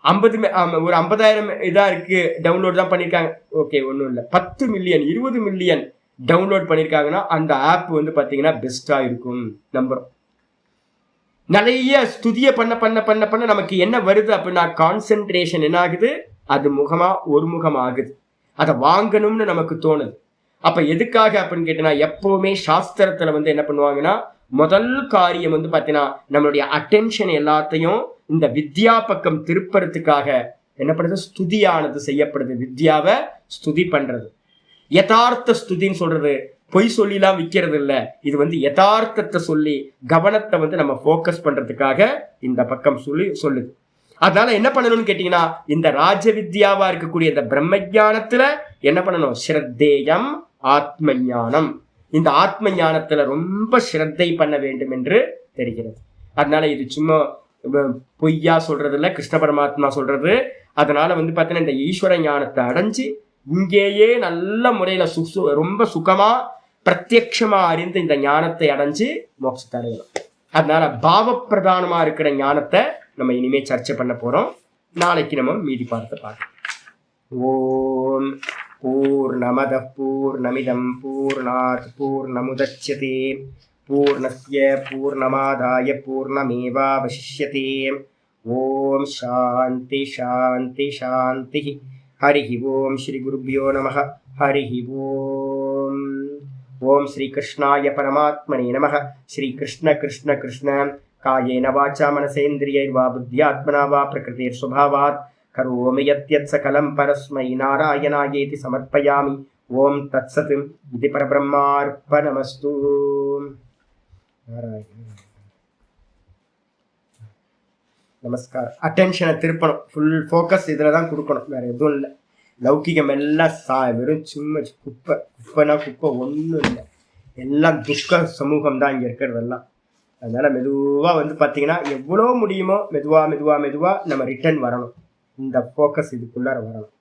[SPEAKER 1] 50,000 இதாக இருக்குது டவுன்லோட் தான் பண்ணியிருக்காங்க, ஓகே ஒன்றும் இல்லை. 10 மில்லியன் 20 மில்லியன் டவுன்லோட் பண்ணியிருக்காங்கன்னா அந்த ஆப் வந்து பார்த்தீங்கன்னா பெஸ்ட்டாக இருக்கும் நம்புகிறோம். நிறைய ஸ்துதியை பண்ண பண்ண பண்ண பண்ண நமக்கு என்ன வருது அப்படின்னா, கான்சென்ட்ரேஷன் என்ன ஆகுது, அது ஒரு முகம் ஆகுது, அதை வாங்கணும்னு நமக்கு தோணுது. அப்ப எதுக்காக அப்படின்னு கேட்டீங்கன்னா, எப்பவுமே சாஸ்திரத்துல வந்து என்ன பண்ணுவாங்கன்னா, முதல் காரியம் வந்து பார்த்தீங்கன்னா நம்மளுடைய அட்டென்ஷன் எல்லாத்தையும் இந்த வித்யா பக்கம் திருப்பறதுக்காக என்ன பண்ணுறது, ஸ்துதியானது செய்யப்படுது. வித்யாவை ஸ்துதி பண்றது, யதார்த்த ஸ்துதின்னு சொல்றது, பொய் சொல்லிலாம் விற்கிறது இல்லை. இது வந்து யதார்த்தத்தை சொல்லி கவனத்தை வந்து நம்ம ஃபோக்கஸ் பண்றதுக்காக இந்த பக்கம் சொல்லுது. அதனால என்ன பண்ணணும்னு கேட்டீங்கன்னா, இந்த ராஜ வித்யாவா இருக்கக்கூடிய இந்த பிரம்ம ஞானத்துல என்ன பண்ணணும், ஸ்ரத்தேயம் ஆத்ம ஞானம். இந்த ஆத்ம ஞானத்துல ரொம்ப ஸ்ரத்தை பண்ண வேண்டும் என்று தெரிகிறது. அதனால இது சும்மா பொய்யா சொல்றது இல்லை, கிருஷ்ண பரமாத்மா சொல்றது. அதனால வந்து பார்த்தீங்கன்னா இந்த ஈஸ்வர ஞானத்தை அடைஞ்சு இங்கேயே நல்ல முறையில ரொம்ப சுகமா பிரத்யட்சமா அறிந்து இந்த ஞானத்தை அடைஞ்சு மோட்சத்தை அடையலாம். அதனால பாவப்பிரதானமா இருக்கிற ஞானத்தை நம்ம இனிமே சர்ச்சை பண்ண போறோம். நாளைக்கு நம்ம மீதி பார்த்து பார்க்கலாம். ஓம் பூர்ணமத பூர்ணமிதம் பூர்ணாத் பூர்ணமுதச்யதே பூர்ணஸ்ய பூர்ணமாதாய பூர்ணமேவாவசிஷ்யதே. ஓம் சாந்தி சாந்தி சாந்தி. ஹரிஹி ஓம் ஸ்ரீ குருப்யோ நமஹ. ஹரிஹி ஓம். ஓம் ஸ்ரீ கிருஷ்ணாய பரமாத்மனே நமஹ. ஸ்ரீ கிருஷ்ண கிருஷ்ண கிருஷ்ண காயேன வாச்சா மனசேந்திரியைர்வா புத்தியாத்மனா வா பிரகிருதிர் சுபாவாத் கரோமி யத்யத் சகலம் பரஸ்மை நாராயணாயேதி சமர்ப்பயாமி. ஓம் தத்சத். இது பரபிரம்மார்ப்பணமஸ்து. நமஸ்காரம். அட்டென்ஷனை திருப்பணும், ஃபுல் ஃபோக்கஸ் இதில் தான் கொடுக்கணும், வேற எதுவும் இல்லை. லௌகிகம் எல்லாம் வெறும் சும்மா குப்பைனா குப்பை ஒன்றும் இல்லை, எல்லாம் துக்க சமூகம் தான் இங்கே இருக்கிறதெல்லாம். அதனால மெதுவாக வந்து பார்த்தீங்கன்னா எவ்வளோ முடியுமோ மெதுவாக மெதுவாக மெதுவாக நம்ம ரிட்டர்ன் வரணும், இந்த ஃபோக்கஸ் இதுக்குள்ளார வரணும்.